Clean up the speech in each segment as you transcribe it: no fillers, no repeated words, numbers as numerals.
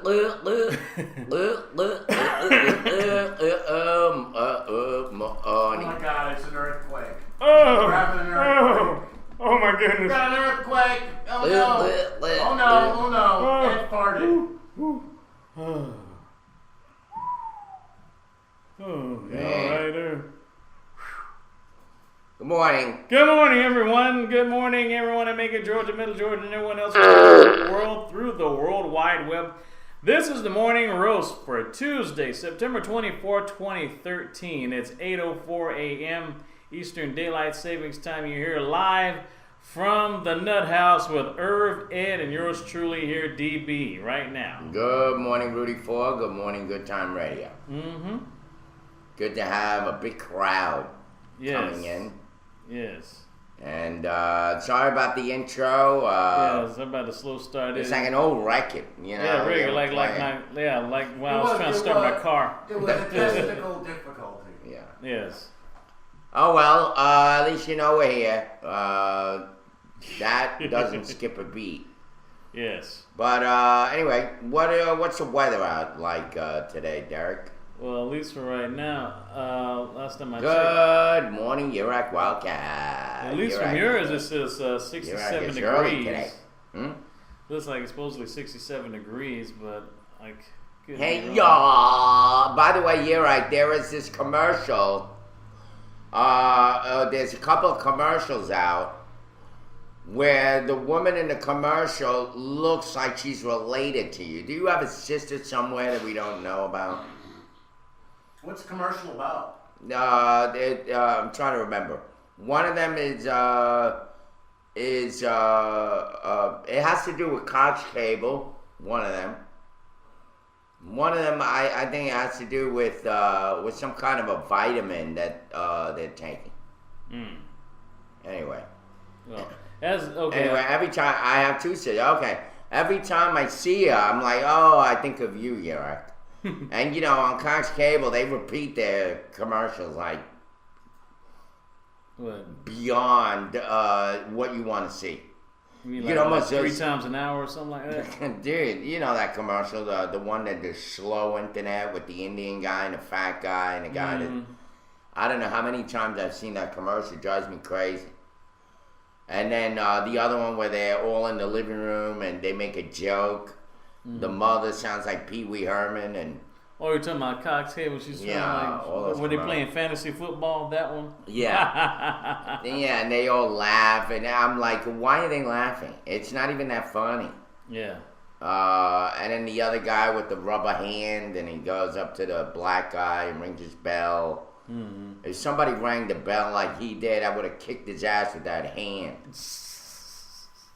Oh my God, it's an earthquake. Oh, We're having an earthquake. oh my We goodness. got an earthquake. Oh no. Oh no. Oh no. Ed farted. Oh, you all right there? Good morning. Good morning, everyone. Good morning, everyone in Macon, Georgia, Middle Georgia, and everyone else around the world through the World Wide Web. This is the morning roast for Tuesday, September 24, 2013. It's 8:04 a.m. Eastern Daylight Savings Time. You're here live from the Nut House with Irv, Ed, and yours truly here, DB, right now. Good morning, Rudy Ford. Good morning, Good Time Radio. Mm-hmm. Good to have a big crowd coming in. Yes. And sorry about the intro. It's about a slow start. It's like an old record, you know. Yeah, really, like when I was trying to start my car. It was a technical difficulty. Yeah. Yes. Oh well, at least you know we're here. That doesn't skip a beat. Yes. But anyway, what's the weather out like today, Derek? Well, at least for right now. Last time I checked. Good morning, Iraq Wildcat. At least from yours, it says 67 it's early degrees. today. Looks like it's supposedly 67 degrees, but like. Hey, y'all. By the way, you're right. There is this commercial. There's a couple of commercials out where the woman in the commercial looks like she's related to you. Do you have a sister somewhere that we don't know about? What's the commercial about? I'm trying to remember. One of them is it has to do with Cox Cable. One of them. One of them, I think it has to do with some kind of a vitamin that they're taking. Anyway. Well, okay. Anyway, every time I have two sisters. Okay. Every time I see her, I'm like, oh, I think of you, Yerek. And you know, on Cox Cable, they repeat their commercials like beyond what you want to see. You mean like 3 times an hour or something like that? Dude, you know that commercial, the one that the slow internet with the Indian guy and the fat guy and the guy that I don't know how many times I've seen that commercial. It drives me crazy. And then the other one where they're all in the living room and they make a joke. The mother sounds like Pee Wee Herman and. Oh, you're talking about Cox Cable? She's like when they playing fantasy football. That one. Yeah. Yeah, and they all laugh, and I'm like, why are they laughing? It's not even that funny. Yeah. And then the other guy with the rubber hand, and he goes up to the black guy and rings his bell. If somebody rang the bell like he did, I would have kicked his ass with that hand.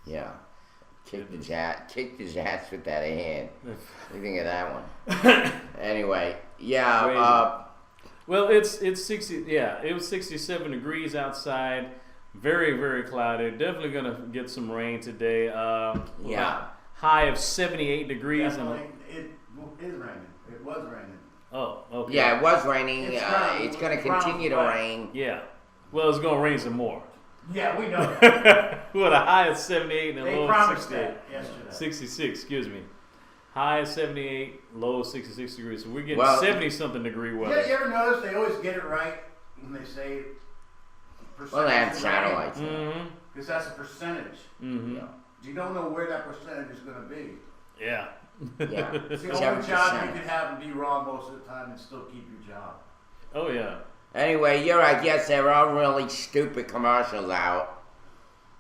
Yeah. Kicked his ass with that hand. What do you think of that one? Anyway, yeah. Well, it's 60. Yeah, it was 67 degrees outside. Very, very cloudy. Definitely gonna get some rain today. High of 78 degrees. Definitely, it is raining. It was raining. Oh, okay. Yeah, it was raining. It's gonna continue to rain. Yeah. Well, it's gonna rain some more. Yeah, we know. With a high of 78 and a low of 68. Yesterday. 66, excuse me. High of 78, low of 66 degrees. So we're getting 70-something degree weather. Yeah, you ever notice they always get it right when they say percentage? Well, they have satellites. Because that's a percentage. Yeah. You don't know where that percentage is going to be. Yeah. Yeah. It's the only job you can have and be wrong most of the time and still keep your job. Oh, yeah. Anyway, you're right. Yes, there are really stupid commercials out.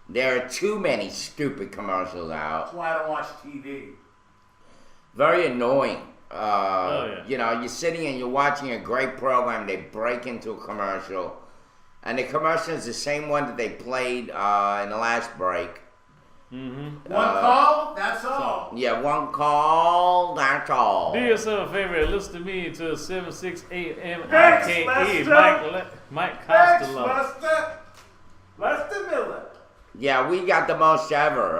There are too many stupid commercials out. That's why I don't watch TV. Very annoying. Yeah. You know, you're sitting and you're watching a great program. They break into a commercial. And the commercial is the same one that they played in the last break. One call, that's all. Yeah, one call, that's all. Do yourself a favor and listen to me to 768 Thanks, MIKE. Lester. Mike Thanks, Costello. Lester Miller. Yeah, we got the most ever.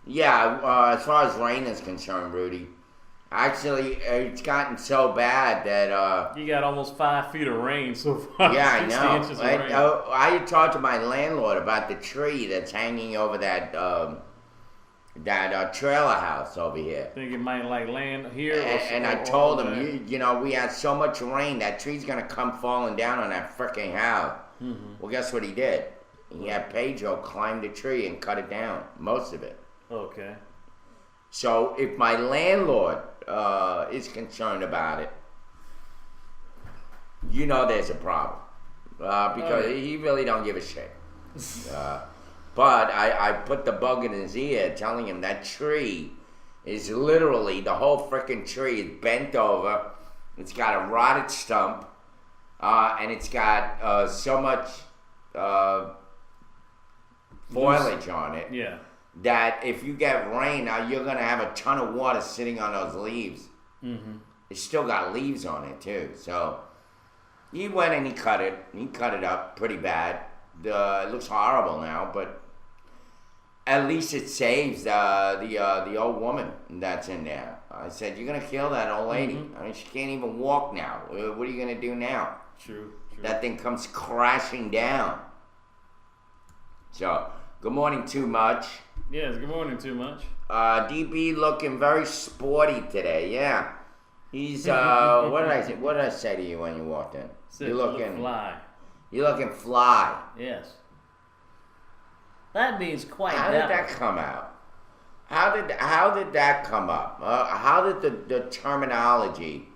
As far as rain is concerned, Rudy. Actually, it's gotten so bad that you got almost 5 feet of rain so far. Yeah, I 60 know. inches of rain. I talked to my landlord about the tree that's hanging over that. that trailer house over here. Think it might like land here. And I told him, you know, we had so much rain, that tree's gonna come falling down on that freaking house. Mm-hmm. Well, guess what he did? He had Pedro climb the tree and cut it down, most of it. Okay. So if my landlord is concerned about it, you know there's a problem. Because he really don't give a shit. But I put the bug in his ear telling him that tree is literally, the whole freaking tree is bent over. It's got a rotted stump. And it's got so much foliage on it. Yeah. That if you get rain, now you're going to have a ton of water sitting on those leaves. Mm-hmm. It's still got leaves on it too. So he went and he cut it. He cut it up pretty bad. It looks horrible now, but at least it saves the old woman that's in there. I said, you're going to kill that old lady. Mm-hmm. I mean, she can't even walk now. What are you going to do now? True. That thing comes crashing down. So, good morning, Too Much. Yes, good morning, Too Much. DB looking very sporty today, yeah. He's, what did I say to you when you walked in? You're looking fly. You're looking fly. Yes. That means quite How did that come out? How did that come up? How did the terminology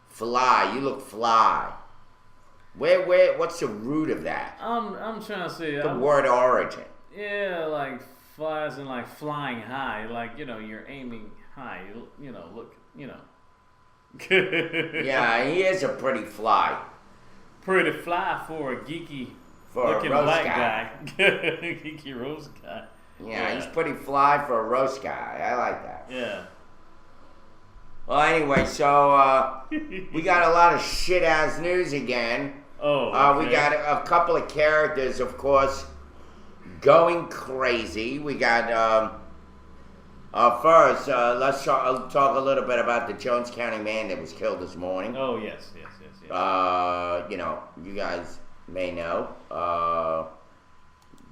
fly? You look fly. What's the root of that? I'm trying to say The word origin. Yeah, like flies and like flying high, like you're aiming high. Look. Yeah, he is a pretty fly. Pretty fly for a geeky For looking a roast black guy. Geeky roast guy. Yeah, he's pretty fly for a roast guy. I like that. Yeah. Well, anyway, so we got a lot of shit ass news again. Oh. Okay. We got a couple of characters, of course, going crazy. We got first. Let's talk a little bit about the Jones County man that was killed this morning. Oh yes. You guys may know.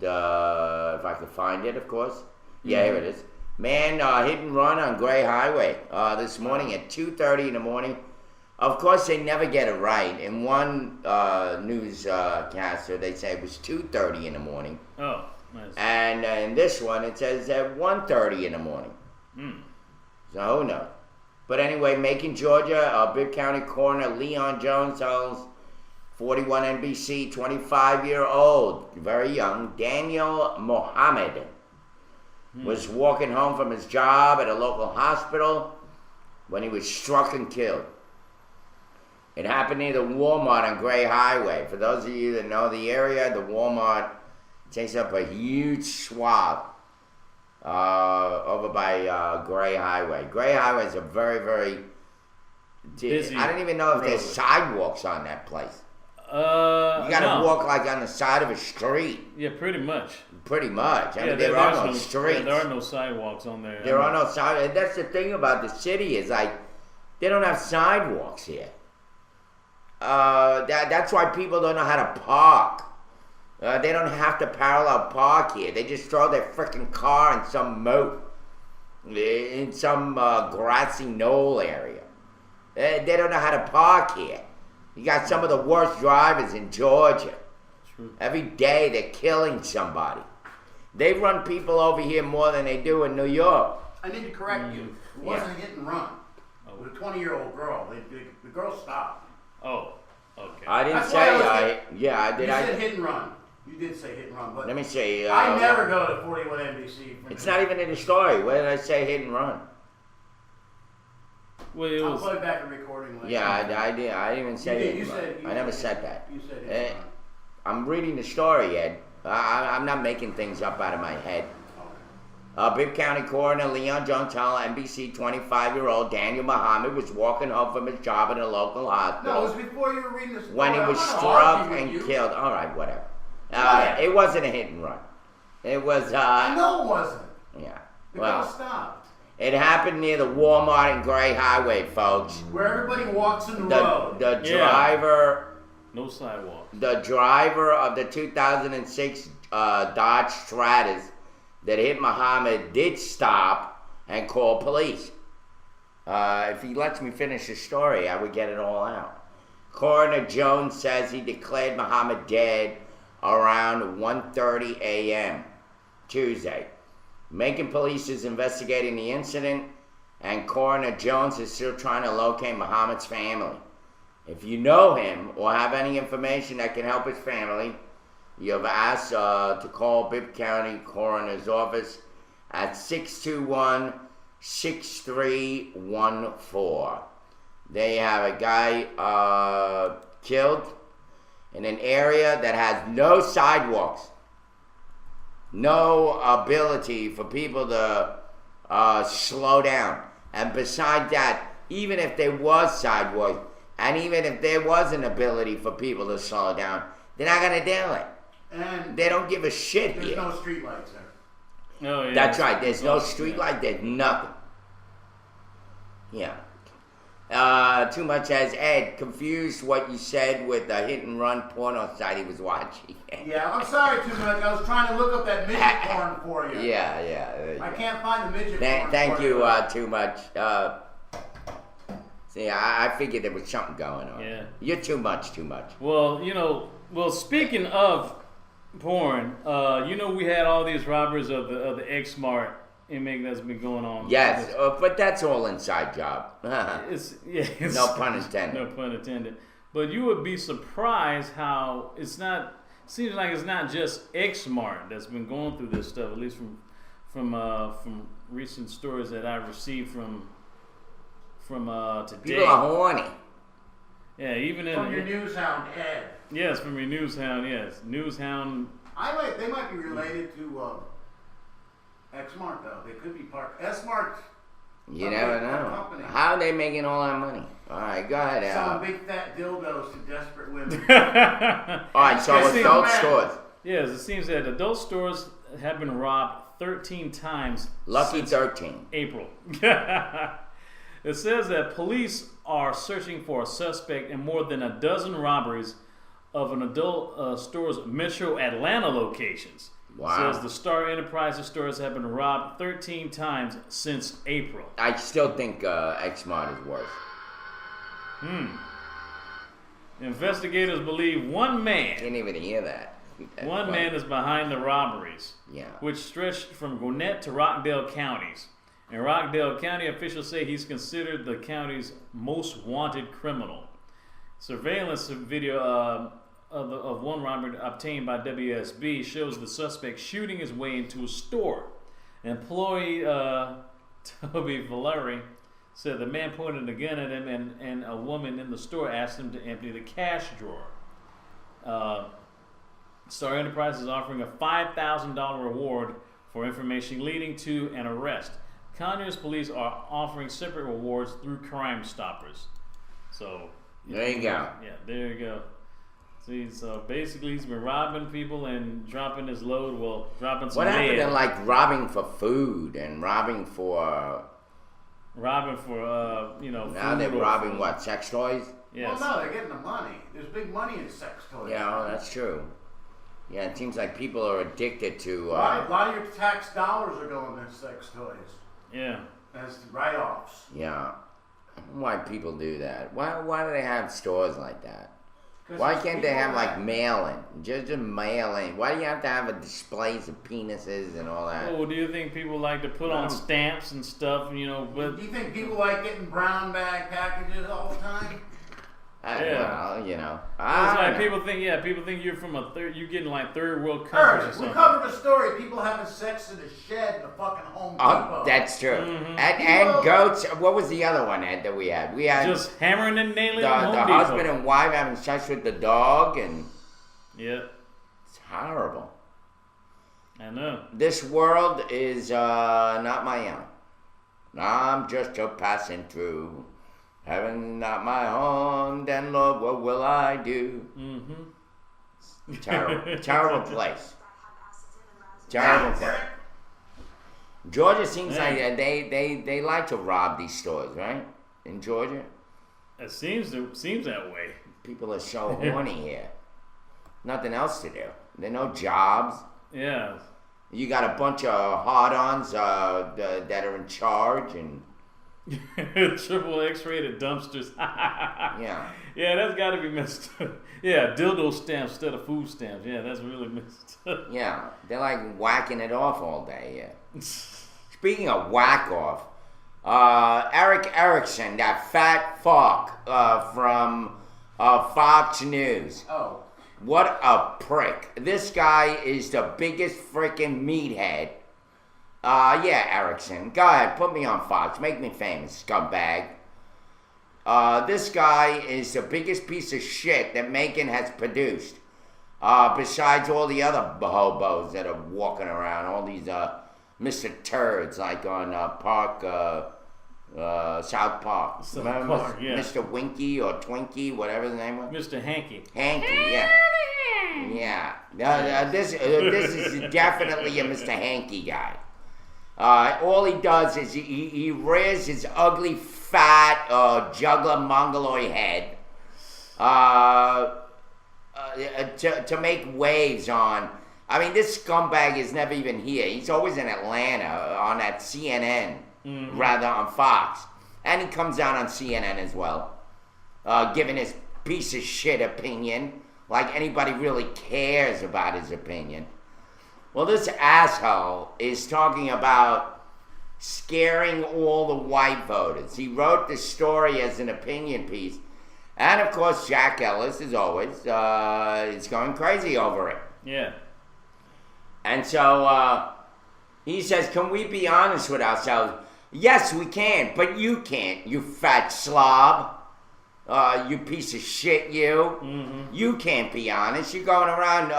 If I could find it, of course. Yeah, here it is. Man hit and run on Gray Highway this morning at 2:30 in the morning. Of course, they never get it right. In one newscaster, they say it was 2:30 in the morning. Oh, nice. And in this one, it says at 1:30 in the morning. So, who knows? But anyway, Macon, Georgia, Bibb County Coroner Leon Jones tells 41 NBC, 25-year-old, very young, Daniel Mohammed, was walking home from his job at a local hospital when he was struck and killed. It happened near the Walmart on Gray Highway. For those of you that know the area, the Walmart takes up a huge swath over by Gray Highway. Gray Highway is a very, very busy. I don't even know if there's sidewalks on that place. You gotta walk like on the side of a street. Yeah, pretty much. Pretty much. I mean, there are no streets. Yeah, there are no sidewalks on there. There are no sidewalks. That's the thing about the city is like they don't have sidewalks here. That's why people don't know how to park. They don't have to parallel park here. They just throw their freaking car in some moat, in some grassy knoll area. They don't know how to park here. You got some of the worst drivers in Georgia. True. Every day they're killing somebody. They run people over here more than they do in New York. I need to correct you. It wasn't a hit and run. It was a 20-year-old girl. The girl stopped. Oh, okay. I didn't That's say why I. Yeah, I did. You said hit and run. You did say hit and run, but Let me see. I never go to 41 NBC. It's not even in the story. Where did I say hit and run? Well, it I'll was. play back a recording later. Yeah, I did. I didn't even say hit and run. I never said that. You said hit and run. I'm reading the story, Ed. I'm not making things up out of my head. Bibb County Coroner Leon Jones tells NBC 25-year-old Daniel Muhammad was walking home from his job in a local hospital. No, it was before you were reading the story. When he was struck and killed. All right, whatever. It wasn't a hit and run. It was. I know it wasn't. Yeah. The girl stopped. It happened near the Walmart and Gray Highway, folks. Where everybody walks in the road. The driver. No sidewalk. The driver of the 2006 Dodge Stratus that hit Muhammad did stop and call police. If he lets me finish the story, I would get it all out. Coroner Jones says he declared Muhammad dead around 1:30 a.m. Tuesday. Macon police is investigating the incident, and Coroner Jones is still trying to locate Muhammad's family. If you know him or have any information that can help his family, you have asked to call Bibb County Coroner's Office at 621-6314. They have a guy killed in an area that has no sidewalks, no ability for people to slow down. And besides that, even if there was sidewalks, and even if there was an ability for people to slow down, they're not going to do it. And they don't give a shit there's here. no street lights there. Oh, yeah. That's right. There's no street light. There's nothing. Yeah. Too much as Ed confused what you said with the hit and run porno site he was watching. Yeah, I'm sorry, Too Much. I was trying to look up that midget porn for you. Yeah. I can't find the midget porn. Thank for you, Too Much. See, I figured there was something going on. Yeah. You're too much. Well, speaking of porn, we had all these robbers of the X-Mart inmate that's been going on. Yes, but that's all inside job. It's No pun intended. No pun intended. But you would be surprised how seems like it's not just X-Mart that's been going through this stuff, at least from recent stories that I received from today. People are horny. Yeah, even from your Newshound, Ed. Yes, from your Newshound. Yes, Newshound. They might be related to X-Mart though. They could be part S-Mart. You never know. How are they making all that money? All right, go ahead, Al. Selling big fat dildos to desperate women. All right, so adult stores. Yes, it seems that adult stores have been robbed 13 times. Lucky 13. April. It says that police are searching for a suspect in more than a dozen robberies of an adult store's Metro Atlanta locations. Wow. It says the Star Enterprises stores have been robbed 13 times since April. I still think X-Mart is worse. Investigators believe one man. Can't even hear that. One man is behind the robberies, which stretched from Gwinnett to Rockdale counties. In Rockdale County, officials say he's considered the county's most wanted criminal. Surveillance video of one robbery obtained by WSB shows the suspect shooting his way into a store. Employee Toby Valeri said the man pointed a gun at him, and a woman in the store asked him to empty the cash drawer. Star Enterprise is offering a $5,000 reward for information leading to an arrest. Conyers police are offering separate rewards through Crime Stoppers. So there you go. Yeah, there you go. See, so basically he's been robbing people and dropping his load. Well, dropping some. What happened lead. to like robbing for food and robbing for? Now they're robbing what, sex toys? Yes. Well, no, they're getting the money. There's big money in sex toys. Yeah, well, that's true. Yeah, it seems like people are addicted to. A lot of your tax dollars are going to sex toys. Yeah. As write-offs. Yeah. Why people do that? Why do they have stores like that? Why can't they have like mail-in? Just mail-in. Why do you have to have a displays of penises and all that? Oh, do you think people like to put on stamps and stuff? Do you think people like getting brown bag packages all the time? Well, people think you're from you're getting like third world countries or something. We covered the story. People having sex in a shed in the fucking Home Depot. Oh, that's true. Mm-hmm. And goats. What was the other one, Ed, that we had? We had just hammering and nailing the Home Depot. husband and wife having sex with the dog, and it's horrible. I know. This world is not my own. I'm just a passing through. Heaven not my home, then Lord, what will I do? Mm-hmm. Terrible place. Terrible place. Georgia seems like they like to rob these stores, right? In Georgia, it seems that way. people are so horny here. Nothing else to do. There are no jobs. Yeah. You got a bunch of hard-ons that are in charge, and triple X-rated dumpsters. yeah. Yeah, that's got to be messed up. Yeah, dildo stamps instead of food stamps. Yeah, that's really messed up. Yeah, they're like whacking it off all day, yeah. Speaking of whack off, Eric Erickson, that fat fuck from Fox News. Oh. What a prick. This guy is the biggest freaking meathead. Yeah, Erickson. Go ahead, put me on Fox. Make me famous, scumbag. This guy is the biggest piece of shit that Macon has produced. Besides all the other hobos that are walking around, all these Mr. Turds like on South Park. Remember Park, yeah. Mr. Winky or Twinkie, whatever the name was? Mr. Hanky. Hanky, yeah. Yeah. This is definitely a Mr. Hanky guy. All he does is he rears his ugly, fat, juggler mongoloid head to make waves on. I mean, this scumbag is never even here. He's always in Atlanta on that CNN, rather on Fox. And he comes out on CNN as well, giving his piece of shit opinion, like anybody really cares about his opinion. Well, this asshole is talking about scaring all the white voters. He wrote this story as an opinion piece. And, of course, Jack Ellis, as always, is going crazy over it. Yeah. And so he says, can we be honest with ourselves? Yes, we can, but you can't, you fat slob. You piece of shit, you. Mm-hmm. You can't be honest. You're going around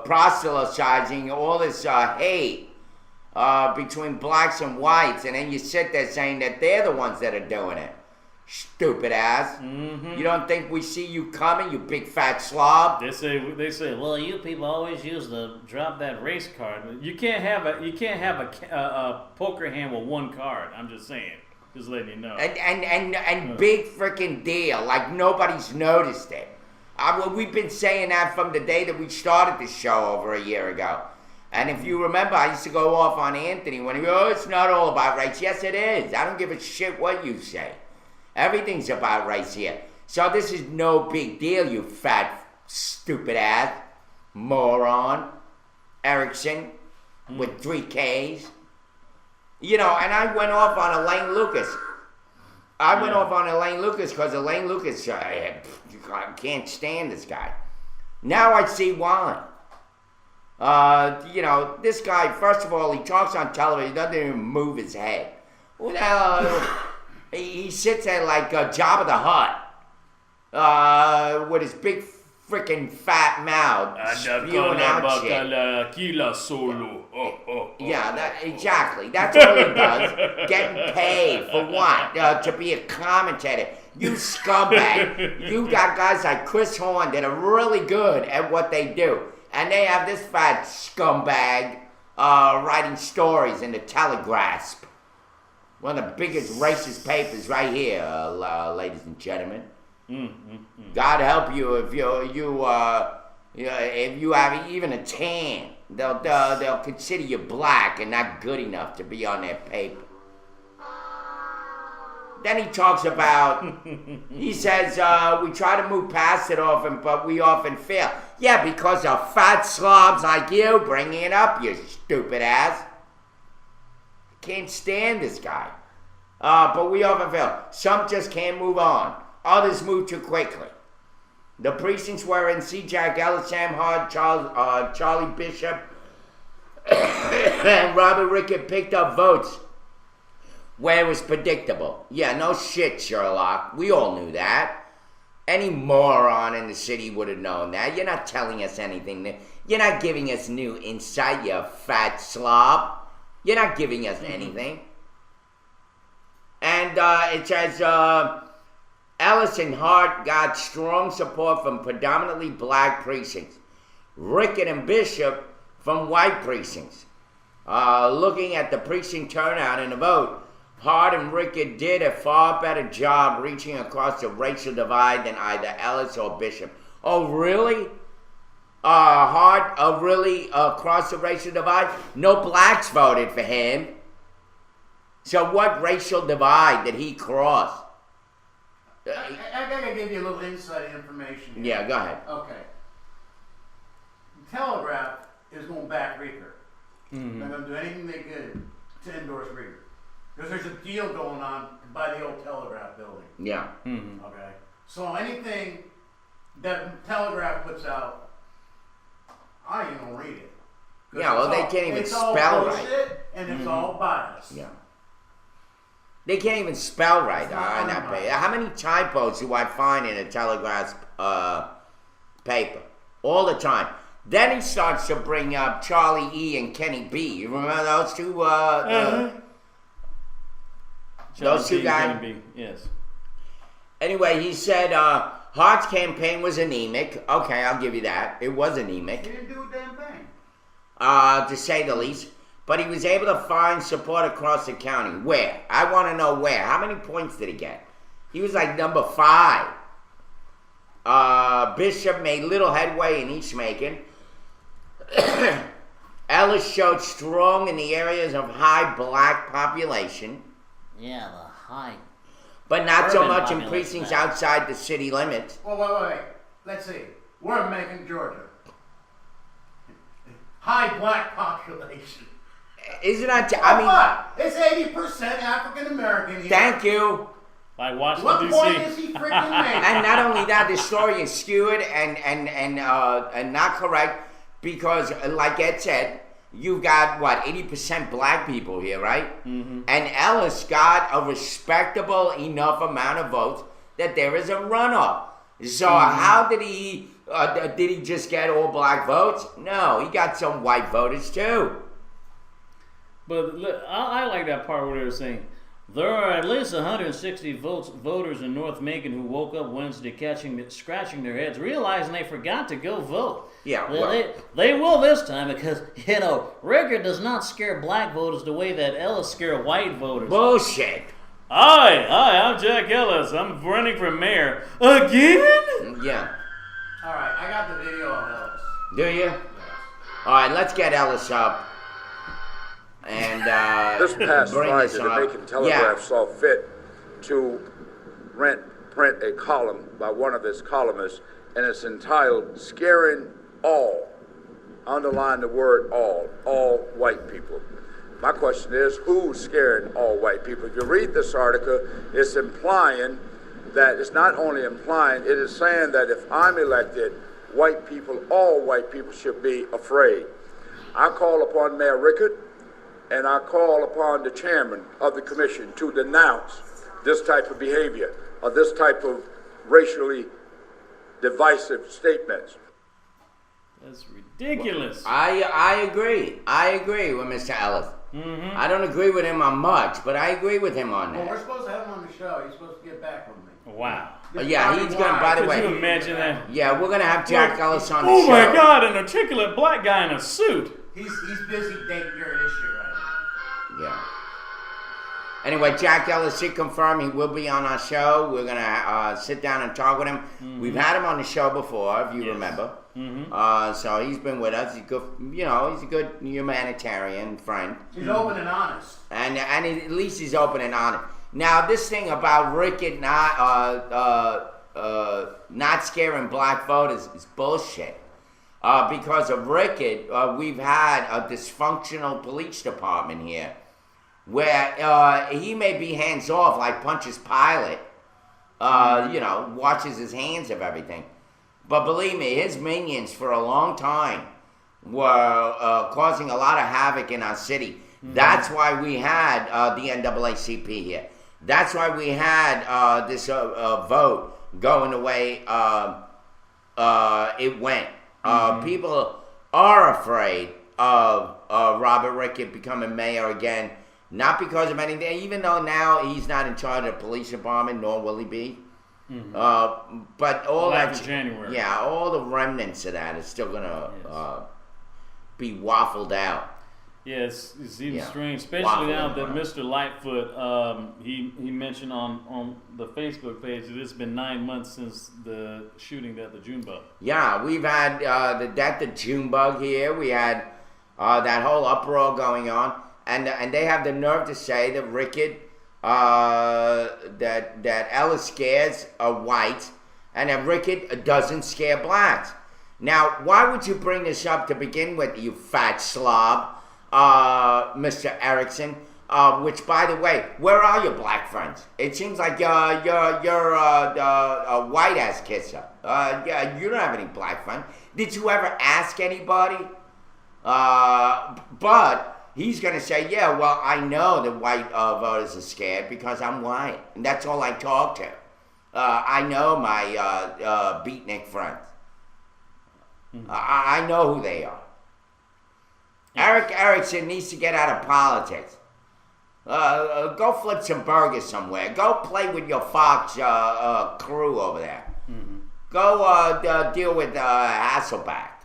proselytizing all this hate between blacks and whites, and then you sit there saying that they're the ones that are doing it. Stupid ass. Mm-hmm. You don't think we see you coming, you big fat slob? They say, well, you people always use the drop that race card. You can't have a poker hand with one card. I'm just saying. Just letting you know. And big freaking deal. Like nobody's noticed it. We've been saying that from the day that we started this show over a year ago. And if you remember, I used to go off on Anthony when he goes, oh, it's not all about race. Yes, it is. I don't give a shit what you say. Everything's about race here. So this is no big deal, you fat, stupid ass, moron, Erickson, with 3 Ks. You know, and I went off on Elaine Lucas. Because Elaine Lucas, I can't stand this guy. Now I see why. You know, this guy, first of all, he talks on television, he doesn't even move his head. Who the hell? He sits there like Jabba the Hutt, with his big freaking fat mouth, spewing out shit. Yeah, exactly. That's all he does. Getting paid for what? To be a commentator. You scumbag. You got guys like Chris Horn that are really good at what they do. And they have this fat scumbag writing stories in the Telegraph. One of the biggest racist papers right here, ladies and gentlemen. God help you if you have even a tan. They'll consider you black and not good enough to be on their paper. Then he talks about, he says, we try to move past it often, but we often fail. Yeah, because of fat slobs like you bringing it up, you stupid ass. Can't stand this guy. But we often fail. Some just can't move on. Others move too quickly. The precincts were in C. Jack Ellis, Sam Hart, Charlie Bishop, and Robert Rickett picked up votes where it was predictable. Yeah, no shit, Sherlock. We all knew that. Any moron in the city would have known that. You're not telling us anything new. You're not giving us new insight, you fat slob. You're not giving us anything. And it says, Ellis and Hart got strong support from predominantly black precincts. Rickett and Bishop from white precincts. Looking at the precinct turnout in the vote, Hart and Rickett did a far better job reaching across the racial divide than either Ellis or Bishop. Oh, really? hard, really across the racial divide? No blacks voted for him. So what racial divide did he cross? I gotta give you a little inside information here. Yeah, go ahead. Okay. Telegraph is going to back Rieger. Mm-hmm. They're going to do anything they could to endorse Rieger. Because there's a deal going on to buy the old Telegraph building. Yeah. Mm-hmm. Okay? So anything that Telegraph puts out, I ain't going to read it. Yeah, well, they can't even it's all spell right. bullshit, and it's all bias. Yeah. They can't even spell right It's not on that on paper. How many typos do I find in a Telegraph paper? All the time. Then he starts to bring up Charlie E. and Kenny B. You remember those two? Those two guys? Yes. Anyway, he said Hart's campaign was anemic. Okay, I'll give you that. It was He anemic, didn't do a damn thing. to say the least. But he was able to find support across the county. Where? I want to know where. How many points did he get? He was like number 5. Bishop made little headway in East Macon. Ellis showed strong in the areas of high black population. Yeah, the high. But not so Urban much in population, precincts yeah. outside the city limits. Well, wait. Let's see. We're in Macon, Georgia. High black population. Isn't that... What? It's 80% African American here. Thank you. Like What Washington, point D.C. is he freaking making? And not only that, the story is skewed and not correct because, like Ed said, you've got, 80% black people here, right? Mm-hmm. And Ellis got a respectable enough amount of votes that there is a runoff. So how did he just get all black votes? No, he got some white voters too. But look, I like that part where they were saying, there are at least 160 voters in North Macon who woke up Wednesday scratching their heads, realizing they forgot to go vote. Yeah, well, They will this time because, Rieger does not scare black voters the way that Ellis scare white voters. bullshit. Hi, I'm Jack Ellis. I'm running for mayor. Again? Yeah. All right, I got the video of Ellis. Do you? Yes. All right, let's get Ellis up. And This past bring Friday, this the up. Macon Telegraph saw fit to print a column by one of its columnists, and it's entitled "Scaring All." Underline the word all white people. My question is, who's scaring all white people? If you read this article, it's implying that, it's not only implying, it is saying that if I'm elected, white people, all white people should be afraid. I call upon Mayor Rickett and I call upon the chairman of the commission to denounce this type of behavior or this type of racially divisive statements. That's ridiculous. I agree. I agree with Mr. Ellis. Mm-hmm. I don't agree with him on much, but I agree with him on Well, that. we're supposed to have him on the show. He's supposed to get back with me. Wow. Yeah, he's gonna. By the Could you way, imagine that? yeah, we're gonna have Jack Ellis on the Oh show. my God, an articulate black guy in a suit. He's busy taking care of this shit right now. Yeah. Anyway, Jack Ellis did confirm he will be on our show. We're gonna sit down and talk with him. Mm-hmm. We've had him on the show before, if you Yes. remember. Mm-hmm. So he's been with us. He's good. He's a good humanitarian friend, He's open and honest. and at least he's open and honest. Now, this thing about Rickett not scaring black voters is bullshit. Because of Rickett, we've had a dysfunctional police department here, where he may be hands off like Pontius Pilate, washes his hands of everything. But believe me, his minions for a long time were causing a lot of havoc in our city. Mm-hmm. That's why we had the NAACP here. That's why we had this vote going the way it went. People are afraid of Robert Rickett becoming mayor again, not because of anything, even though now he's not in charge of the police department, nor will he be. Mm-hmm. But all after January. Yeah, all the remnants of that is still gonna be waffled out. Yeah, it's even Yeah. strange, especially Waffling now that around. Mr. Lightfoot, he mentioned on the Facebook page that it's been 9 months since the shooting at the Junebug. Yeah, we've had the death of Junebug here. We had that whole uproar going on, and they have the nerve to say that Rickett, that Ellis scares whites, and that Rickett doesn't scare blacks. Now, why would you bring this up to begin with, you fat slob, Mr. Erickson? Which, by the way, where are your black friends? It seems like you're a white ass kisser. Yeah, you don't have any black friends. Did you ever ask anybody? But he's gonna say, yeah, well, I know the white voters are scared because I'm white, and that's all I talk to. I know my beatnik friends. I know who they are. Eric Erickson needs to get out of politics. Go flip some burgers somewhere. Go play with your Fox crew over there. Go deal with Hasselback.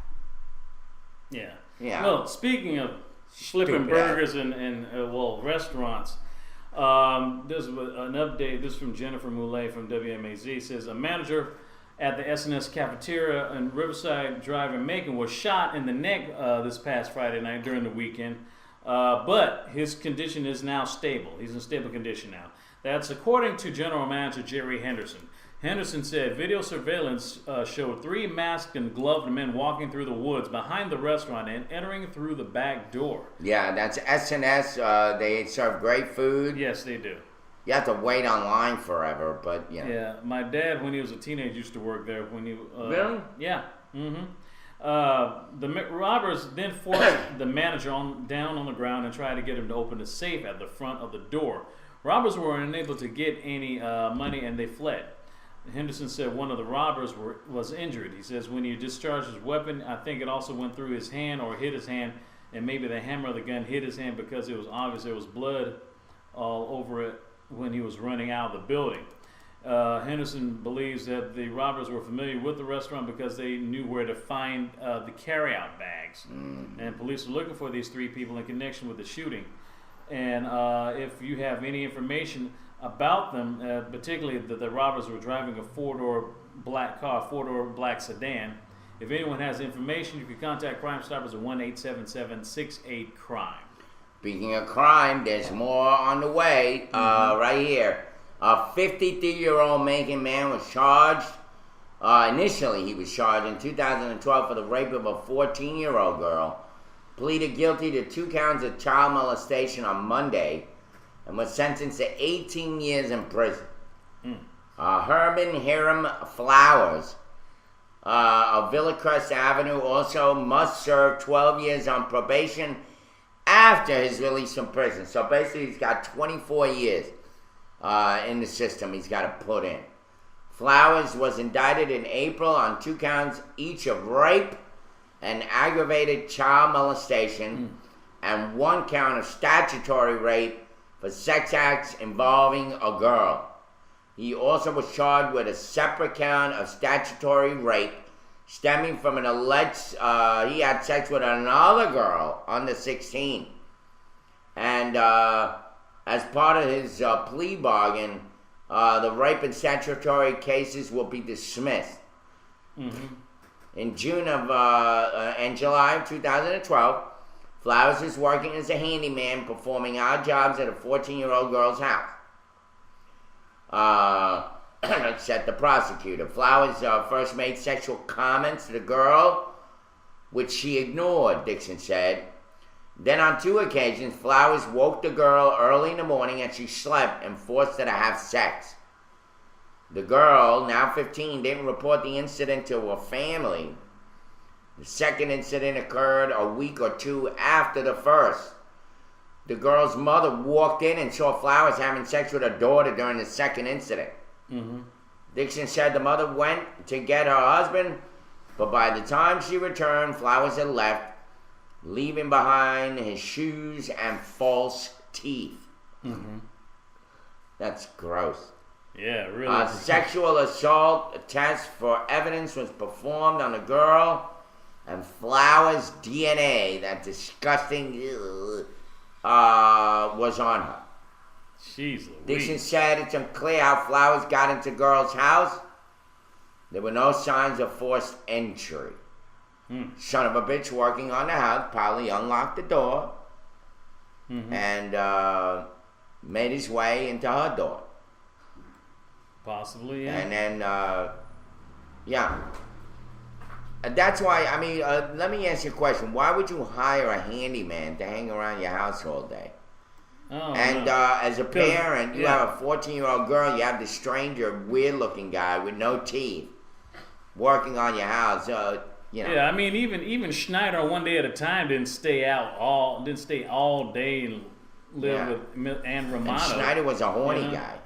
Yeah. Yeah. Well, speaking of flipping Stupid burgers and restaurants, there's an update. This is from Jennifer Moulet from WMAZ. Says a manager at the SNS cafeteria in Riverside Drive in Macon was shot in the neck this past Friday night during the weekend. But his condition is now stable. He's in stable condition now. That's according to General Manager Jerry Henderson. Henderson said video surveillance showed 3 masked and gloved men walking through the woods behind the restaurant and entering through the back door. Yeah, that's SNS. They serve great food. Yes, they do. You have to wait online forever, but you know. Yeah, my dad, when he was a teenager, used to work there. When he Really? Yeah. The robbers then forced the manager down on the ground and tried to get him to open the safe at the front of the door. Robbers were unable to get any money and they fled. Henderson said one of the robbers was injured. He says when he discharged his weapon, I think it also went through his hand or hit his hand, and maybe the hammer of the gun hit his hand because it was obvious there was blood all over it when he was running out of the building. Henderson believes that the robbers were familiar with the restaurant because they knew where to find the carryout bags. And police are looking for these 3 people in connection with the shooting. And if you have any information about them, particularly that the robbers were driving a 4-door black car, 4-door black sedan, if anyone has information, you can contact Crime Stoppers at 1-877-68-CRIME. Speaking of crime, there's more on the way right here. A 53-year-old Macon man was charged. Initially, he was charged in 2012 for the rape of a 14-year-old girl. Pleaded guilty to 2 counts of child molestation on Monday and was sentenced to 18 years in prison. Herman Hiram Flowers of Villacrest Avenue also must serve 12 years on probation after his release from prison. So basically, he's got 24 years in the system he's got to put in. Flowers was indicted in April on 2 counts each of rape and aggravated child molestation and 1 count of statutory rape for sex acts involving a girl. He also was charged with a separate count of statutory rape stemming from an alleged he had sex with another girl under 16. And as part of his plea bargain, the rape and statutory cases will be dismissed. In July of 2012, Flowers is working as a handyman, performing odd jobs at a 14-year-old girl's house. Said the prosecutor. Flowers first made sexual comments to the girl, which she ignored, Dixon said. Then on 2 occasions, Flowers woke the girl early in the morning and she slept and forced her to have sex. The girl, now 15, didn't report the incident to her family. The second incident occurred a week or 2 after the first. The girl's mother walked in and saw Flowers having sex with her daughter during the second incident. Dixon said the mother went to get her husband, but by the time she returned, Flowers had left, leaving behind his shoes and false teeth. That's gross. Yeah, really. A sexual assault test for evidence was performed on the girl, and Flowers' DNA, that disgusting, was on her. Jeez Dixon Louise. said it's unclear how Flowers got into girl's house. There were no signs of forced entry. Son of a bitch working on the house probably unlocked the door and made his way into her door. Possibly, yeah. And then, yeah. That's why, I mean, let me ask you a question. Why would you hire a handyman to hang around your house all day? Oh, And no. as a 'Cause- parent, you yeah. have a 14-year-old girl, you have this stranger, weird-looking guy with no teeth working on your house. You know. Yeah, I mean, even Schneider, one day at a time, didn't stay all day and live with Ann Romano. And Schneider was a horny You know? guy.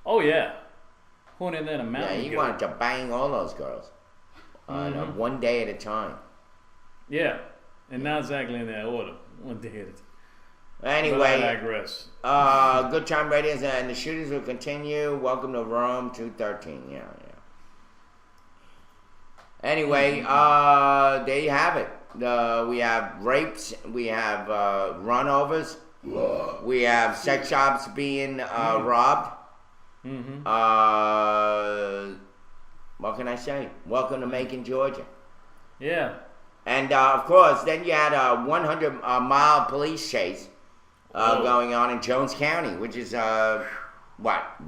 Oh yeah, hornier than a Yeah, mountain he goat. wanted to bang all those girls. One day at a time. Yeah, and not exactly in that order. One day at a time. But I Anyway, digress. Good Time Radio and the shootings will continue. Welcome to Rome 213. Yeah. Anyway, there you have it. We have rapes, we have runovers, we have sex shops being robbed. What can I say? Welcome to Macon, Georgia. Yeah. And of course, then you had a 100-mile police chase going on in Jones County, which is right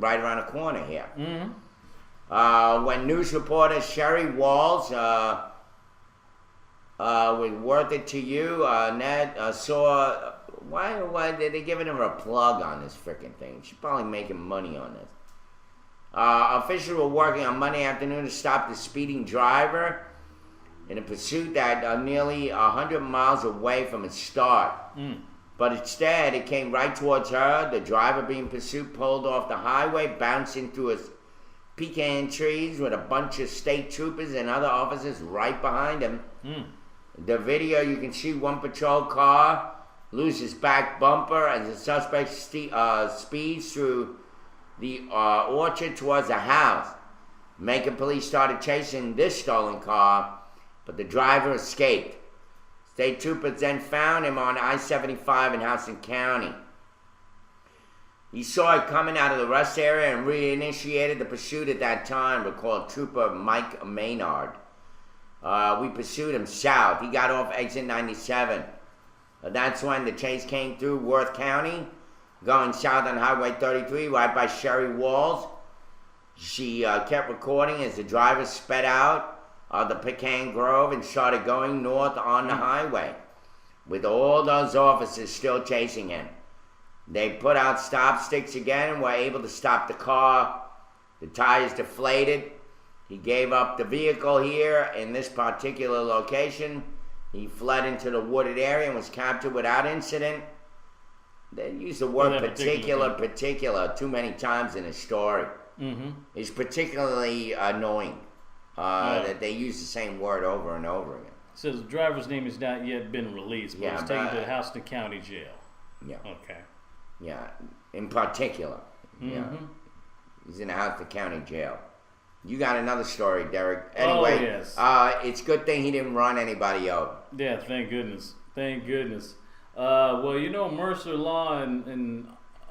around the corner here. When news reporter Sherry Walls, with Worth It to You, Ned, saw, why did they giving her a plug on this freaking thing? She's probably making money on this. Officials were working on Monday afternoon to stop the speeding driver in a pursuit that nearly 100 miles away from its start. But instead, it came right towards her. The driver being pursued pulled off the highway, bouncing through a pecan trees with a bunch of state troopers and other officers right behind him. The video, you can see one patrol car lose his back bumper as the suspect speeds through the orchard towards the house. Macon police started chasing this stolen car, but the driver escaped. State troopers then found him on I-75 in Houston County. He saw it coming out of the rest area and reinitiated the pursuit at that time, recalled Trooper Mike Maynard. We pursued him south. He got off exit 97. That's when the chase came through Worth County, going south on Highway 33, right by Sherry Walls. She kept recording as the driver sped out the Pecan Grove and started going north on the highway, with all those officers still chasing him. They put out stop sticks again and were able to stop the car. The tires deflated. He gave up the vehicle here in this particular location. He fled into the wooded area and was captured without incident. They use the word particular too many times in his story. It's particularly annoying that they use the same word over and over again. Says the driver's name has not yet been released, but was taken to the Houston County Jail. Yeah. Okay. Yeah, in particular. Yeah. He's in the Houston County Jail. You got another story, Derek. Anyway, yes. It's a good thing he didn't run anybody over. Yeah, thank goodness. Thank goodness. Well, you know, Mercer Law and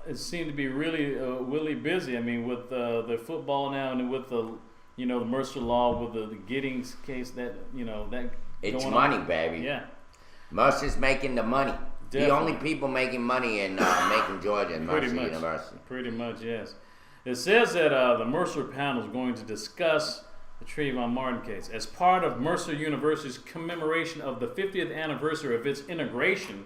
it seemed to be really busy. I mean, with the football now and with the the Mercer Law with the Giddings case that that It's going money, on. baby. Yeah. Mercer's making the money. The Definitely. only people making money in Macon, Georgia, is Mercer University. Pretty much, yes. It says that the Mercer panel is going to discuss the Trayvon Martin case as part of Mercer University's commemoration of the 50th anniversary of its integration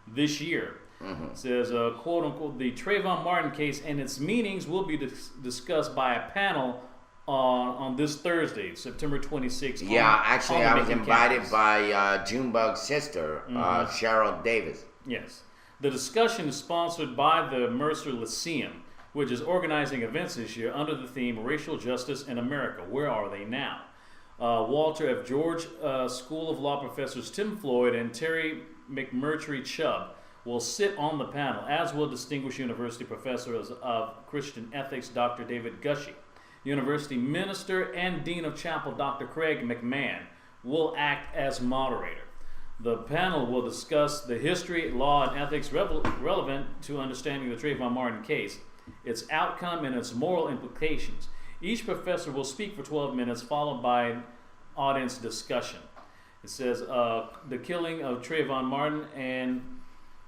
this year. It says, quote unquote, the Trayvon Martin case and its meanings will be discussed by a panel on this Thursday, September 26th. Yeah, actually, I was invited campus. by Junebug's sister, Cheryl Davis. Yes. The discussion is sponsored by the Mercer Lyceum, which is organizing events this year under the theme Racial Justice in America. Where are they now? Walter F. George School of Law professors Tim Floyd and Terry McMurtry Chubb will sit on the panel, as will Distinguished University Professor of Christian Ethics Dr. David Gushee. University Minister and Dean of Chapel Dr. Craig McMahon will act as moderator. The panel will discuss the history, law, and ethics relevant to understanding the Trayvon Martin case, its outcome, and its moral implications. Each professor will speak for 12 minutes, followed by audience discussion. It says the killing of Trayvon Martin and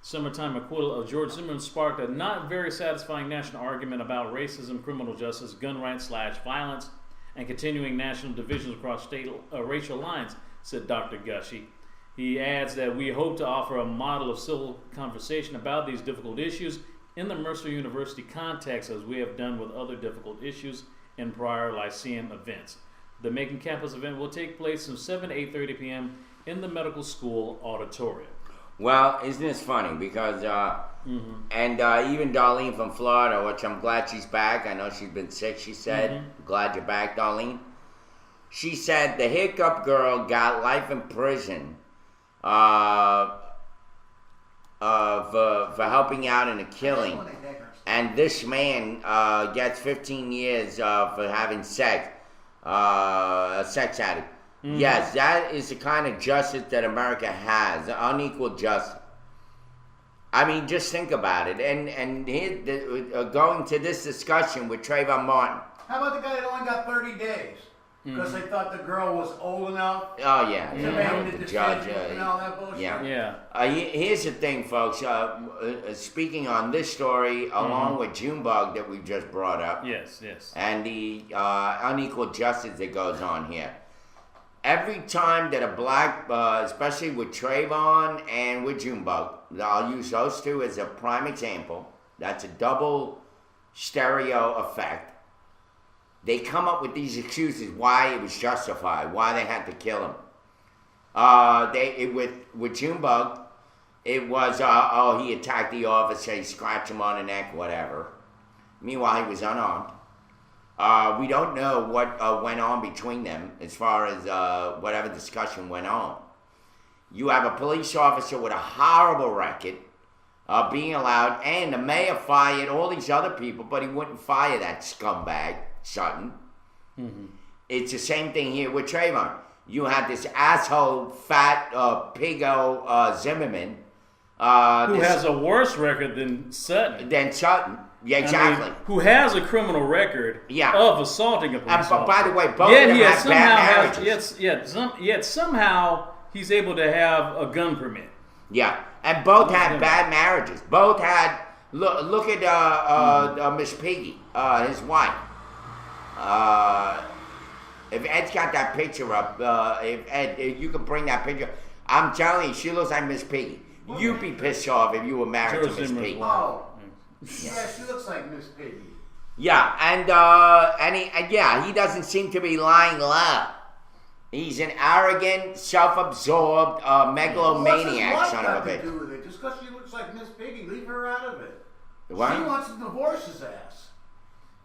summertime acquittal of George Zimmerman sparked a not very satisfying national argument about racism, criminal justice, gun rights / violence, and continuing national divisions across state racial lines, said Dr. Gushee. He adds that we hope to offer a model of civil conversation about these difficult issues in the Mercer University context, as we have done with other difficult issues in prior Lyceum events. The Macon Campus event will take place from 7 to 8:30 p.m. in the medical school auditorium. Well, isn't this funny? Because, and even Darlene from Florida, which I'm glad she's back. I know she's been sick, she said. Glad you're back, Darlene. She said the Hiccup girl got life in prison for helping out in a killing. And this man gets 15 years for having sex, a sex addict. Yes, that is the kind of justice that America has, unequal justice. I mean, just think about it. And here, going to this discussion with Trayvon Martin. How about the guy that only got 30 days? Because they thought the girl was old enough Oh, yeah. to Yeah, make the the judge, decision and all that bullshit? yeah. Yeah. Here's the thing, folks. Speaking on this story, along with Junebug that we just brought up, Yes. and the unequal justice that goes on here. Every time that a black, especially with Trayvon and with Junebug, I'll use those two as a prime example. That's a double stereo effect. They come up with these excuses why it was justified, why they had to kill him. With Junebug, it was he attacked the officer, he scratched him on the neck, whatever. Meanwhile, he was unarmed. We don't know what went on between them as far as whatever discussion went on. You have a police officer with a horrible record being allowed, and the mayor fired all these other people, but he wouldn't fire that scumbag, Sutton. It's the same thing here with Trayvon. You had this asshole, fat, piggo Zimmerman. Who has a worse record than Sutton. Yeah, exactly. I mean, who has a criminal record of assaulting a police officer. By the way, both of them have bad marriages. Yet somehow he's able to have a gun permit. Yeah, and both had bad marriages. Both had, look at Miss Piggy, his wife. If Ed's got that picture up, if you can bring that picture, I'm telling you, she looks like Miss Piggy. You'd be pissed off if you were married to Miss Piggy. Oh, yeah, she looks like Miss Piggy. Yeah, and he doesn't seem to be lying low. He's an arrogant, self-absorbed, megalomaniac What's his son wife of a got to bitch. do with it? Just because she looks like Miss Piggy, leave her out of it. What? She wants to divorce his ass.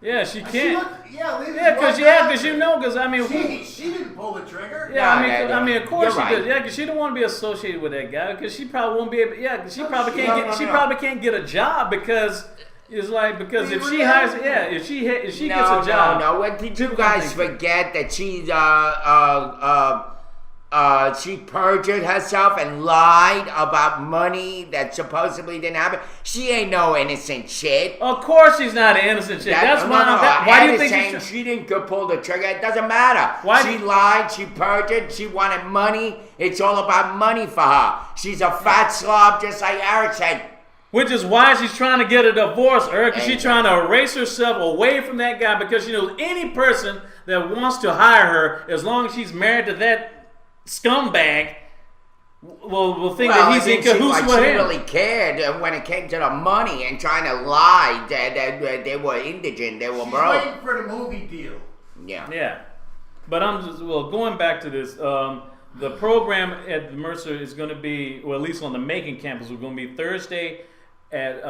Yeah, she can't. Because I mean, she didn't pull the trigger. yeah, No, I mean, of course she you're right. does. Yeah, because she don't want to be associated with that guy because she probably won't be able. Yeah, 'cause she probably can't get. She probably can't get a job because it's like if she hires. Yeah, if she gets a job. No. When did you guys forget that she perjured herself and lied about money that supposedly didn't happen? She ain't no innocent shit. Of course, she's not an innocent chick. That's why. Why do you think she didn't pull the trigger? It doesn't matter. She lied. She perjured. She wanted money. It's all about money for her. She's a fat slob, just like Eric said. Which is why she's trying to get a divorce, Eric. Because she's trying to erase herself away from that guy because she knows any person that wants to hire her, as long as she's married to that scumbag, will think that he's in cahoots with him. She really cared when it came to the money and trying to lie that they were indigent, they were broke. She's waiting for the movie deal. Yeah. But going back to this. The program at Mercer is going to be, or at least on the Macon campus, is going to be Thursday at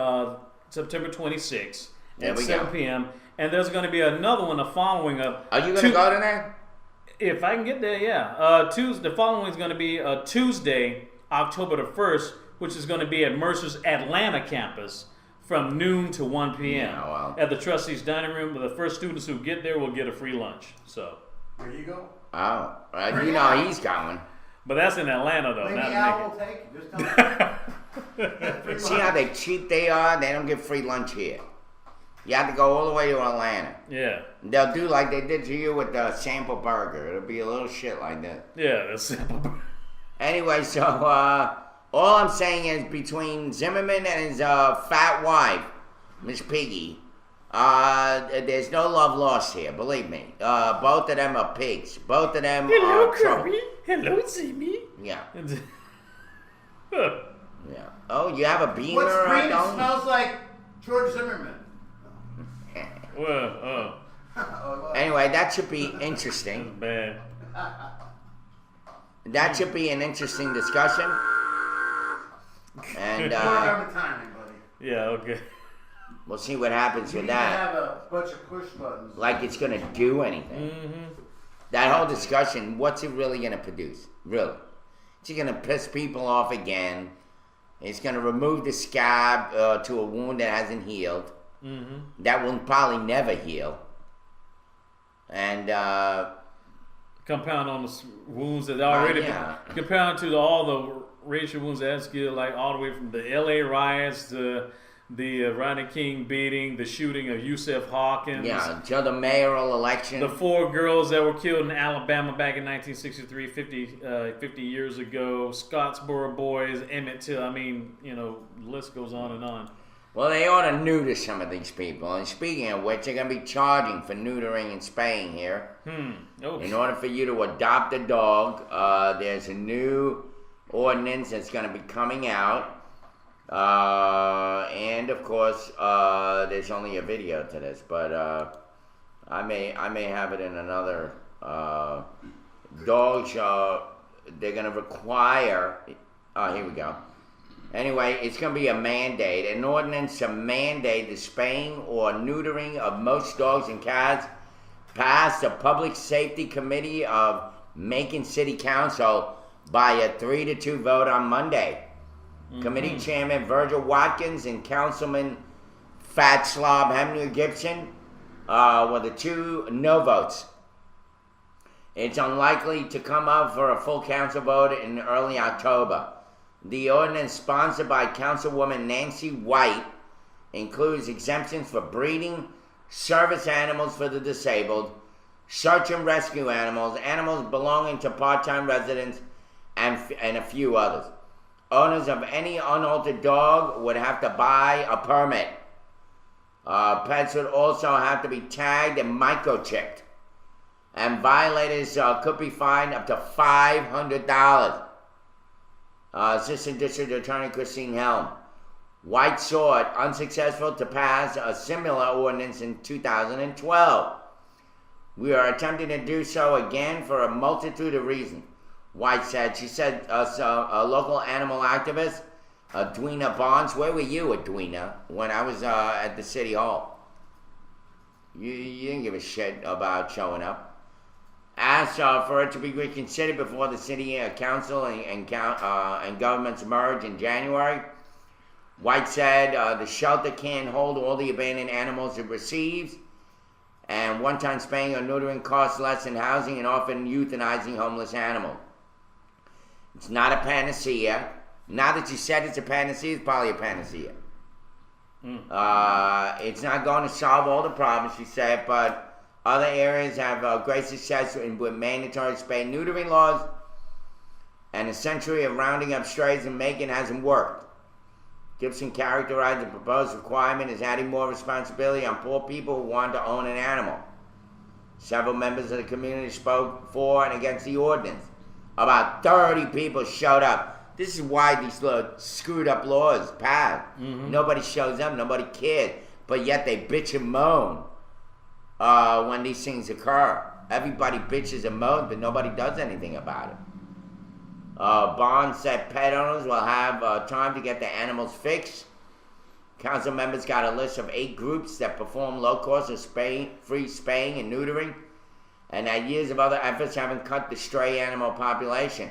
September 26th at 7 p.m. And there's going to be another one the following up. Are you going to go to that? If I can get there, yeah. The following is going to be Tuesday, October the 1st, which is going to be at Mercer's Atlanta campus from noon to 1 p.m. At the trustees' dining room. The first students who get there will get a free lunch. So there you go. Oh, you know he's going. But that's in Atlanta though, Maybe not Al in will take you. Just tell him. See how they cheap they are? They don't get free lunch here. You have to go all the way to Atlanta. Yeah. They'll do like they did to you with the sample burger. It'll be a little shit like that. Yeah, that's simple. Anyway, so all I'm saying is between Zimmerman and his fat wife, Miss Piggy, there's no love lost here. Believe me. Both of them are pigs. Both of them Hello, are trouble. Kirby. Hello, Zimmy. Yeah, Huh. yeah. Oh, you have a beamer? What's green don't? smells like George Zimmerman. Well, Anyway, that should be interesting. bad. That should be an interesting discussion. And Work on the timing, buddy. Yeah, okay. we'll see what happens You with need to that. have a bunch of push buttons. Like it's gonna do anything. Mm-hmm. That whole discussion, what's it really gonna produce? Really? It's gonna piss people off again. It's gonna remove the scab to a wound that hasn't healed. Mm-hmm. That will probably never heal. And Compound on the wounds that already yeah. compound to all the racial wounds that's good, like all the way from the L.A. riots to the Rodney King beating, the shooting of Yusef Hawkins. yeah, until the mayoral election. The 4 girls that were killed in Alabama back in 1963, 50 years ago, Scottsboro boys, Emmett Till. I mean, the list goes on and on. Well, they ought to neuter some of these people. And speaking of which, they're going to be charging for neutering and spaying here. Oh. In order for you to adopt a dog, there's a new ordinance that's going to be coming out. And of course, there's only a video to this, but I may have it in another. Dogs, they're going to require. Oh, here we go. Anyway, it's going to be a mandate, an ordinance to mandate the spaying or neutering of most dogs and cats passed the Public Safety Committee of Macon City Council by a 3-2 vote on Monday. Committee Chairman Virgil Watkins and Councilman Fat Slob Henry Gibson were the 2 no votes. It's unlikely to come up for a full council vote in early October. The ordinance, sponsored by Councilwoman Nancy White, includes exemptions for breeding, service animals for the disabled, search and rescue animals, animals belonging to part-time residents, and a few others. Owners of any unaltered dog would have to buy a permit. Pets would also have to be tagged and microchipped. And violators could be fined up to $500. Assistant District Attorney Christine Helm. White sought unsuccessful to pass a similar ordinance in 2012. We are attempting to do so again for a multitude of reasons, White said. She said a local animal activist, Edwina Barnes. Where were you, Edwina, when I was at the City Hall? You didn't give a shit about showing up. Asked for it to be reconsidered before the city council and governments merge in January. White said the shelter can't hold all the abandoned animals it receives, and one-time spaying or neutering costs less than housing and often euthanizing homeless animals. It's not a panacea. Now that you said it's a panacea, it's probably a panacea. It's not going to solve all the problems, she said, but other areas have great success with mandatory spay neutering laws, and a century of rounding up strays in Macon hasn't worked. Gibson characterized the proposed requirement as adding more responsibility on poor people who want to own an animal. Several members of the community spoke for and against the ordinance. About 30 people showed up. This is why these screwed up laws passed. Nobody shows up, nobody cares, but yet they bitch and moan when these things occur. Everybody bitches and moans, but nobody does anything about it. Barnes said pet owners will have time to get their animals fixed. Council members got a list of 8 groups that perform low cost of free spaying and neutering, and that years of other efforts haven't cut the stray animal population.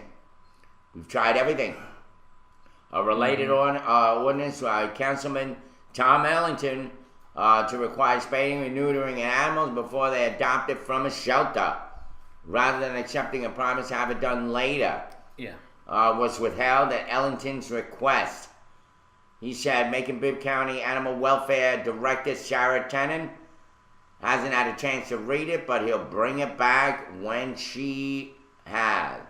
We've tried everything. A related ordinance by Councilman Tom Ellington to require spaying and neutering animals before they adopt it from a shelter. rather than accepting a promise to have it done later, Yeah. was withheld at Ellington's request. He said Macon-Bibb County Animal Welfare Director Sarah Tenen hasn't had a chance to read it, but he'll bring it back when she has.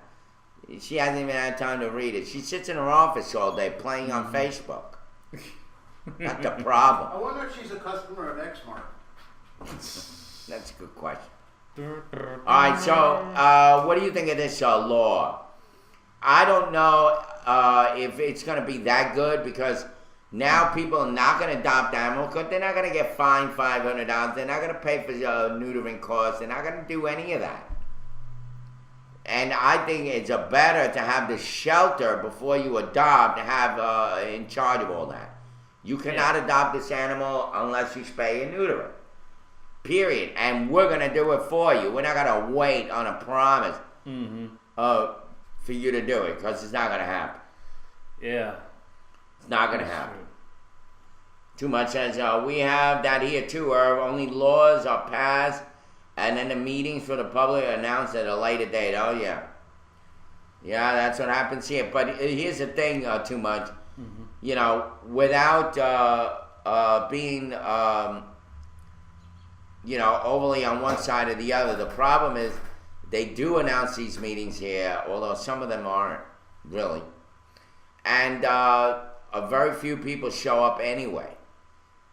She hasn't even had time to read it. She sits in her office all day playing on Facebook. That's the problem. I wonder if she's a customer of Xmark. That's a good question. All right, so what do you think of this law? I don't know if it's going to be that good because now people are not going to adopt animals because they're not going to get fined $500. They're not going to pay for neutering costs. They're not going to do any of that. And I think it's better to have the shelter before you adopt, have in charge of all that. You cannot adopt this animal unless you spay and neuter it. Period. And we're going to do it for you. We're not going to wait on a promise for you to do it because it's not going to happen. Yeah. It's not going to happen. Too much says, we have that here too, only laws are passed and then the meetings for the public are announced at a later date. Oh, yeah. Yeah, that's what happens here. But here's the thing, too much. You know, without being, you know, overly on one side or the other, the problem is they do announce these meetings here, although some of them aren't, really. And a very few people show up anyway.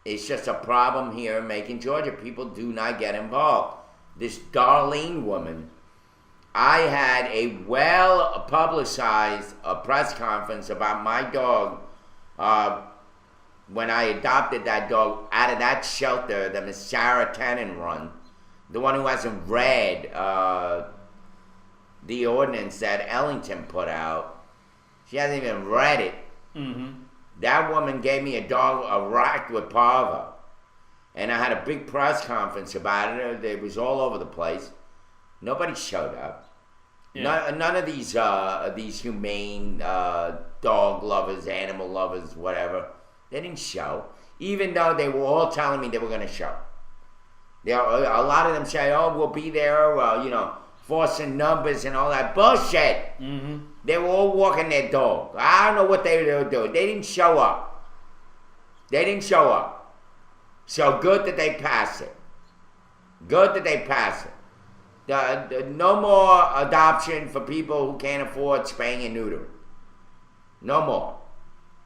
It's just a problem here in Macon, Georgia. People do not get involved. This Darlene woman, I had a well-publicized press conference about my dog when I adopted that dog out of that shelter that Miss Sarah Tenen run, the one who hasn't read the ordinance that Ellington put out. She hasn't even read it. That woman gave me a dog racked with parvo. And I had a big press conference about it. It was all over the place. Nobody showed up. Yeah. None of these humane dog lovers, animal lovers, whatever, they didn't show. Even though they were all telling me they were going to show. A lot of them say, "Oh, we'll be there," you know, forcing numbers and all that bullshit. They were all walking their dog. I don't know what they were doing. They didn't show up. They didn't show up. So good that they passed it. Good that they passed it. No more adoption for people who can't afford spaying and neutering. No more.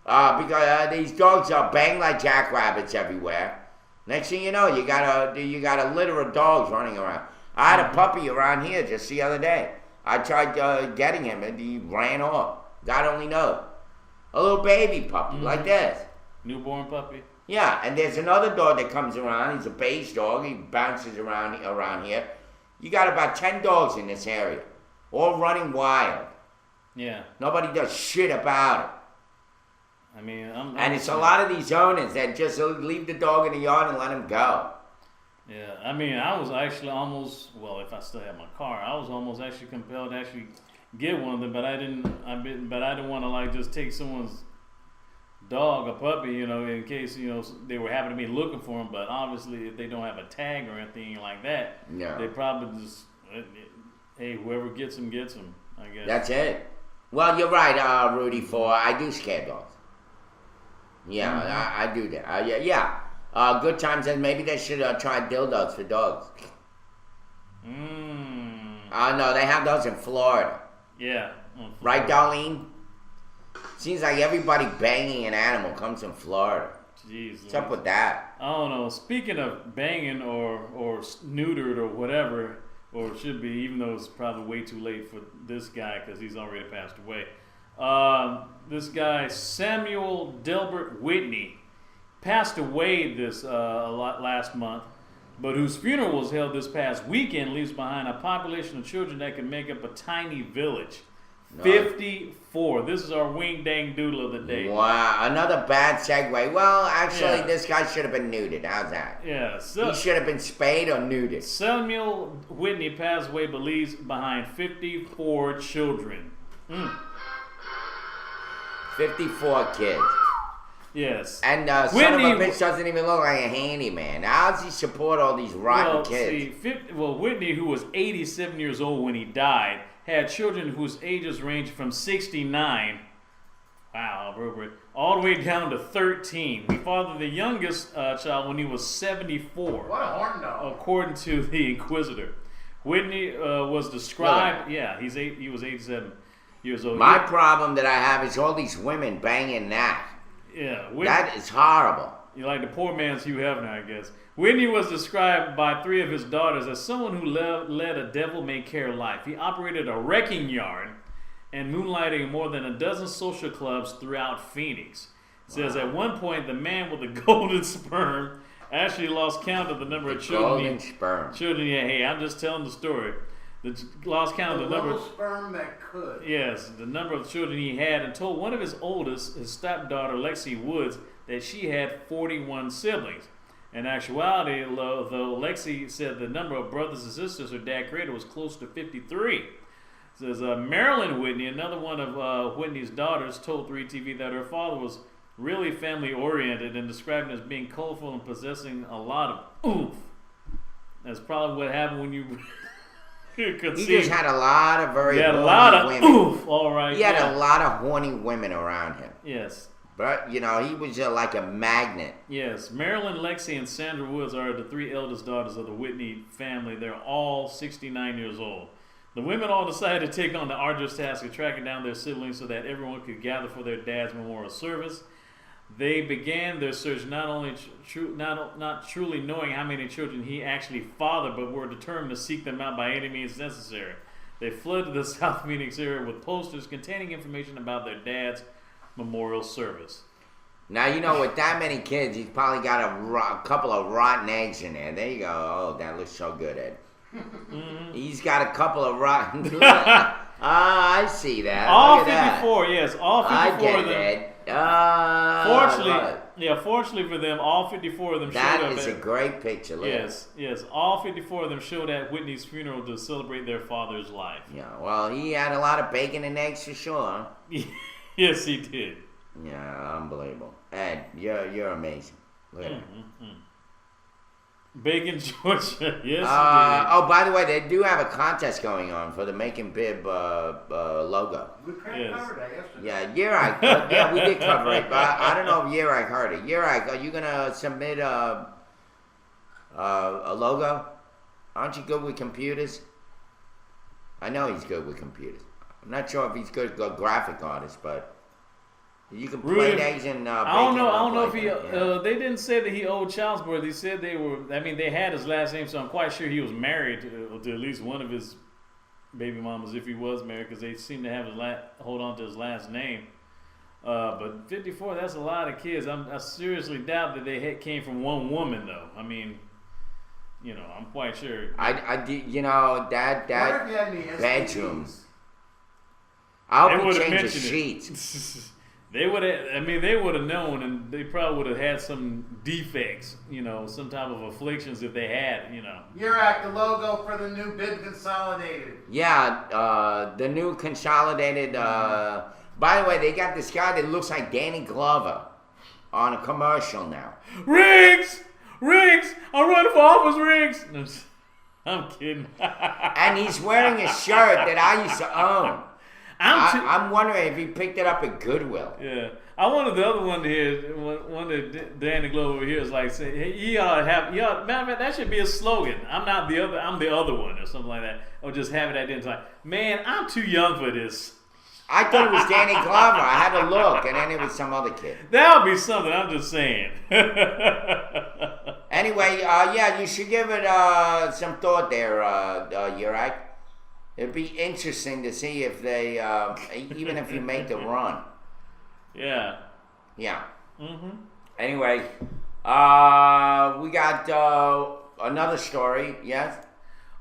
Because these dogs are banged like jackrabbits everywhere. Next thing you know, you got a litter of dogs running around. I had a puppy around here just the other day. I tried getting him and he ran off. God only knows. A little baby puppy like this. Newborn puppy. Yeah, and there's another dog that comes around. He's a beige dog. He bounces around here. You got about 10 dogs in this area, all running wild. Yeah. Nobody does shit about it. I mean, and it's a lot of these owners that just leave the dog in the yard and let him go. Yeah, I mean, I was actually almost, well, if I still had my car, I was almost actually compelled to actually get one of them, but I didn't want to like just take someone's dog, a puppy, you know, in case, you know, they were happening to be looking for them. But obviously, if they don't have a tag or anything like that, they probably just, hey, whoever gets them, I guess. That's it. Well, you're right, Rudy. I do scare dogs. Yeah, I do that. Yeah. Good times, and maybe they should try dildos for dogs. No, they have those in Florida. Yeah. Right, Darlene? Seems like everybody banging an animal comes from Florida. Jeez. What's up with that? I don't know. Speaking of banging or neutered or whatever, or it should be, even though it's probably way too late for this guy because he's already passed away. This guy, Samuel Delbert Whitney, passed away this last month, but whose funeral was held this past weekend, leaves behind a population of children that can make up a tiny village. 54. This is our wing dang doodle of the day. Wow, another bad segue. Well, actually, this guy should have been neutered. How's that? Yeah. He should have been spayed or neutered. Samuel Whitney passed away but leaves behind 54 children. 54 kids. Yes. And son of a Whitney- bitch doesn't even look like a handyman. How does he support all these rotten Well, kids? Whitney, who was 87 years old when he died, had children whose ages ranged from 69, wow, all the way down to 13. He fathered the youngest child when he was 74, What a horn dog. according to the Inquisitor. Whitney was described, he was 87 years old. My problem that I have is all these women banging that. Yeah, Whitney, That is horrible. you like the poor man's Hugh Hefner, I guess. Whitney was described by 3 of his daughters as someone who led a devil-may-care life. He operated a wrecking yard and moonlighting in more than a dozen social clubs throughout Phoenix. It says at one point, the man with the golden sperm actually lost count of the number of Golden sperm. children. Yeah, hey, I'm just telling the story. Lost count The of the number. little sperm that could. Yes, the number of children he had, and told one of his oldest, his stepdaughter Lexi Woods, that she had 41 siblings. In actuality, though, Lexi said the number of brothers and sisters her dad created was close to 53. It says Marilyn Whitney, another one of Whitney's daughters, told 3TV that her father was really family-oriented and described him as being colorful and possessing a lot of oomph. That's probably what happened when you He conceived. just had a lot of very He had a horny lot of women. oomph, all right. He had yeah. a lot of horny women around him. Yes. But, you know, he was like a magnet. Yes, Marilyn, Lexi, and Sandra Woods are the 3 eldest daughters of the Whitney family. They're all 69 years old. The women all decided to take on the arduous task of tracking down their siblings so that everyone could gather for their dad's memorial service. They began their search not only not truly knowing how many children he actually fathered, but were determined to seek them out by any means necessary. They flooded the South Phoenix area with posters containing information about their dad's memorial service. Now, you know, with that many kids, he's probably got a couple of rotten eggs in there. There you go. Oh, that looks so good, Ed. He's got a couple of rotten... I see that. All Look at 54, yes, all 54 I of get them. it. Fortunately for them, all 54 of them showed That up is at, a great picture. Look at yes, all 54 of them showed at Whitney's funeral to celebrate their father's life. it. Yeah, well, he had a lot of bacon and eggs for sure. Yes, he did. Yeah, unbelievable. Ed, you're amazing. Look at it. Bacon, Georgia. Yes, Oh, by the way, they do have a contest going on for the Macon Bib logo. We covered Yes. that yesterday. Yeah, Yerike. Yeah, we did cover it, but I don't know if Yerike heard it. Yerike, are you gonna submit a logo? Aren't you good with computers? I know he's good with computers. I'm not sure if he's good as a graphic artist, but you can play Rudy, eggs and I don't bacon. know. I don't know if he. Yeah. They didn't say that he owed child support. They said they were. I mean, they had his last name, so I'm quite sure he was married to at least one of his baby mamas, if he was married, because they seem to have his hold on to his last name. But 54, that's a lot of kids. I seriously doubt that they came from one woman, though. I mean, you know, I'm quite sure. I did, you know, that What if you had any bedroom. STDs? I They hope he would've changed the mentioned it. sheets. They would have. I mean, they would have known, and they probably would have had some defects, you know, some type of afflictions if they had, you know. You're at the logo for the new Bib Consolidated. Yeah, the new consolidated. By the way, they got this guy that looks like Danny Glover on a commercial now. Rings! I'm running for office, Rings! I'm kidding. And he's wearing a shirt that I used to own. I'm wondering if he picked it up at Goodwill. Yeah. I wanted the other one here, one that Danny Glover over here is like saying, hey, you ought to have, matter of fact, that should be a slogan. I'm the other one, or something like that. Or just have it at the end. It's like, man, I'm too young for this. I thought it was Danny Glover. I had to look, and then it was some other kid. That would be something, I'm just saying. Anyway, yeah, you should give it some thought there, Yurak. It'd be interesting to see if they, even if you make the run. Yeah. Yeah. Mm-hmm. Anyway, we got another story, yes?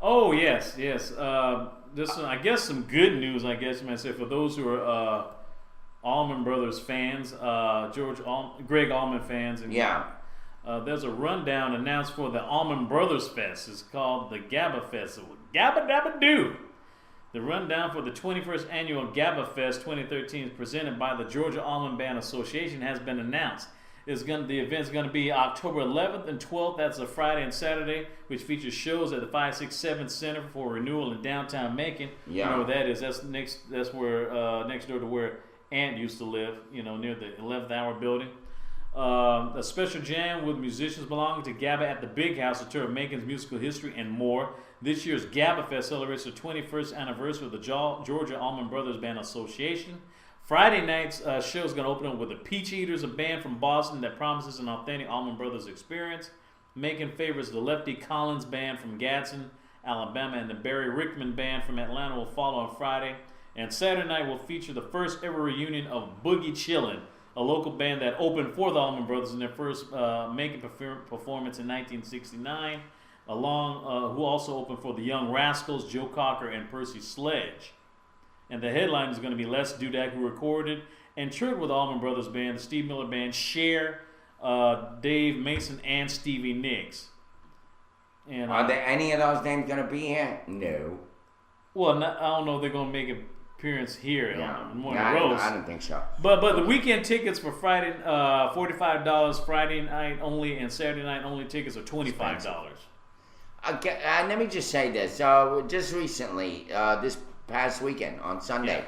Oh, yes. This one, I guess some good news, I guess you might say, for those who are Allman Brothers fans, Greg Allman fans. And, Yeah. there's a rundown announced for the Allman Brothers Fest. It's called the Gabba Festival. Gabba Dabba Doo! The rundown for the 21st annual Gabba Fest 2013 presented by the Georgia Allman Band Association has been announced. The event's gonna be October 11th and 12th. That's a Friday and Saturday, which features shows at the 567 Center for Renewal in downtown Macon. Yeah. You know where that is? That's where next door to where Ant used to live. You know, near the 11th Hour building. A special jam with musicians belonging to GABA at the Big House, a tour of Macon's musical history and more. This year's GABA Fest celebrates the 21st anniversary of the Georgia Allman Brothers Band Association. Friday night's show is going to open up with the Peach Eaters, a band from Boston that promises an authentic Allman Brothers experience. Macon favors the Lefty Collins Band from Gadsden, Alabama, and the Barry Rickman Band from Atlanta will follow on Friday. And Saturday night will feature the first ever reunion of Boogie Chillin', a local band that opened for the Allman Brothers in their first Macon performance in 1969, who also opened for the Young Rascals, Joe Cocker, and Percy Sledge. And the headline is going to be Les Dudek, who recorded and toured with the Allman Brothers Band, the Steve Miller Band, Cher, Dave Mason, and Stevie Nicks. And Are there any of those names going to be here? No. Well, I don't know if they're going to make an appearance here on Morning Roast. I don't think so. But the weekend tickets for Friday, $45 Friday night only, and Saturday night only tickets are $25. Okay, let me just say this. Just recently, this past weekend on Sunday,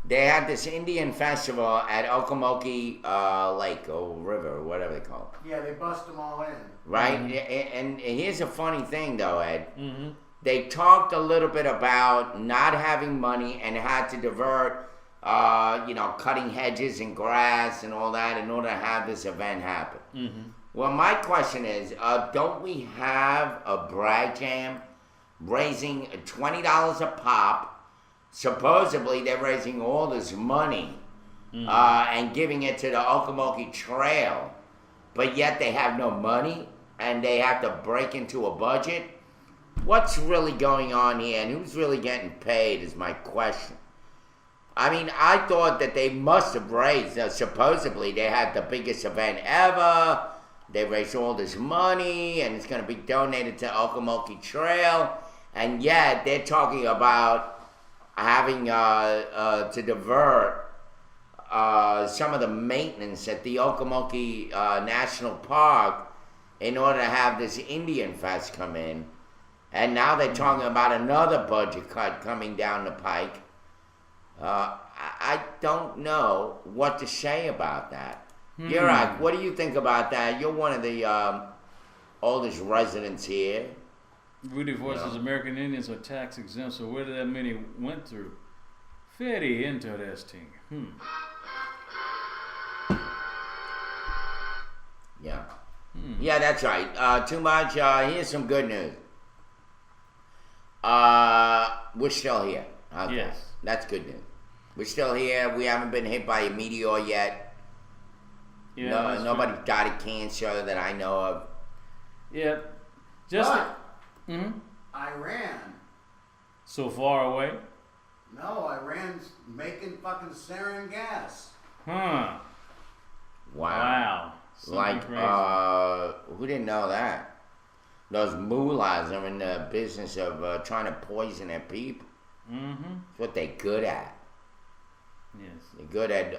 they had this Indian festival at Okomoki Lake or River or whatever they call it. Yeah, they bust them all in. Right? And here's a funny thing though, Ed. Mm-hmm. They talked a little bit about not having money and had to divert, cutting hedges and grass and all that in order to have this event happen. Mm-hmm. Well, my question is, don't we have a brag jam raising $20 a pop? Supposedly, they're raising all this money and giving it to the Okomoki Trail, but yet they have no money and they have to break into a budget. What's really going on here, and who's really getting paid is my question. I mean, I thought that they must have raised, supposedly they had the biggest event ever. They raised all this money, and it's going to be donated to Okomoki Trail, and yet they're talking about having to divert some of the maintenance at the Okomoki National Park in order to have this Indian Fest come in. And now they're talking about another budget cut coming down the pike. I don't know what to say about that. Yurak, what do you think about that? You're one of the oldest residents here. Rudy voices American Indians are tax exempt, so where did that many went through? Very interesting. Yeah. Yeah, that's right. Too much. Here's some good news. We're still here. Okay. Yes. That's good news. We're still here. We haven't been hit by a meteor yet. Yeah, nobody died of cancer that I know of. Yeah. Just. Iran. So far away? No, Iran's making fucking sarin gas. Huh. Wow. Something crazy. Who didn't know that? Those mullahs are in the business of trying to poison their people. Mm-hmm. That's what they're good at. Yes. They're good at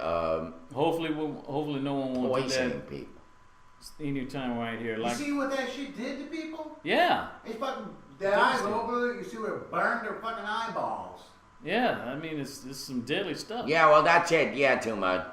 hopefully no one will do poisoning that people. anytime right here. You see what that shit did to people? Yeah. They fucking, their eyes over there, you see where it burned their fucking eyeballs. Yeah, I mean, it's some deadly stuff. Yeah, well, that's it. Yeah, too much.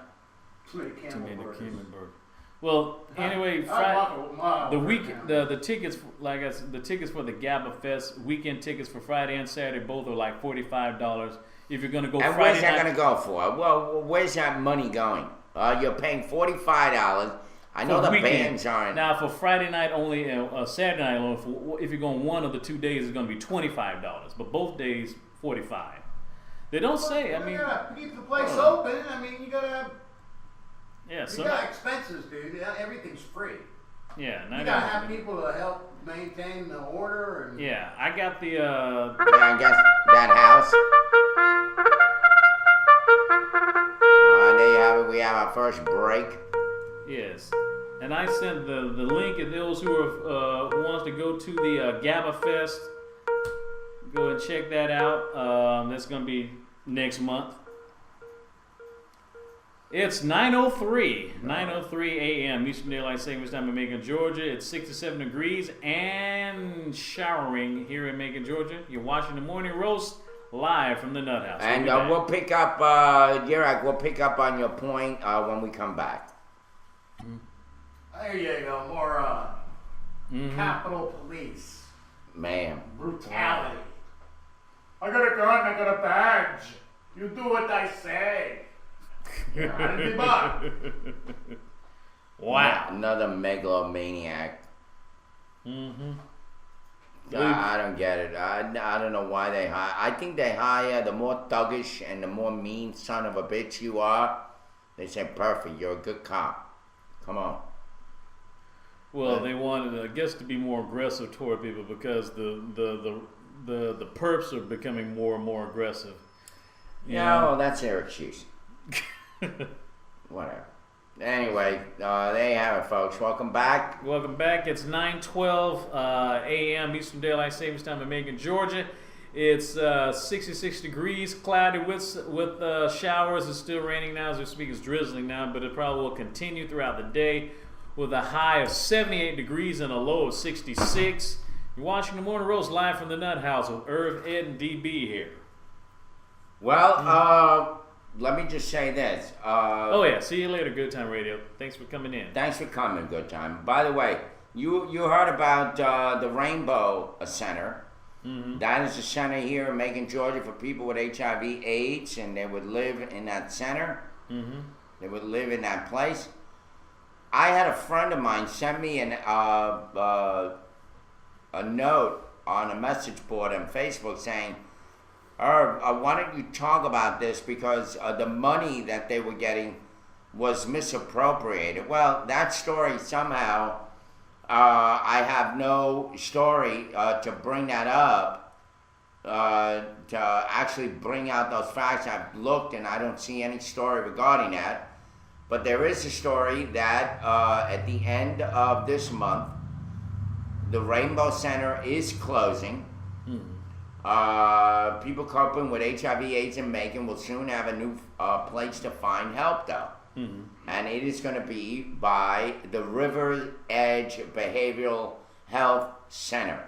Tomato Camembert. Well, anyway, the tickets, like I said, the tickets for the GABA Fest weekend tickets for Friday and Saturday both are like $45. If you're gonna go And Friday where's that night, going to go for? Well, where's that money going? You're paying $45. I know for the weekend. bands aren't. Now for Friday night only, Saturday night only. If you're going one of the 2 days, it's gonna be $25, but both days $45. They don't say. I mean, you gotta keep the place open. I mean, you gotta have. yeah. You got expenses, dude. Everything's free. Yeah. You gotta have people to help maintain the order and. Yeah, I got the. Yeah, I guess that house. There you have it. We have our first break. Yes, and I sent the link of those who wants to go to the GABA Fest. Go and check that out. That's gonna be next month. It's 9:03 a.m. Eastern Daylight Savings Time in Macon, Georgia. It's 67 degrees and showering here in Macon, Georgia. You're watching the Morning Roast live from the Nut House. And we'll pick up, Yurak, we'll pick up on your point when we come back. There you go. More Capitol Police. Man. Brutality. I got a gun, I got a badge. You do what I say. You're out of the box. Wow. Another megalomaniac. Mm-hmm. I don't get it. I don't know why they hire. I think they hire the more thuggish and the more mean son of a bitch you are. They say, perfect, you're a good cop. Come on. Well, they wanted, I guess, to be more aggressive toward people because the perps are becoming more and more aggressive. Yeah, well, that's their excuse. Whatever. Anyway, there you have it, folks. Welcome back. Welcome back. It's 9:12 a.m. Eastern Daylight Savings Time in Macon, Georgia. It's 66 degrees, cloudy with showers. It's still raining now as we speak. It's drizzling now, but it probably will continue throughout the day with a high of 78 degrees and a low of 66. You're watching the Morning Roast live from the Nut House with Irv, Ed, and DB here. Well, let me just say this. Oh yeah, see you later, Good Time Radio. Thanks for coming in. Thanks for coming, Good Time. By the way, you heard about the Rainbow Center. Mm-hmm. That is a center here in Macon, Georgia for people with HIV/AIDS, and they would live in that center. Mm-hmm. They would live in that place. I had a friend of mine send me a note on a message board on Facebook saying, why don't you talk about this because the money that they were getting was misappropriated. Well, that story somehow, I have no story to bring that up, to actually bring out those facts. I've looked and I don't see any story regarding that. But there is a story that at the end of this month, the Rainbow Center is closing. People coping with HIV/AIDS in Macon will soon have a new place to find help, though. Mm-hmm. And it is going to be by the River Edge Behavioral Health Center.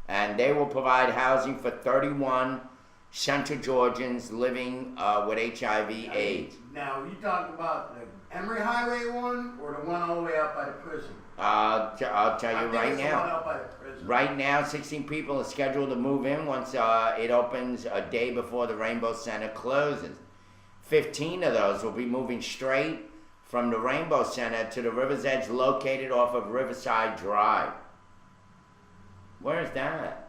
And they will provide housing for 31 Central Georgians living with HIV/AIDS. Now, you talking about the Emory Highway one or the one all the way out by the prison? I'll tell you right it's the one now. out by the prison. Right now, 16 people are scheduled to move in once it opens a day before the Rainbow Center closes. 15 of those will be moving straight from the Rainbow Center to the River's Edge located off of Riverside Drive. Where is that?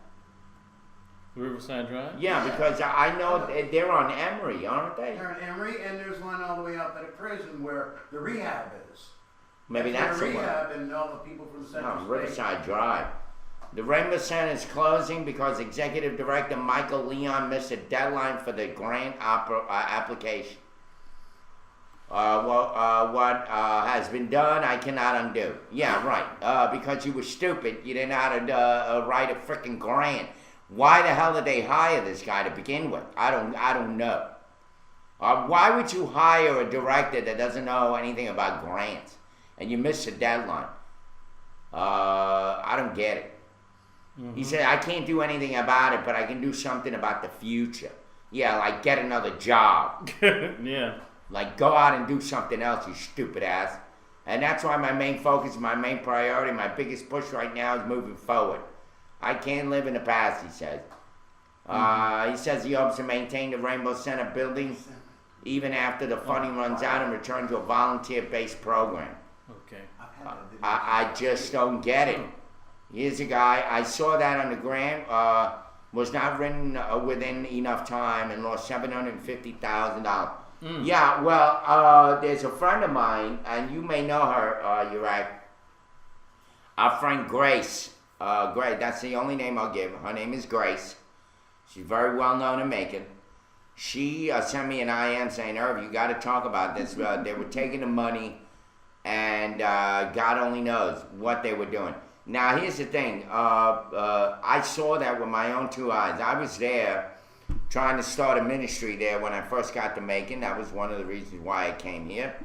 Riverside Drive? Yeah, because I know they're on Emory, aren't they? They're in Emory, and there's one all the way out by the prison where the rehab is. Maybe that's the the one. rehab and all the people from Central No, State. Riverside Drive. The Rainbow Center is closing because Executive Director Michael Leon missed a deadline for the grant application. What has been done, I cannot undo. Yeah, right. Because you were stupid, you didn't know how to write a freaking grant. Why the hell did they hire this guy to begin with? I don't know. Why would you hire a director that doesn't know anything about grants and you miss a deadline? I don't get it. Mm-hmm. He said, I can't do anything about it, but I can do something about the future. Yeah, like get another job. Yeah. Like go out and do something else, you stupid ass. And that's why my main focus, my main priority, my biggest push right now is moving forward. I can't live in the past, he says. He says he hopes to maintain the Rainbow Center buildings even after the funding runs out and return to a volunteer-based program. Okay. I just don't get it. Here's a guy, I saw that on the gram, was not written within enough time and lost $750,000. Yeah, well, there's a friend of mine, and you may know her, Yurak. Our friend Grace. Grace, that's the only name I'll give. Her name is Grace. She's very well known in Macon. She sent me an IM saying, Irv, you got to talk about this. They were taking the money, and God only knows what they were doing. Now, here's the thing. I saw that with my own two eyes. I was there trying to start a ministry there when I first got to Macon. That was one of the reasons why I came here.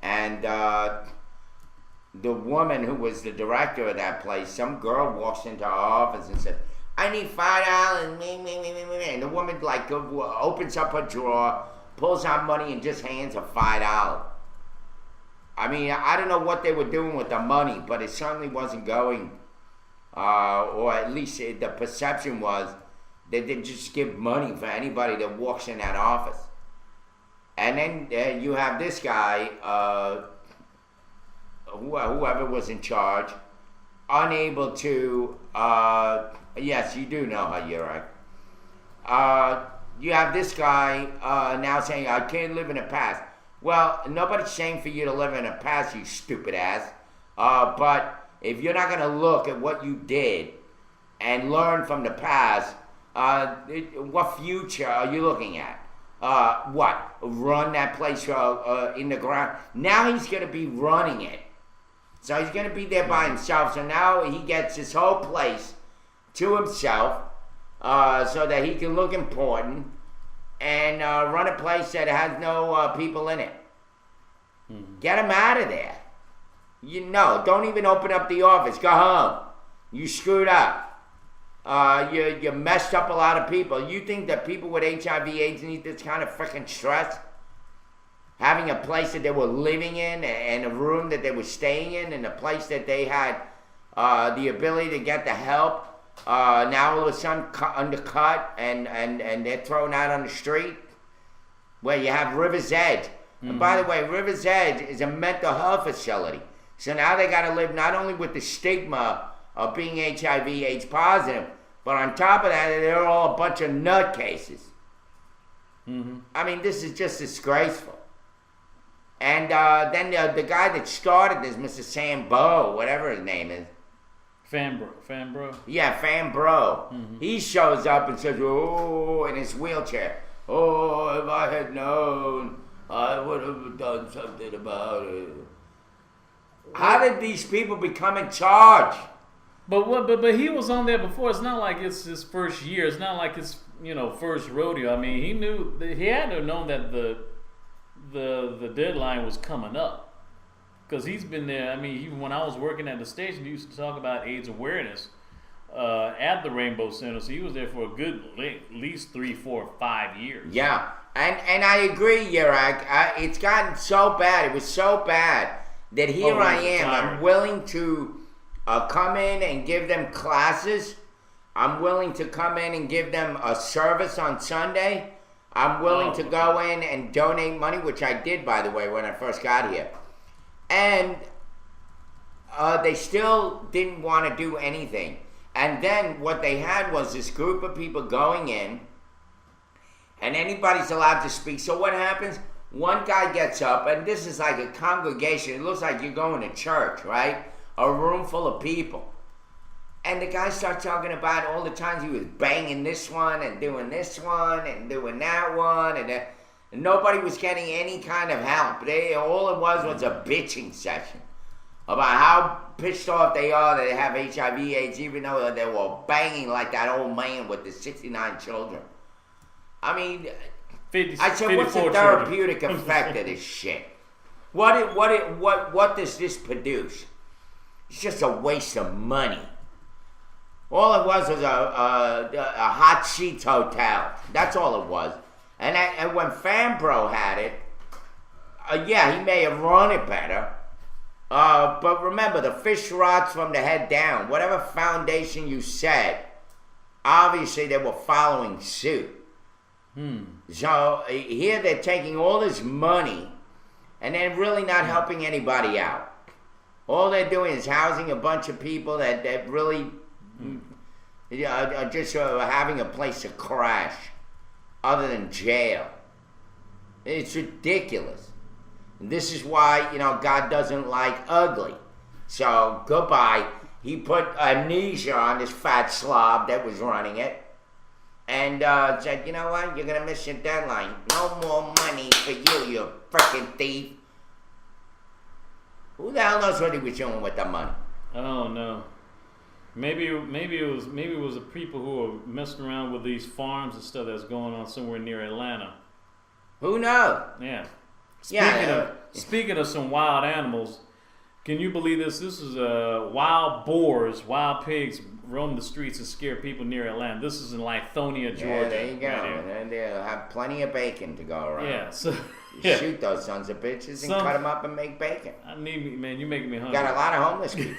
And the woman who was the director of that place, some girl walks into our office and says, I need $5. And the woman like opens up her drawer, pulls out money, and just hands her $5. I mean, I don't know what they were doing with the money, but it certainly wasn't going, or at least the perception was that they just give money for anybody that walks in that office. And then you have this guy, whoever was in charge, unable to, yes, you do know her, you're right. You have this guy now saying, I can't live in the past. Well, nobody's saying for you to live in the past, you stupid ass. But if you're not going to look at what you did and learn from the past, what future are you looking at? What? Run that place in the ground? Now he's going to be running it. So he's going to be there by himself. So now he gets his whole place to himself so that he can look important and run a place that has no people in it. Get him out of there. You know, don't even open up the office. Go home. You screwed up. You messed up a lot of people. You think that people with HIV/AIDS need this kind of freaking stress? Having a place that they were living in and a room that they were staying in and a place that they had the ability to get the help. Now all of a sudden undercut and they're thrown out on the street. Where you have River's Edge. And by the way, River's Edge is a mental health facility. So now they got to live not only with the stigma of being HIV/AIDS positive, but on top of that, they're all a bunch of nutcases. I mean, this is just disgraceful. And then the guy that started this, Mr. Sambo, whatever his name is. Fambro. Yeah, Fambro. He shows up and says, oh, in his wheelchair. Oh, if I had known, I would have done something about it. How did these people become in charge? But he was on there before. It's not like it's his first year. It's not like his first rodeo. I mean, he had to have known that the deadline was coming up, because he's been there. I mean, even when I was working at the station, he used to talk about AIDS awareness at the Rainbow Center. So he was there for a good at least 3, 4, 5 years. Yeah, and I agree, Yurak. It's gotten so bad. It was so bad that here I am. I'm willing to come in and give them classes. I'm willing to come in and give them a service on Sunday. I'm willing to go in and donate money, which I did, by the way, when I first got here. And they still didn't want to do anything. And then what they had was this group of people going in, and anybody's allowed to speak. So what happens? One guy gets up, and this is like a congregation. It looks like you're going to church, right? A room full of people. And the guy starts talking about all the times he was banging this one and doing this one and doing that one. And nobody was getting any kind of help. All it was a bitching session about how pissed off they are that they have HIV/AIDS, even though they were banging like that old man with the 69 children. I mean, I said, what's the therapeutic effect of this shit? What does this produce? It's just a waste of money. All it was a hot sheets hotel. That's all it was. And when Fambro had it, yeah, he may have run it better. But remember, the fish rots from the head down. Whatever foundation you set, obviously they were following suit. So here they're taking all this money and they're really not helping anybody out. All they're doing is housing a bunch of people that really are just having a place to crash other than jail. It's ridiculous. And this is why, God doesn't like ugly. So, goodbye. He put amnesia on this fat slob that was running it. And said, you know what? You're going to miss your deadline. No more money for you freaking thief. Who the hell knows what he was doing with the money? Oh, no. Maybe it was the people who were messing around with these farms and stuff that's going on somewhere near Atlanta. Who knows? Yeah. Yeah. Speaking of some wild animals, can you believe this? This is wild boars, wild pigs roam the streets and scare people near Atlanta. This is in Lithonia, Georgia. Yeah, there you go. Right here. And they'll have plenty of bacon to go around. Yeah. So You shoot those sons of bitches and cut them up and make bacon. Man, you're making me hungry. Got a lot of homeless people.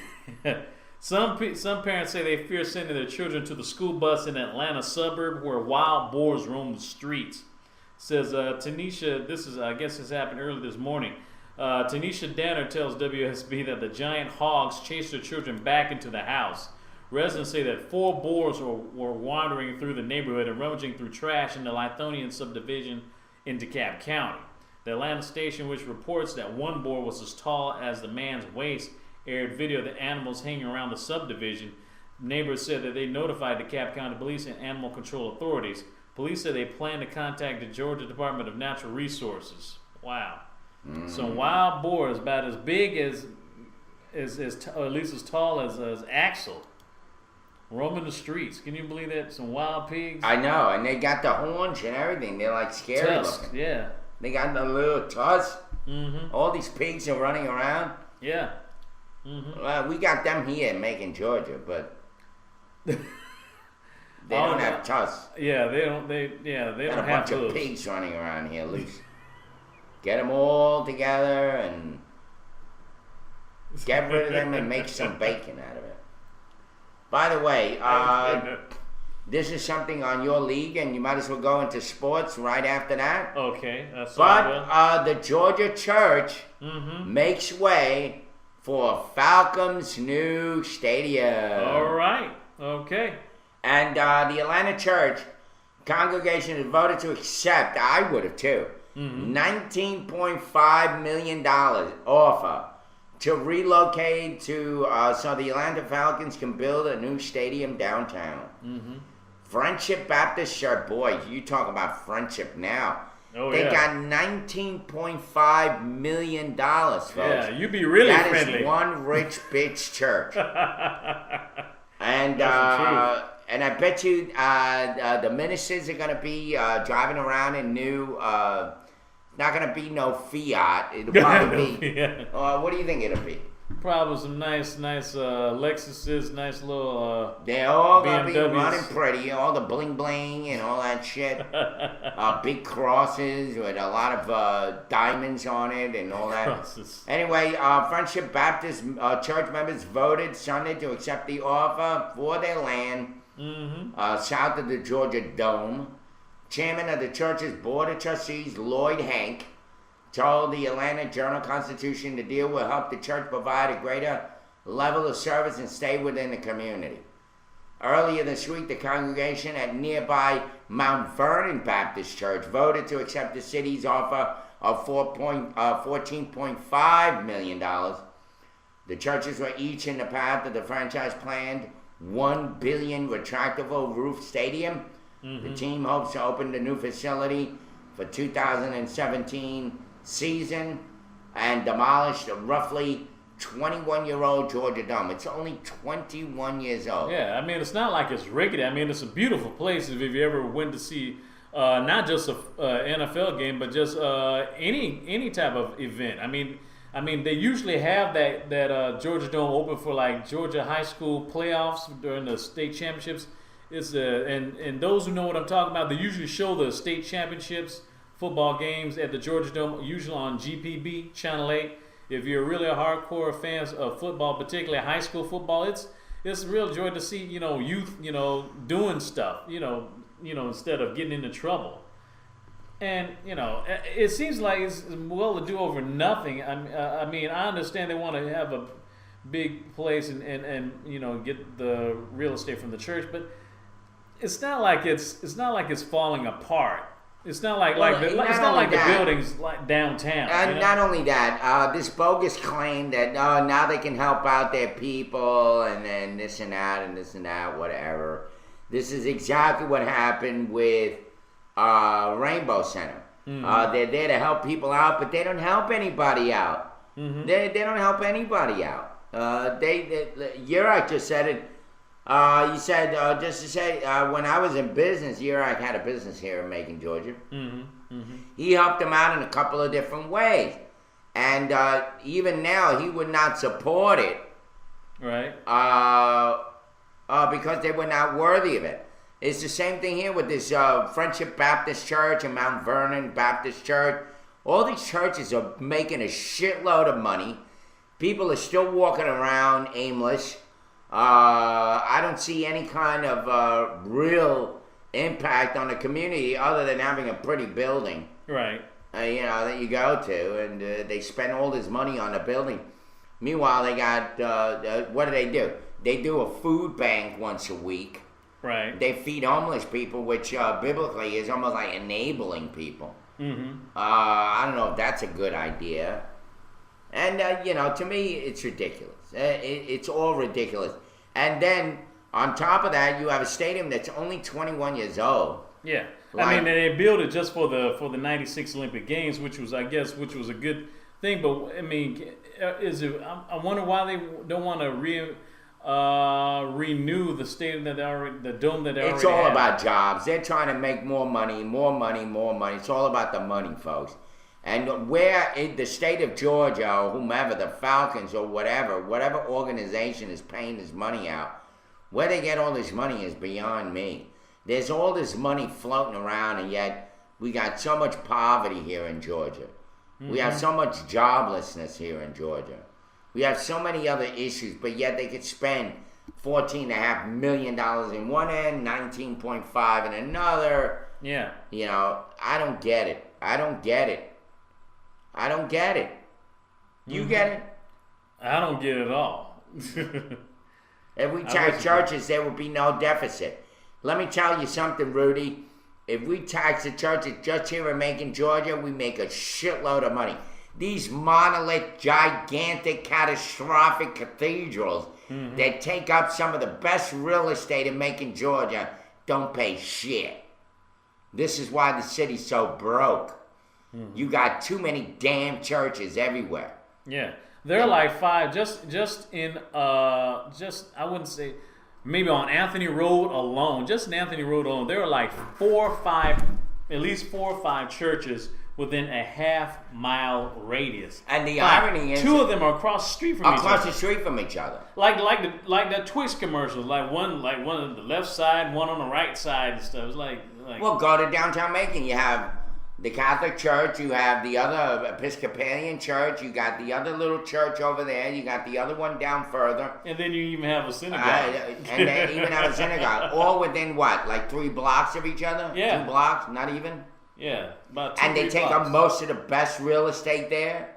Some parents say they fear sending their children to the school bus in an Atlanta suburb where wild boars roam the streets. Says Tanisha, I guess this happened early this morning. Tanisha Danner tells WSB that the giant hogs chased their children back into the house. Residents say that 4 boars were wandering through the neighborhood and rummaging through trash in the Lithonian subdivision in DeKalb County. The Atlanta station, which reports that one boar was as tall as the man's waist, aired video of the animals hanging around the subdivision. Neighbors said that they notified DeKalb County Police and Animal Control authorities. Police said they plan to contact the Georgia Department of Natural Resources. Wow. Some wild boars about as big as or at least as tall as Axel roaming the streets. Can you believe that? Some wild pigs. I know, and they got the horns and everything. They're like scary Tusk, looking. yeah. They got the little tusks. Mm-hmm. All these pigs are running around. Yeah. Mm-hmm. Well, we got them here in Macon, Georgia, but they don't have tusks. Yeah, they don't. They Got don't a have bunch those. of pigs running around here loose. Get them all together and get rid of them and make some bacon out of it. By the way, this is something on your league, and you might as well go into sports right after that. Okay, that's But the Georgia Church makes way for Falcons' new stadium. all right. Okay. And the Atlanta Church congregation has voted to accept, I would have too, $19.5 million offer to relocate to so the Atlanta Falcons can build a new stadium downtown. Friendship Baptist Church, boy, you talk about friendship now. Oh, They yeah. got $19.5 million, folks. Yeah, you be really That friendly. is one rich bitch church. And That's the truth. and I bet you the ministers are going to be driving around in new, not going to be no Fiat. It'll probably be, Yeah. what do you think it'll be? Probably some nice Lexuses, nice little. They're all going to be BMWs. running pretty, all the bling bling and all that shit. Big crosses with a lot of diamonds on it and all that. Crosses. Anyway, Friendship Baptist church members voted Sunday to accept the offer for their land south of the Georgia Dome. Chairman of the church's board of trustees, Lloyd Hank, told the Atlanta Journal-Constitution the deal will help the church provide a greater level of service and stay within the community. Earlier this week, the congregation at nearby Mount Vernon Baptist Church voted to accept the city's offer of $14.5 million. The churches were each in the path of the franchise planned $1 billion retractable roof stadium. The team hopes to open the new facility for 2017 season and demolish the roughly 21-year-old Georgia Dome. It's only 21 years old. Yeah, I mean, it's not like it's rickety. I mean, it's a beautiful place if you ever went to see not just a NFL game, but just any type of event. I mean, they usually have that Georgia Dome open for like Georgia high school playoffs during the state championships. It's and those who know what I'm talking about, they usually show the state championships football games at the Georgia Dome, usually on GPB Channel 8. If you're really a hardcore fans of football, particularly high school football, it's a real joy to see youth doing stuff instead of getting into trouble. And it seems like it's well to do over nothing. I mean, I understand they want to have a big place and get the real estate from the church, but it's not like it's falling apart. It's not like the buildings like downtown. Not only that, this bogus claim that now they can help out their people and then this and that, whatever. This is exactly what happened with Rainbow Center. They're there to help people out, but they don't help anybody out. They don't help anybody out. Yurek just said it. You said just to say when I was in business here, I had a business here in Macon, Georgia. He helped him out in a couple of different ways, and even now he would not support it, Right. because they were not worthy of it. It's the same thing here with this Friendship Baptist Church and Mount Vernon Baptist Church. All these churches are making a shitload of money. People are still walking around aimless. I don't see any kind of real impact on the community other than having a pretty building, Right. that you go to, and they spend all this money on the building. Meanwhile, they got, what do? They do a food bank once a week. Right. They feed homeless people, which biblically is almost like enabling people. I don't know if that's a good idea. And, to me, it's ridiculous. It's all ridiculous. And then, on top of that, you have a stadium that's only 21 years old. Yeah. I Like- mean, they built it just for the '96 Olympic Games, which was a good thing. But I mean, I wonder why they don't want to renew the stadium that the dome that they already It's all have. about jobs. They're trying to make more money, more money, more money. It's all about the money, folks. And where in the state of Georgia or whomever, the Falcons or whatever organization is paying this money out, where they get all this money is beyond me. There's all this money floating around, and yet we got so much poverty here in Georgia. We have so much joblessness here in Georgia. We have so many other issues, but yet they could spend $14.5 million in one end, 19.5 in another. Yeah. I don't get it. I don't get it. You get it? I don't get it at all. If we tax churches, there would be no deficit. Let me tell you something, Rudy. If we tax the churches just here in Macon, Georgia, we make a shitload of money. These monolith, gigantic, catastrophic cathedrals that take up some of the best real estate in Macon, Georgia, don't pay shit. This is why the city's so broke. You got too many damn churches everywhere. Yeah, there are like five just in I wouldn't say maybe on Anthony Road alone. Just in Anthony Road alone, there are like at least four or five churches within a half-mile radius. And the irony is, two of them are across the street from each across other. the street from each other. Like the Twix commercials, like one on the left side, one on the right side and stuff. It's like Well, go to downtown Macon. You have the Catholic Church, you have the other Episcopalian Church, you got the other little church over there, you got the other one down further. and then you even have a synagogue. And they even have a synagogue. All within what, like 3 blocks of each other? Yeah. 2 blocks, not even? Yeah, about And they 2-3 take blocks. up most of the best real estate there.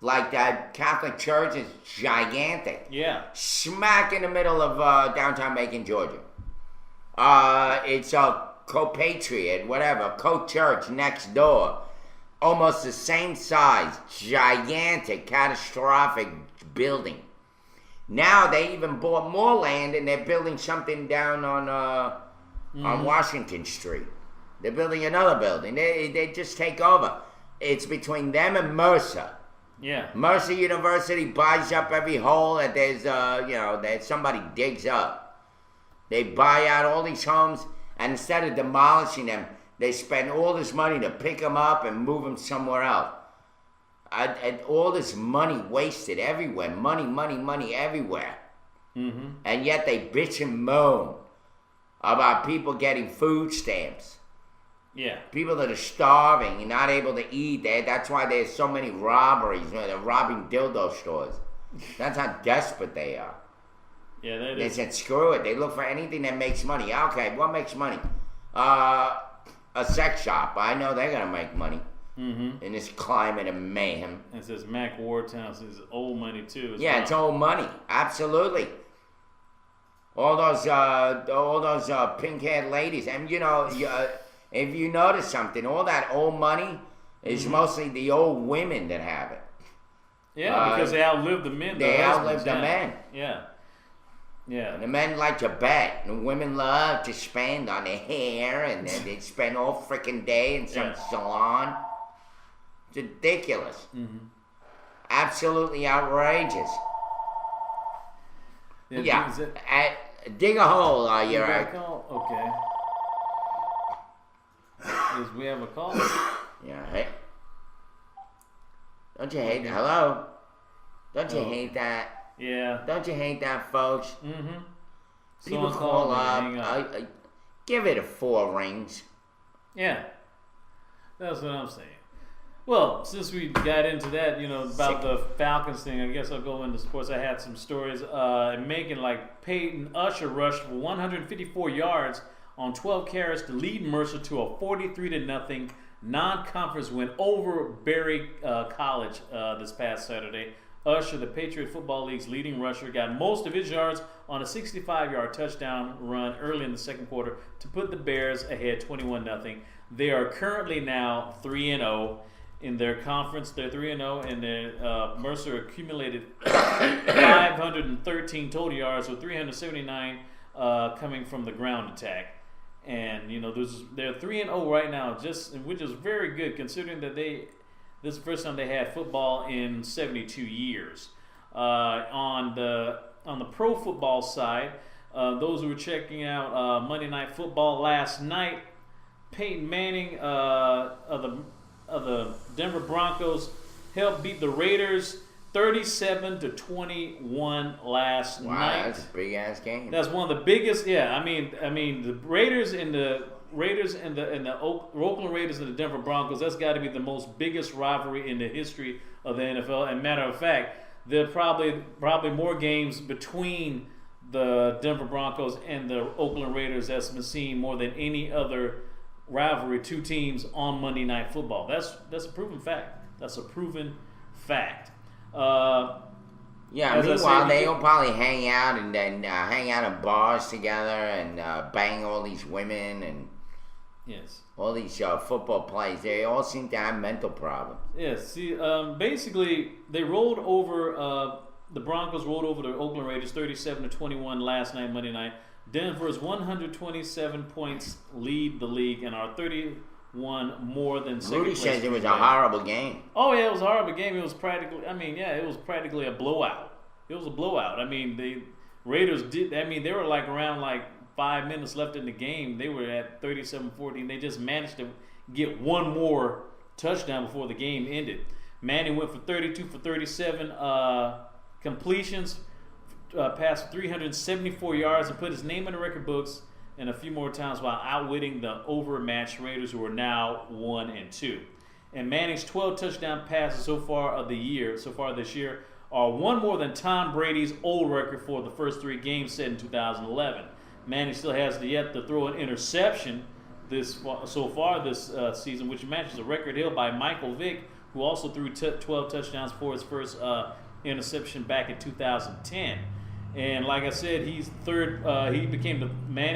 Like that Catholic Church is gigantic. Yeah. Smack in the middle of downtown Macon, Georgia. It's a Co-Patriot, whatever, Co-Church next door. Almost the same size, gigantic, catastrophic building. Now they even bought more land and they're building something down on Washington Street. They're building another building. They just take over. It's between them and Mercer. Yeah. Mercer University buys up every hole that there's, that somebody digs up. They buy out all these homes, and instead of demolishing them, they spend all this money to pick them up and move them somewhere else. And all this money wasted everywhere. Money everywhere. And yet they bitch and moan about people getting food stamps. Yeah. People that are starving and not able to eat. That's why there's so many robberies. They're robbing dildo stores. That's how desperate they are. Yeah, that They is. said, screw it. They look for anything that makes money. Okay, what makes money? A sex shop. I know they're going to make money in this climate of mayhem. It says Mac Wartown says old money too. Yeah, it's old money. Absolutely. All those pink-haired ladies. And, if you notice something, all that old money is mostly the old women that have it. Yeah, because they outlived the men. They the outlived husbands, the yeah. men. Yeah. Yeah. The men like to bet. The women love to spend on their hair, and then they spend all freaking day in some salon. It's ridiculous. Absolutely outrageous. Yeah. Dig a hole, We you're got a right. call? Okay. Yes, we have a call. Yeah, hey. Don't you hate that? Hello? Don't you Oh. hate that? Yeah. Don't you hate that, folks? Mm-hmm. People Someone call called me, up. hang up. Give it a 4 rings. Yeah. That's what I'm saying. Well, since we got into that, about the Falcons thing, I guess I'll go into sports. I had some stories. Making like Peyton Usher rushed for 154 yards on 12 carries to lead Mercer to a 43-0 non-conference win over Berry College this past Saturday. Usher, the Patriot Football League's leading rusher, got most of his yards on a 65-yard touchdown run early in the second quarter to put the Bears ahead 21-0. They are currently now 3-0 in their conference. They're 3-0, and their Mercer accumulated 513 total yards, with 379 coming from the ground attack. And they're 3-0 right now, which is very good considering that this is the first time they had football in 72 years. On the pro football side, those who were checking out Monday Night Football last night, Peyton Manning of the Denver Broncos helped beat the Raiders 37-21 last Wow, night. that's a big ass game. That's one of the biggest. Yeah, I mean, the Raiders and the Oakland Raiders and the Denver Broncos. That's got to be the most biggest rivalry in the history of the NFL. And matter of fact, there are probably more games between the Denver Broncos and the Oakland Raiders that's been seen more than any other rivalry. Two teams on Monday Night Football. That's a proven fact. That's a proven fact. Yeah, as I meanwhile, said, they'll probably hang out and then hang out in bars together and bang all these women and Yes. all these football players. They all seem to have mental problems. Yes. See, basically, they rolled over. The Broncos rolled over the Oakland Raiders 37-21 last night, Monday night. Denver's 127 points lead the league and are 31 more than second Rudy place. says it was a Green Bay. horrible game. Oh yeah, it was a horrible game. It was practically. It was practically a blowout. It was a blowout. I mean, the Raiders did. I mean, they were like around 5 minutes left in the game. They were at 37-14. They just managed to get one more touchdown before the game ended. Manning went for 32 for 37 completions, passed 374 yards, and put his name in the record books and a few more times while outwitting the overmatched Raiders, who are now 1-2. And Manning's 12 touchdown passes so far this year, are one more than Tom Brady's old record for the first 3 games set in 2011. Manning still has yet to throw an interception so far this season, which matches a record held by Michael Vick, who also threw 12 touchdowns for his first interception back in 2010. And like I said, he's third. Manning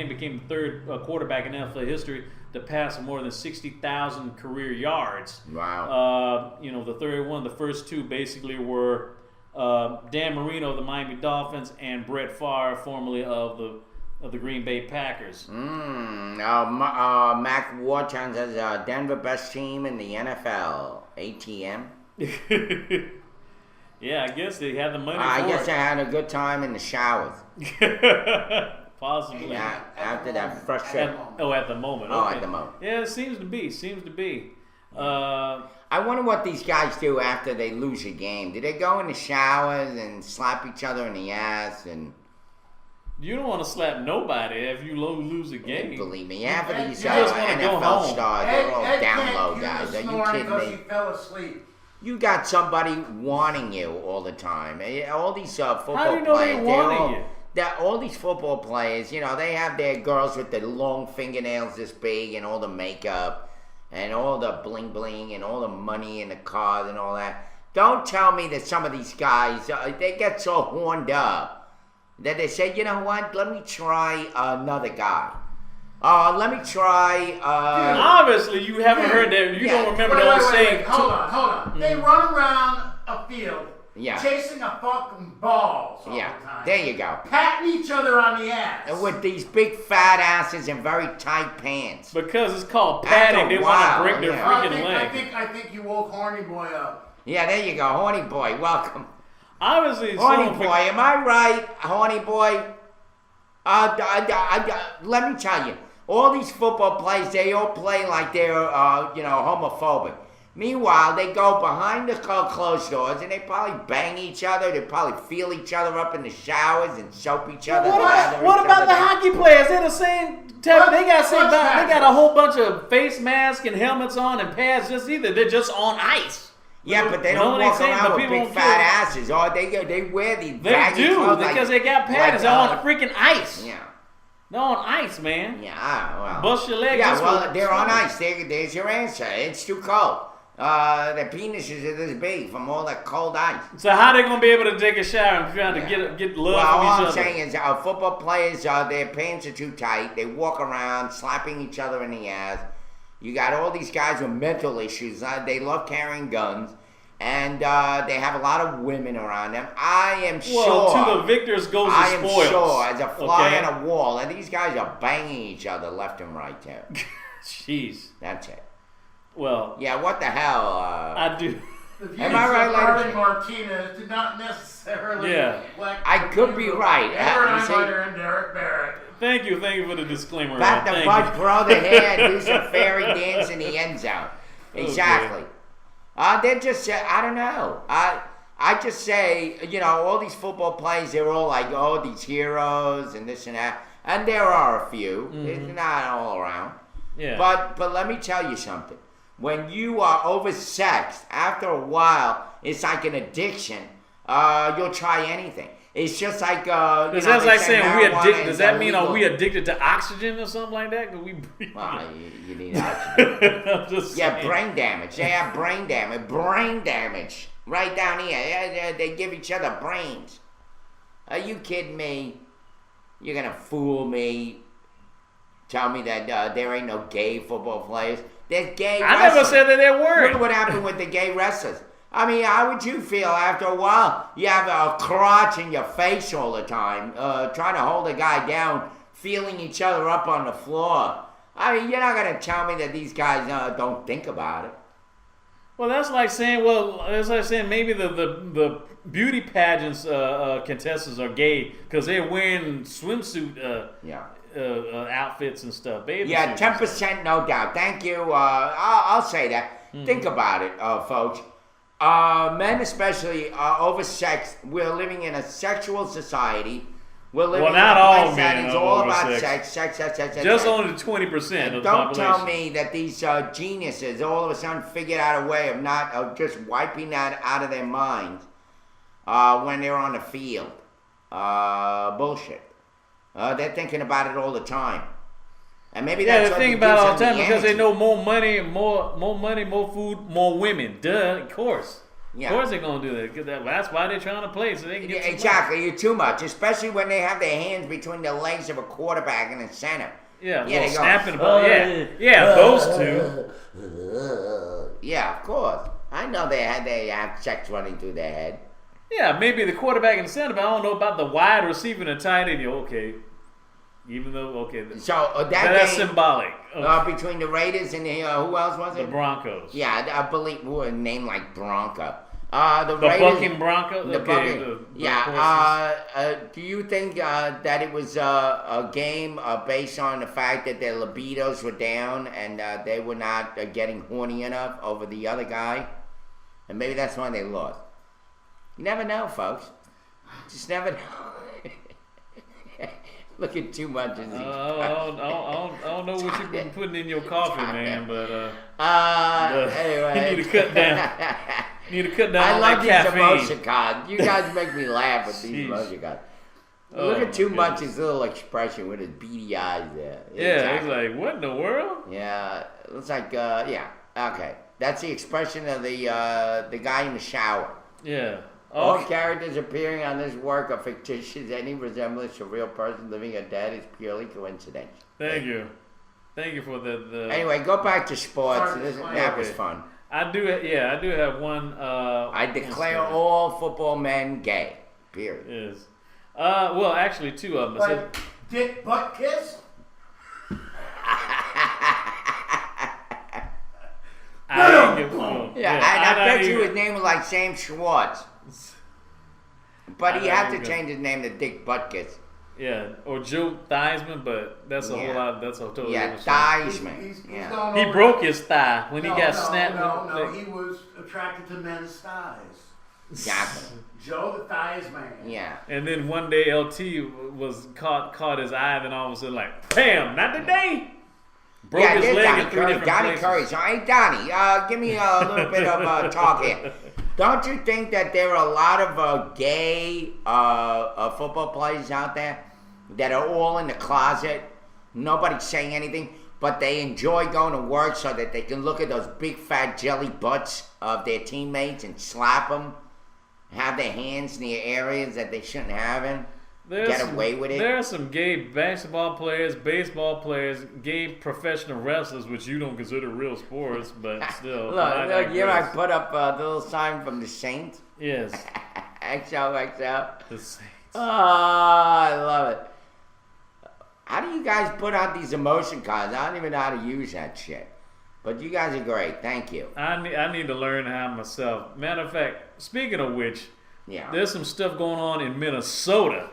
became the third quarterback in NFL history to pass more than 60,000 career yards. Wow. The third one, the first 2 basically were Dan Marino of the Miami Dolphins and Brett Favre, formerly of the Green Bay Packers. Mac Warchon says Denver best team in the NFL. ATM. Yeah, I guess they had the money. I guess for I had a good time in the showers. it. Possibly. Yeah, after that frustration. At the moment. Oh, Okay. at the moment. Yeah, it seems to be. I wonder what these guys do after they lose a game. Do they go in the showers and slap each other in the ass? And You don't want to slap nobody if you lose a game. believe me, half of these You just wanna go NFL home. stars, they're all down low guys. Are you kidding Because he me? fell asleep. You got somebody wanting you all the time. All these football How do you know players, they're they're wanting all, you? all these football players, they have their girls with the long fingernails this big and all the makeup and all the bling bling and all the money in the cars and all that. Don't tell me that some of these guys, they get so horned up that they say, you know what, let me try another guy. Let me try. Obviously, you haven't heard that. You don't remember the old saying. Hold on. They run around a field Yeah. chasing a fucking balls all Yeah, the time. there you go. Patting each other on the ass. And with these big fat asses and very tight pants. Because it's called After padding. a They want while, to break their yeah. freaking leg. I think you woke horny boy up. Yeah, there you go, horny boy. Welcome, Obviously, horny someone boy. Am I right, horny boy? Let me tell you, all these football players, they all play like they're, homophobic. Meanwhile, they go behind the closed doors and they probably bang each other. They probably feel each other up in the showers and soap each other. What about the hockey players? They're the same type. They got a whole bunch of face masks and helmets on and pads. They're just on ice. Yeah, but they don't walk around with big fat asses. Or they wear these baggy clothes because they got pads. They're on the freaking ice. Yeah. They're on ice, man. Yeah, well. Bust your leg. Yeah, well, they're on ice. There's your answer. It's too cold. Their penises are this big from all that cold ice. So how they gonna be able to take a shower and trying to get love from each other? All I'm saying is football players, their pants are too tight. They walk around slapping each other in the ass. You got all these guys with mental issues. They love carrying guns. And they have a lot of women around them. I am sure. Well, to the victors goes the spoils. I am sure, as a fly on a wall, and these guys are banging each other left and right there. Jeez. That's it. Well. Yeah, what the hell? I do. The views Am I right, of ladies? Harvey Martinez did not necessarily reflect. I could be right. Aaron Einleiter and Derek Barrett. Thank you for the disclaimer. Pat the butt, throw the head, do some fairy dance in the end zone. Exactly. They're just, I don't know. I just say, all these football players, they're all like, oh, these heroes and this and that. And there are a few. It's not all around. Yeah. But let me tell you something. When you are oversexed, after a while, it's like an addiction. You'll try anything. It's just like Does that mean are we addicted to oxygen or something like that? We breathe. Well, you need oxygen. I'm just Yeah, saying. brain damage. They have brain damage. Brain damage. Right down here. They give each other brains. Are you kidding me? You're going to fool me. Tell me that there ain't no gay football players. There's gay wrestlers. I never said that there Look weren't. at what happened with the gay wrestlers. I mean, how would you feel after a while? You have a crotch in your face all the time, trying to hold a guy down, feeling each other up on the floor. I mean, you're not going to tell me that these guys don't think about it. Well, that's like saying, maybe the beauty pageants contestants are gay because they're wearing swimsuit outfits and stuff. Bathing suits. 10%, no doubt. Thank you. I'll say that. Think about it, folks. Men especially are oversexed. We're living in a sexual society. We're living not in a all place that men is are all oversexed. about sex. Just only 20% of the Don't population. tell me that these geniuses all of a sudden figured out a way of just wiping that out of their minds when they're on the field. Bullshit. They're thinking about it all the time. And maybe that's they're what thinking about it all gives the them time because they energy. know more money, more food, more women. Duh, of course. Yeah. Of course they're going to do that. 'Cause that's why they're trying to play, so they can get some Exactly, you're too much, especially when they have their hands between the legs of a quarterback in the center. money. Yeah, they go, snapping the ball. Those two. Yeah, of course. I know they have sex running through their head. Yeah, maybe the quarterback and the center, but I don't know about the wide receiver and the tight end. Okay. Even though, So that's game, symbolic. between the Raiders and the who else was The it? Broncos. Yeah, I believe a name like Bronco. The Raiders, Bucking Broncos. The Okay. Bucking. Do you think that it was a game based on the fact that their libidos were down and they were not getting horny enough over the other guy, and maybe that's why they lost? You never know, folks. Just never know. Looking too much in these. I don't know what you've been putting in your coffee, man, but anyway. you need to cut down. You need to cut down I on love that these caffeine. emotion cards. You guys make me laugh with these Jeez. emotion cards. Oh, Look at too my much goodness. his little expression with his beady eyes there. Yeah, Exactly. it's like, what in the world? Yeah, it looks like okay. That's the expression of the guy in the shower. Yeah. All Okay. characters appearing on this work are fictitious. Any resemblance to a real person living or dead is purely coincidence. Thank you. Thank you for the. Anyway, go back to sports. Sorry, That was okay. fun. I do have one. I declare story. all football men gay. Period. Yes. Well, actually, two of them. Like Dick Buttkiss? I didn't give a Yeah, I bet don't you even- his name was like Sam Schwartz. But he I had don't to even- change his name to Dick Butkus. Yeah, or Joe Theismann, but that's a whole lot. That's a totally Yeah, different story. Theismann. He's Yeah. gone He over- broke his thigh when he No, got no, snapped. No, he was attracted to men's thighs. Exactly. Joe the Thighs Man. Yeah. And then one day LT was caught his eye, then all of a sudden like, bam, not today. Broke Yeah, his there's leg Donnie in 3 Curry. different Donnie places. Curry. So, hey, Donnie, give me a little bit of talk here. Don't you think that there are a lot of gay football players out there that are all in the closet? Nobody's saying anything, but they enjoy going to work so that they can look at those big fat jelly butts of their teammates and slap them, have their hands near areas that they shouldn't have in. Get away with it. There are some gay basketball players, baseball players, gay professional wrestlers, which you don't consider real sports, but still. Look, here I put up the little sign from the Saints. Yes. XOXO. The Saints. Oh, I love it. How do you guys put out these emotion cards? I don't even know how to use that shit. But you guys are great. Thank you. I need to learn how myself. Matter of fact, speaking of which, Yeah. there's some stuff going on in Minnesota.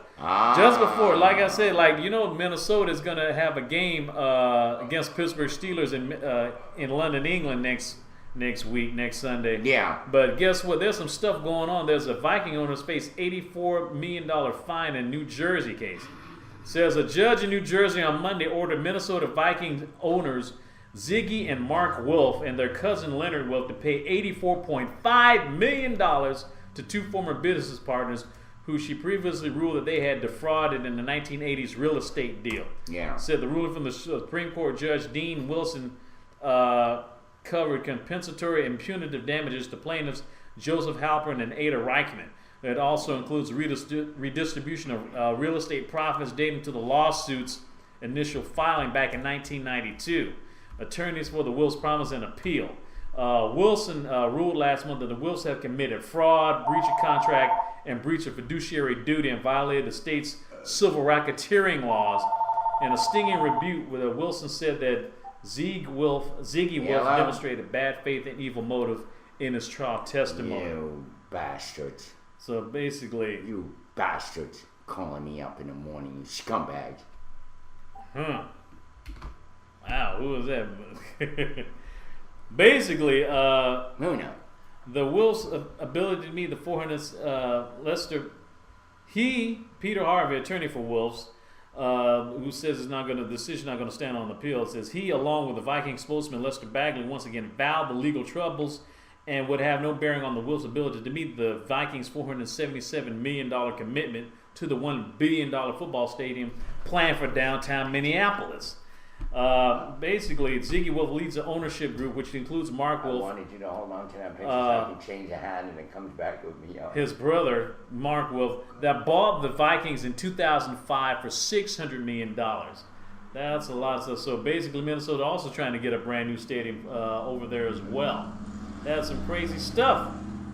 Just before, like I said, Minnesota is going to have a game against Pittsburgh Steelers in London, England next week, next Sunday. Yeah. But guess what? There's some stuff going on. There's a Viking owner faced $84 million fine in New Jersey case. Says a judge in New Jersey on Monday ordered Minnesota Vikings owners Ziggy and Mark Wolf and their cousin Leonard Wolf to pay $84.5 million to 2 former business partners who she previously ruled that they had defrauded in the 1980s real estate deal. Yeah. Said the ruling from the Supreme Court Judge Dean Wilson covered compensatory and punitive damages to plaintiffs Joseph Halpern and Ada Reichman. It also includes redistribution of real estate profits dating to the lawsuit's initial filing back in 1992. Attorneys for the Wills promised an appeal. Wilson ruled last month that the Wills have committed fraud, breach of contract, and breach of fiduciary duty and violated the state's civil racketeering laws. In a stinging rebuke, where Wilson said that Ziggy Wolf demonstrated bad faith and evil motive in his trial testimony. You bastards. So basically, You bastards calling me up in the morning, you scumbags. Wow, who was that? Basically, Who knows? the Wills' ability to meet the 400 Lester, Peter Harvey, attorney for Wolves, who says the decision not going to stand on appeal, says he, along with the Viking spokesman Lester Bagley, once again vowed the legal troubles and would have no bearing on the Wolves' ability to meet the Vikings' $477 million commitment to the $1 billion football stadium planned for downtown Minneapolis. Basically, Ziggy Wolf leads the ownership group, which includes Mark I Wolf, wanted you to hold on to that picture so I can change the hand and it comes back with me. his brother, Mark Wolf, that bought the Vikings in 2005 for $600 million. That's a lot of stuff. So basically, Minnesota also trying to get a brand new stadium over there as well. That's some crazy stuff.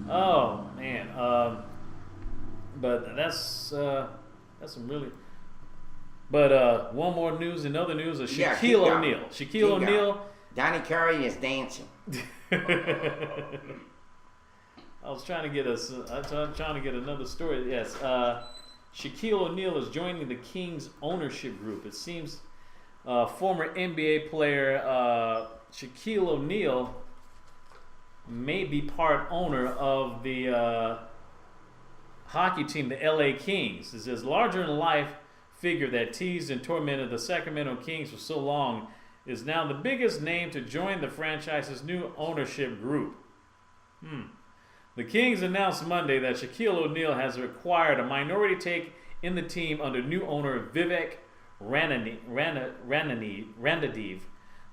Oh, man. But that's some really... But one more news, in other news, is Yeah, Shaquille keep going. O'Neal. Keep Shaquille going. O'Neal... Donnie Curry is dancing. I was trying to get another story. Yes, Shaquille O'Neal is joining the Kings ownership group. It seems former NBA player Shaquille O'Neal may be part owner of the hockey team, the LA Kings. It's this larger-than-life figure that teased and tormented the Sacramento Kings for so long is now the biggest name to join the franchise's new ownership group. The Kings announced Monday that Shaquille O'Neal has acquired a minority take in the team under new owner Vivek Ranadive.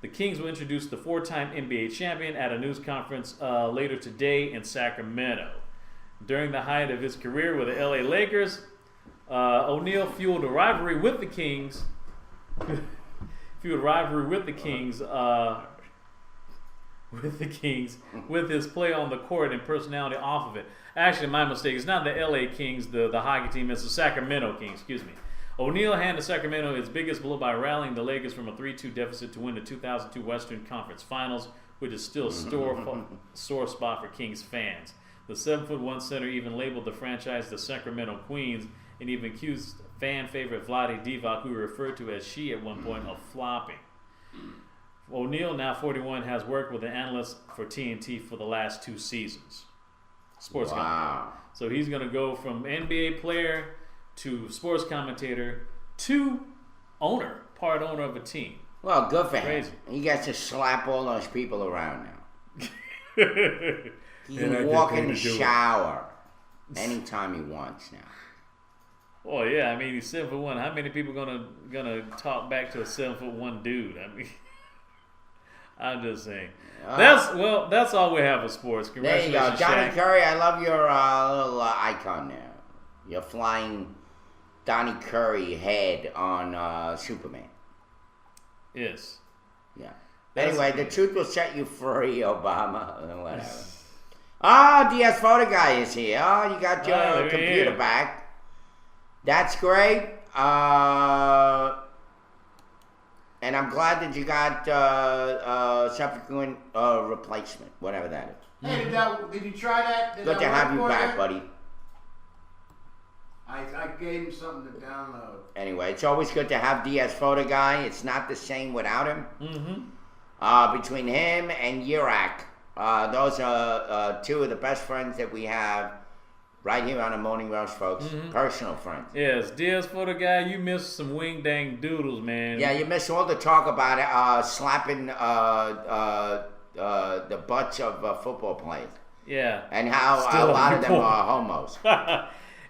The Kings will introduce the 4-time NBA champion at a news conference later today in Sacramento. During the height of his career with the LA Lakers, O'Neal fueled a rivalry with the Kings. With his play on the court and personality off of it. Actually, my mistake. It's not the LA Kings, the hockey team. It's the Sacramento Kings. Excuse me. O'Neal handed Sacramento its biggest blow by rallying the Lakers from a 3-2 deficit to win the 2002 Western Conference Finals, which is still a sore spot for Kings fans. The 7'1" center even labeled the franchise the Sacramento Queens and even accused fan favorite Vlade Divac, who referred to as she at one point, of flopping. O'Neal, now 41, has worked with an analyst for TNT for the last 2 seasons. Sports commentator. So he's going to go from NBA player to sports commentator to owner, part owner of a team. Well, good for Crazy. him. He gets to slap all those people around now. He And I can get walk paid in the to do it. shower anytime he wants now. Oh yeah, I mean he's 7'1". How many people gonna talk back to a 7'1" dude? I mean, I'm just saying. That's all we have for sports. There you Congratulations, go. Donnie Shaq. Curry, I love your little icon there. You're flying Donnie Curry head on Superman. Yes. Yeah. That's Anyway, good. the truth will set you free, Obama. Whatever. Ah, DS Photo Guy is here. Oh, you got your Oh, computer yeah. back. That's great. And I'm glad that you got subsequent replacement, whatever that is. Hey, did you try that? Did Good that to have work you for back, buddy. I gave him something to download. Anyway, it's always good to have DS Photo Guy. It's not the same without him. Mm-hmm. Between him and Yurak, those are 2 of the best friends that we have right here on the Morning Rush, folks. Personal friends. Yes, DS Photo Guy, you missed some wing dang doodles, man. Yeah, you missed all the talk about it, slapping the butts of football players. Yeah. And how Still a lot of them important. are homos.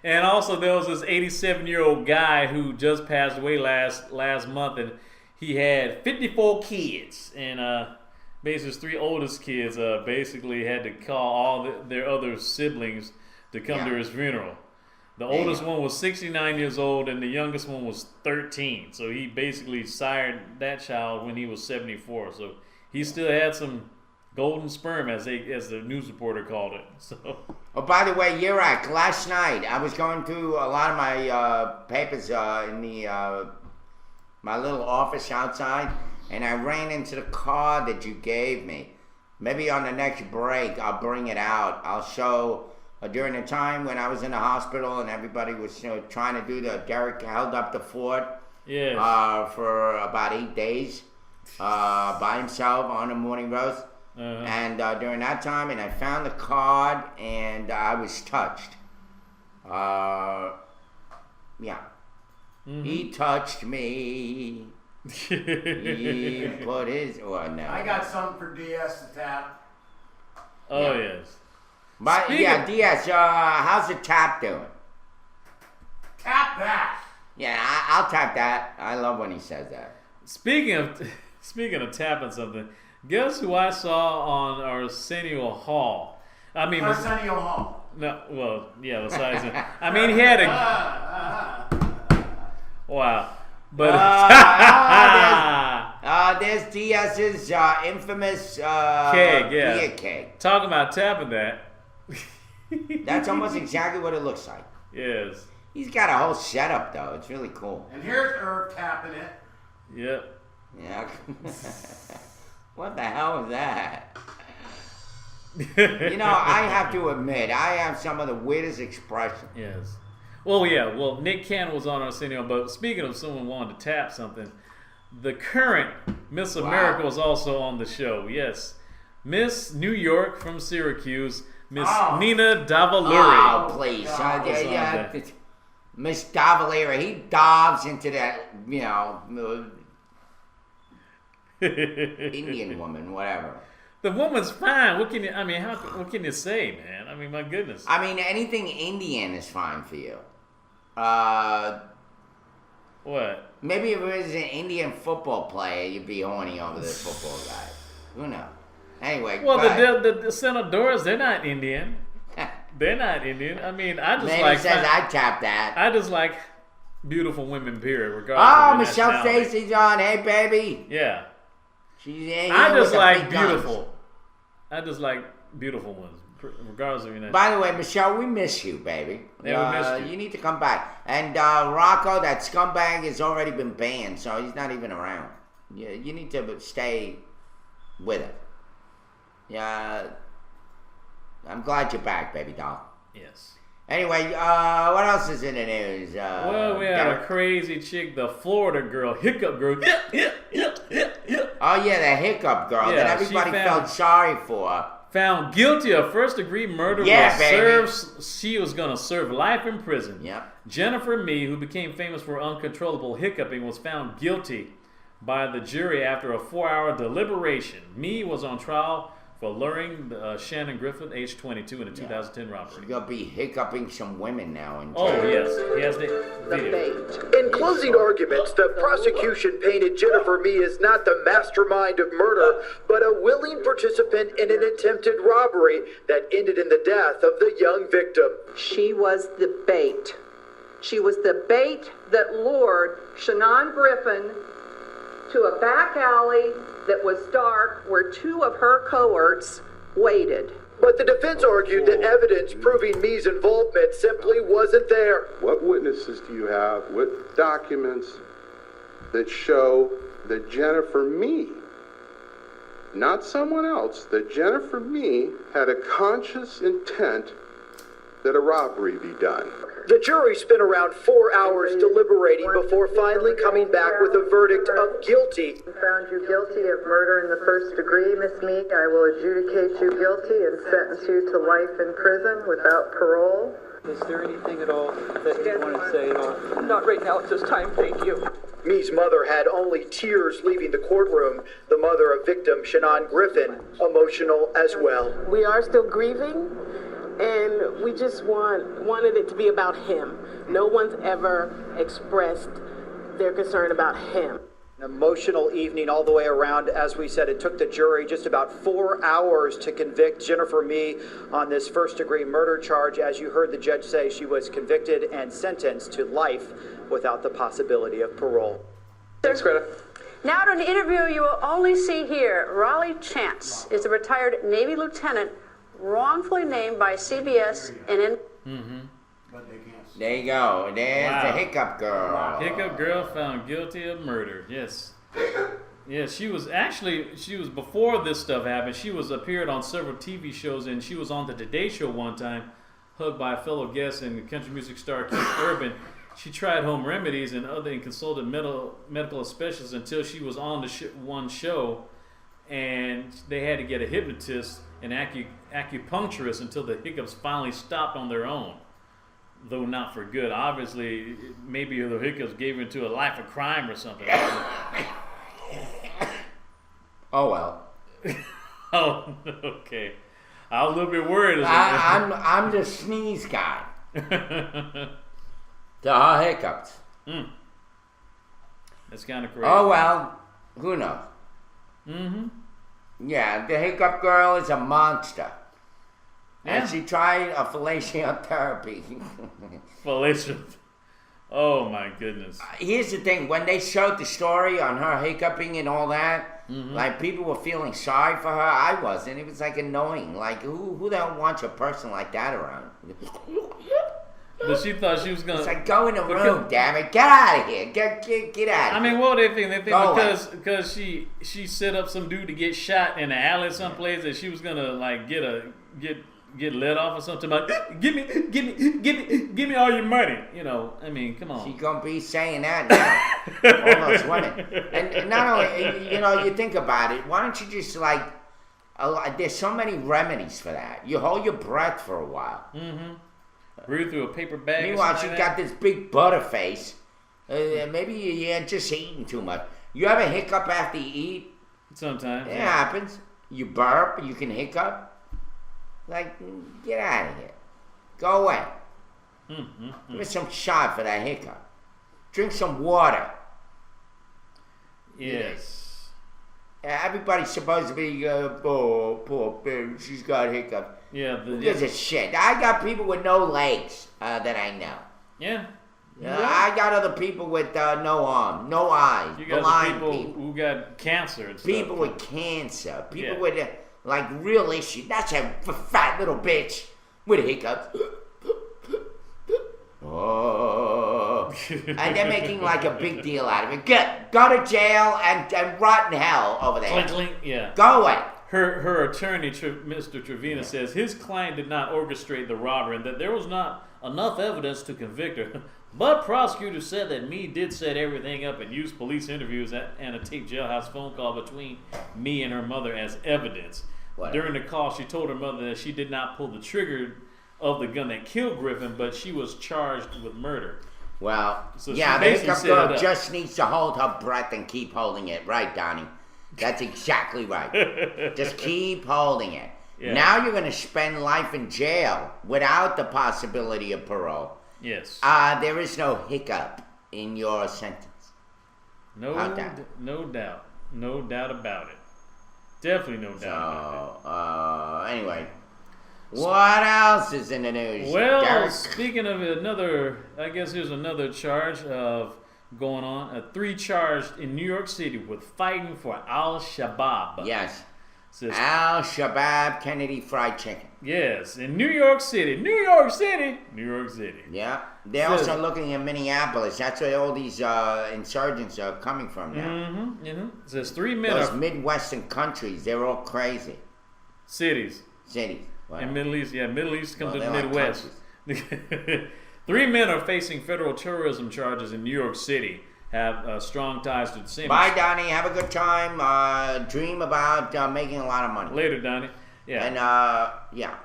And also there was this 87-year-old guy who just passed away last month, and he had 54 kids, and basically his 3 oldest kids basically had to call all their other siblings to come to his funeral. The oldest one was 69 years old, and the youngest one was 13. So he basically sired that child when he was 74. So he still had some golden sperm, as the news reporter called it. So. Oh, by the way, Yurak, last night I was going through a lot of my papers in the my little office outside, and I ran into the card that you gave me. Maybe on the next break I'll bring it out. I'll show during the time when I was in the hospital and everybody was trying to do Derek held up the fort for about 8 days by himself on the Morning Roast. And during that time, and I found the card, and I was touched. Yeah. He touched me. He put his... Oh, no. I got something for DS to tap. Oh, yes. But, Speaking yeah, of- DS, how's the tap doing? Tap that. Yeah, I'll tap that. I love when he says that. Speaking of tapping something, guess who I saw on Arsenio Hall? I mean, Arsenio Hall. no, well, yeah, besides it. I mean, he had a wow, but There's DS's infamous Keg, yeah. beer keg. talking about tapping that. That's almost exactly what it looks like. Yes. He's got a whole setup, though. It's really cool. And here's Irv tapping it. Yep. Yeah. What the hell is that? You know, I have to admit, I have some of the weirdest expressions. Yes. Well, yeah. Well, Nick Cannon was on Arsenio, but speaking of someone wanting to tap something, the current Miss America was also on the show. Yes. Miss New York from Syracuse, Miss Nina Davaluri. Oh, please. God. Yeah, Miss Davalera, he dives into that, Indian woman, whatever. The woman's fine. What can you? I mean, what can you say, man? I mean, my goodness. I mean, anything Indian is fine for you. What? Maybe if it was an Indian football player, you'd be horny over this football guy. Who knows? Anyway, Well, go ahead. the Senadores, they're not Indian. They're not Indian. I mean, I just Maybe like. says I tap that. I just like beautiful women. Period. Regardless. Oh, of their Michelle nationality. Stacy's on. Hey, baby. Yeah. She's in I here just with the like big guns. beautiful. I just like beautiful ones, regardless of your nation. By the way, Michelle, we miss you, baby. Yeah, we missed you. You need to come back. And Rocco, that scumbag, has already been banned, so he's not even around. You need to stay with it. Yeah, I'm glad you're back, baby doll. Yes. Anyway, what else is in the news? Well, we had a crazy chick, the Florida girl, Hiccup Girl. Oh yeah, the Hiccup Girl that everybody felt sorry for. Found guilty of first-degree murder. She was going to serve life in prison. Yep. Jennifer Mee, who became famous for uncontrollable hiccuping, was found guilty by the jury after a 4-hour deliberation. Mee was on trial for luring Shannon Griffin, age 22, in a 2010 robbery. She's going to be hiccuping some women now. Yes. He has the video. In closing arguments, the prosecution painted Jennifer Mee as not the mastermind of murder, but a willing participant in an attempted robbery that ended in the death of the young victim. She was the bait. She was the bait that lured Shannon Griffin to a back alley that was dark where two of her cohorts waited. But the defense argued that evidence proving Mee's involvement simply wasn't there. What witnesses do you have? What documents that show that Jennifer Mee, not someone else, that Jennifer Mee had a conscious intent that a robbery be done? The jury spent around 4 hours deliberating before finally coming back with a verdict of guilty. Found you guilty of murder in the first degree, Miss Mee. I will adjudicate you guilty and sentence you to life in prison without parole. Is there anything at all that you want to say at all? Not right now at this time, thank you. Mee's mother had only tears leaving the courtroom. The mother of victim Shannon Griffin, emotional as well. We are still grieving, and we just wanted it to be about him. No one's ever expressed their concern about him. An emotional evening all the way around. As we said, it took the jury just about 4 hours to convict Jennifer Mee on this first-degree murder charge. As you heard the judge say, she was convicted and sentenced to life without the possibility of parole. Thanks, Greta. Now to an interview you will only see here. Raleigh Chance is a retired Navy lieutenant wrongfully named by CBS and There you go. There's the Hiccup Girl. Hiccup Girl found guilty of murder. Yes. Yeah, she was before this stuff happened. She appeared on several TV shows, and she was on the Today Show one time, hugged by a fellow guest and country music star Keith Urban. She tried home remedies and consulted medical specialists until she was on the one show, and they had to get a hypnotist and acupuncturist until the hiccups finally stopped on their own, though not for good. Obviously, maybe the hiccups gave into a life of crime or something. Oh well. Oh, okay. I was a little bit worried. I'm the sneeze guy. The hiccups. That's kind of crazy. Oh well, who knows? Mm-hmm. Yeah, the Hiccup Girl is a monster. Yeah. And she tried a fellatio therapy. Fellatio. Oh my goodness. Here's the thing: when they showed the story on her hiccuping and all that, like people were feeling sorry for her. I wasn't. It was like annoying. Like who the hell wants a person like that around? But she thought she was gonna. It's like, go in the room, damn it! Get out of here! Get out! I mean, what do they think? They think because she set up some dude to get shot in the alley someplace that she was gonna like get let off or something. Like, give me all your money. You know, I mean, come on. She gonna be saying that now. All those women, and not only you think about it. Why don't you just like? There's so many remedies for that. You hold your breath for a while. Mm-hmm. Breathe through a paper bag. Meanwhile, she got this big butterface. Maybe you're just eating too much. You ever hiccup after you eat? Sometimes. It happens. You burp, you can hiccup. Like, get out of here. Go away. Give me some shot for that hiccup. Drink some water. Yes. Everybody's supposed to be, poor baby, she's got hiccups. Yeah. Who gives a shit? I got people with no legs that I know. Yeah. I got other people with no arm, no eyes, you got blind people who got cancer and stuff. People with cancer, people with like real issues. That's a fat little bitch with hiccups. Oh, and they're making like a big deal out of it. Go to jail and rot in hell over there. Clink, yeah. Go away. Her attorney, Mr. Trevina, says his client did not orchestrate the robbery and that there was not enough evidence to convict her. But prosecutors said that Mee did set everything up and used police interviews and a taped jailhouse phone call between Mee and her mother as evidence. During the call, she told her mother that she did not pull the trigger of the gun that killed Griffin, but she was charged with murder. Well, So yeah, she the basically hiccup set it girl up. just needs to hold her breath and keep holding it. Right, Donnie? That's exactly right. Just keep holding it. Yeah. Now you're going to spend life in jail without the possibility of parole. Yes. There is no hiccup in your sentence. No doubt. No doubt about it. Definitely no doubt about it. Anyway, what else is in the news? Well, Derek? speaking of another, I guess here's another charge of going on. 3 charged in New York City with fighting for Al-Shabaab. Yes. Says, Al-Shabaab Kennedy Fried Chicken. Yes, in New York City. New York City. Yeah. They're Says, also looking at Minneapolis. That's where all these insurgents are coming from now. It says 3 men Those are Midwestern countries, they're all crazy. cities. Wow. In Middle East, Middle East comes Well, to the they're like Midwest. 3 men are facing federal terrorism charges in New York City. Have strong ties to the same. Bye, Donnie. Have a good time. Dream about making a lot of money. Later, Donnie. Yeah. And yeah.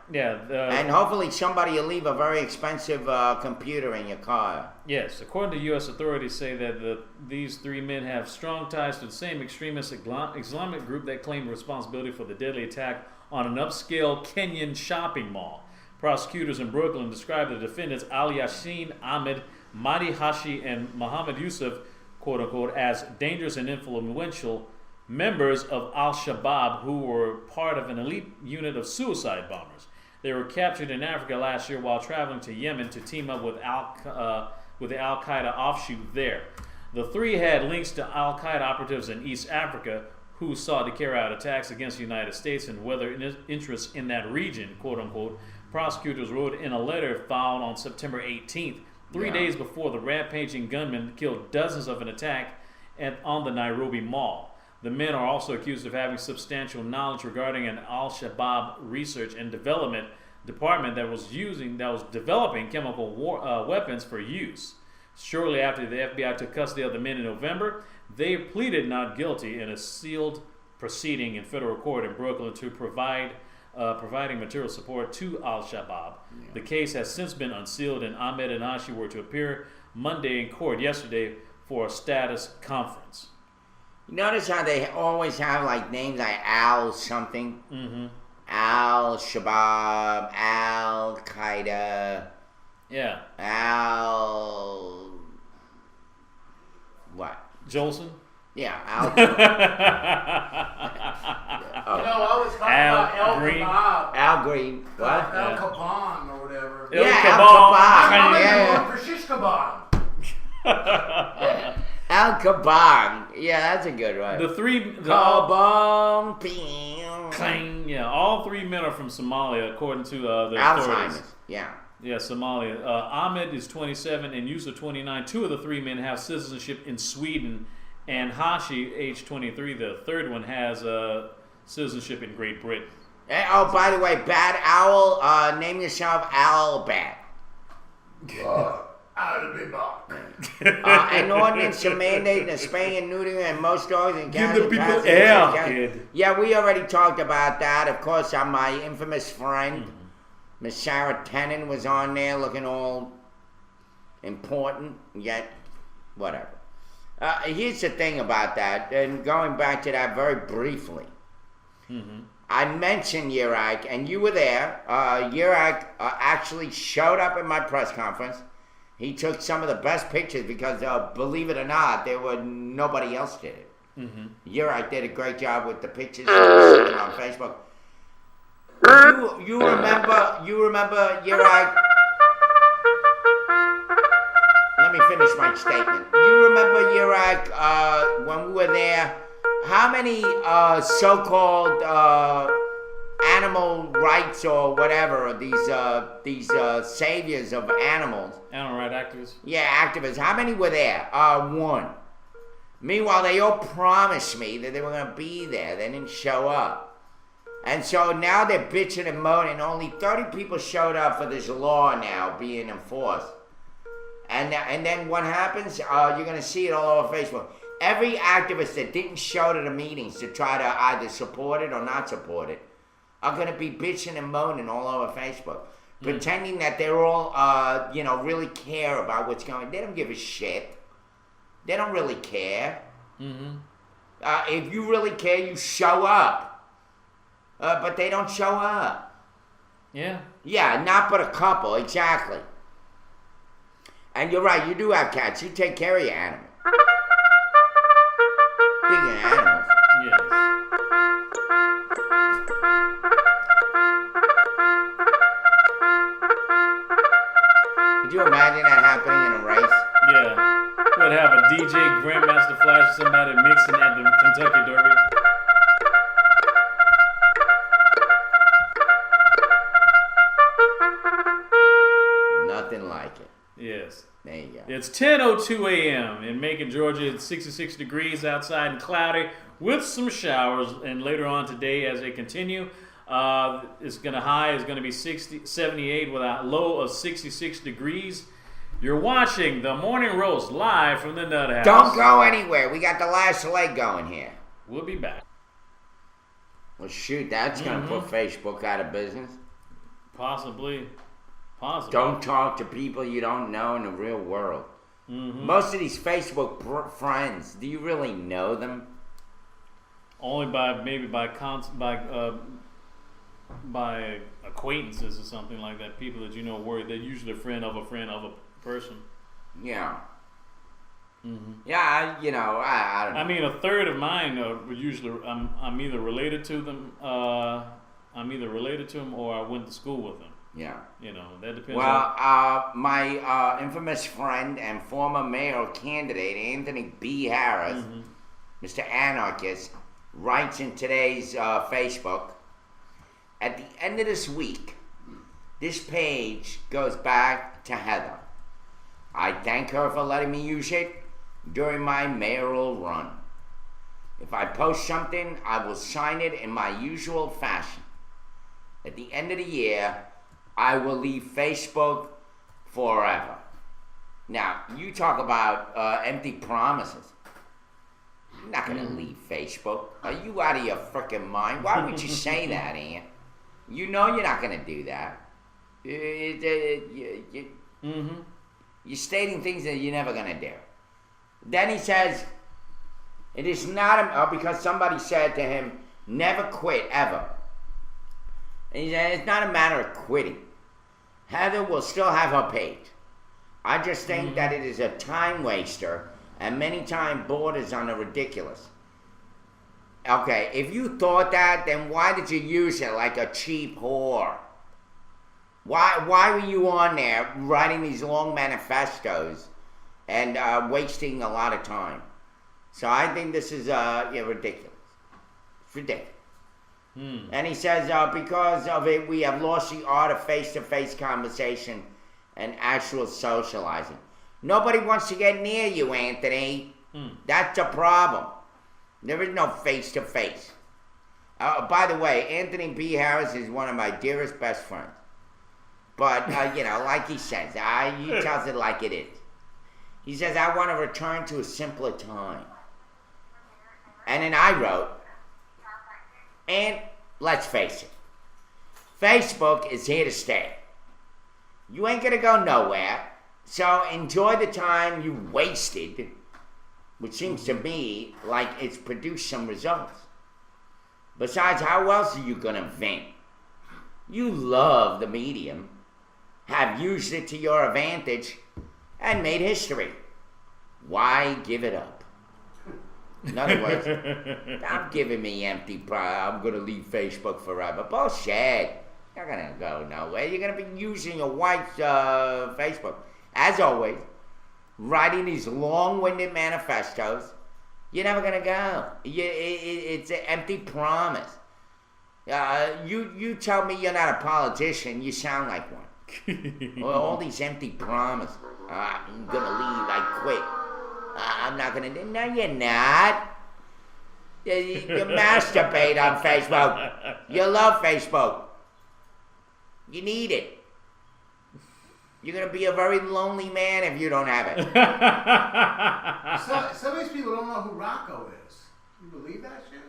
And hopefully somebody will leave a very expensive computer in your car. Yes, according to U.S. authorities, say that these 3 men have strong ties to the same extremist Islamic group that claimed responsibility for the deadly attack on an upscale Kenyan shopping mall. Prosecutors in Brooklyn described the defendants Ali Yashin Ahmed, Mahdi Hashi, and Muhammad Yusuf, quote unquote, as dangerous and influential members of Al-Shabaab who were part of an elite unit of suicide bombers. They were captured in Africa last year while traveling to Yemen to team up with the Al-Qaeda offshoot there. The 3 had links to Al-Qaeda operatives in East Africa who sought to carry out attacks against the United States and whether interests in that region, quote unquote. Prosecutors wrote in a letter filed on September 18th, 3 days before the rampaging gunmen killed dozens of an attack on the Nairobi Mall. The men are also accused of having substantial knowledge regarding an Al-Shabaab research and development department that was developing chemical weapons for use. Shortly after the FBI took custody of the men in November, they pleaded not guilty in a sealed proceeding in federal court in Brooklyn to providing material support to Al-Shabaab. Yeah. The case has since been unsealed, and Ahmed and Hashi were to appear Monday in court yesterday for a status conference. You notice how they always have like names like Al something? Mm-hmm. Al-Shabaab, Al-Qaeda. Yeah. Al... what? Jolson? Yeah, Al... I was talking about El Green. Kebab. Al Green. What? El Kebab or whatever. Yeah, Al Kebab. I'm for shish kebab. Al Kebab. Yeah, that's a good one. The 3... Kabong. Clang. Yeah, all 3 men are from Somalia, according to the authorities. Alzheimer's. Yeah. Yeah, Somalia. Ahmed is 27 and Yusuf 29. 2 of the 3 men have citizenship in Sweden, and Hashi, age 23, the 3rd one, has citizenship in Great Britain. Hey, oh, by the way, Bad Owl, name yourself Owl Bad. An ordinance to mandate the spaying and neutering and most dogs and cats. Give the people air, kid. Yeah, we already talked about that. Of course, my infamous friend, Miss Sarah Tenen, was on there looking all important, yet whatever. Here's the thing about that, and going back to that very briefly. I mentioned Yirak, and you were there. Yirak actually showed up at my press conference. He took some of the best pictures because, believe it or not, nobody else did it. Yirak did a great job with the pictures on Facebook. You remember Yirak? Let me finish my statement. You remember Yirak when we were there? How many so-called animal rights or whatever, these saviors of animals? Animal rights activists? Yeah, activists. How many were there? 1. Meanwhile, they all promised me that they were going to be there. They didn't show up. And so now they're bitching and moaning. Only 30 people showed up for this law now being enforced. And then what happens? You're going to see it all over Facebook. Every activist that didn't show to the meetings to try to either support it or not support it are going to be bitching and moaning all over Facebook. Pretending that they're all, really care about what's going on. They don't give a shit. They don't really care. If you really care, you show up. But they don't show up. Yeah. Yeah, not but a couple, exactly. And you're right, you do have cats. You take care of your animals. Speaking of animals. Yes. Could you imagine that happening in a race? Yeah. Would have a DJ Grandmaster Flash or somebody mixing at the Kentucky Derby. Nothing like it. Yes. There you go. It's 10:02 a.m. in Macon, Georgia. It's 66 degrees outside and cloudy with some showers. And later on today, as they continue, high is going to be 78 with a low of 66 degrees. You're watching the Morning Roast live from the Nut House. Don't go anywhere. We got the last leg going here. We'll be back. Well, shoot, that's going to put Facebook out of business. Possibly. Don't talk to people you don't know in the real world. Most of these Facebook friends, do you really know them? Only by acquaintances or something like that. People that you know they're usually a friend of a person. Yeah. Yeah, I don't know. I mean, a third of mine would usually I'm either related to them. Or I went to school with them. Yeah. That depends. Well, my infamous friend and former mayoral candidate, Anthony B. Harris, Mr. Anarchist, writes in today's Facebook, at the end of this week, this page goes back to Heather. I thank her for letting me use it during my mayoral run. If I post something, I will sign it in my usual fashion. At the end of the year, I will leave Facebook forever. Now, you talk about empty promises. You're not going to leave Facebook. Are you out of your frickin' mind? Why would you say that, Ant? You know you're not going to do that. You're stating things that you're never going to do. Then he says, it is not, because somebody said to him, never quit, ever. And he said, it's not a matter of quitting. Heather will still have her page. I just think that it is a time waster and many times borders on the ridiculous. Okay, if you thought that, then why did you use it like a cheap whore? Why were you on there writing these long manifestos and wasting a lot of time? So I think this is ridiculous. It's ridiculous. And he says, because of it, we have lost the art of face-to-face conversation and actual socializing. Nobody wants to get near you, Anthony. That's a problem. There is no face-to-face. By the way, Anthony B. Harris is one of my dearest best friends. But, like he says, he tells it like it is. He says, I want to return to a simpler time. And then I wrote, and let's face it, Facebook is here to stay. You ain't gonna go nowhere, so enjoy the time you wasted, which seems to me like it's produced some results. Besides, how else are you gonna vent? You love the medium, have used it to your advantage, and made history. Why give it up? In other words, stop giving me empty pride. I'm going to leave Facebook forever. Bullshit. You're going to go nowhere. You're going to be using your wife's Facebook. As always, writing these long-winded manifestos. You're never going to go. It's an empty promise. You tell me you're not a politician, you sound like one. Well, all these empty promises. I'm going to leave, I quit. I'm not going to... No, you're not. You masturbate on Facebook. You love Facebook. You need it. You're going to be a very lonely man if you don't have it. Some of these people don't know who Rocco is. You believe that shit?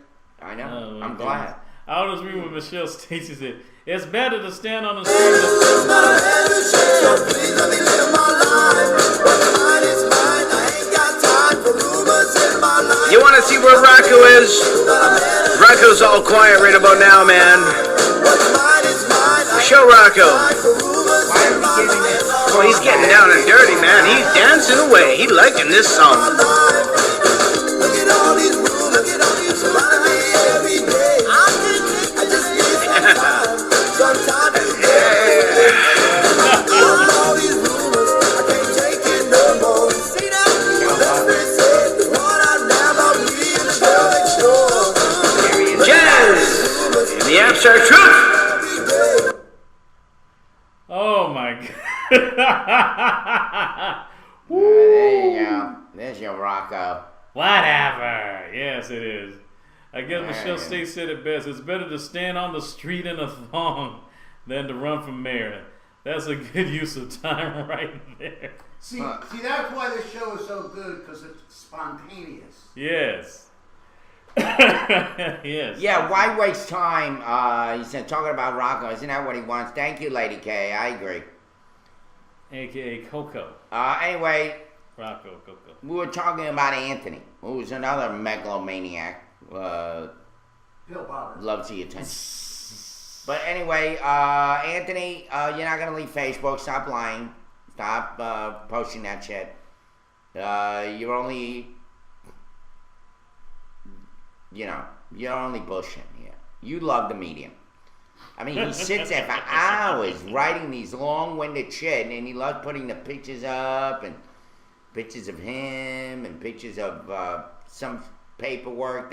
I know. Oh, I'm glad. I always remember when Michelle Stacy said, "It's better to stand on the street." You want to see where Rocco is? Rocco's all quiet right about now, man. Show Rocco. Oh, he's getting down and dirty, man. He's dancing away. He's liking this song. The abstract truth. Oh my God. There you go. There's your Rocco. Whatever. Yes, it is. I guess There Michelle it is. Stacy said it best. It's better to stand on the street in a thong than to run for mayor. That's a good use of time right there. See, that's why this show is so good, because it's spontaneous. Yes. Yes. Yeah, why waste time? He said, talking about Rocco. Isn't that what he wants? Thank you, Lady K. I agree. AKA Coco. Anyway, Rocco Coco. we were talking about Anthony, who's another megalomaniac. Bill Bobber. Loves the attention. But anyway, Anthony, you're not going to leave Facebook. Stop lying. Stop posting that shit. You're only... you're only bullshitting here. You love the medium. I mean, he sits there for hours writing these long-winded shit, and he loves putting the pictures up, and pictures of him, and pictures of some paperwork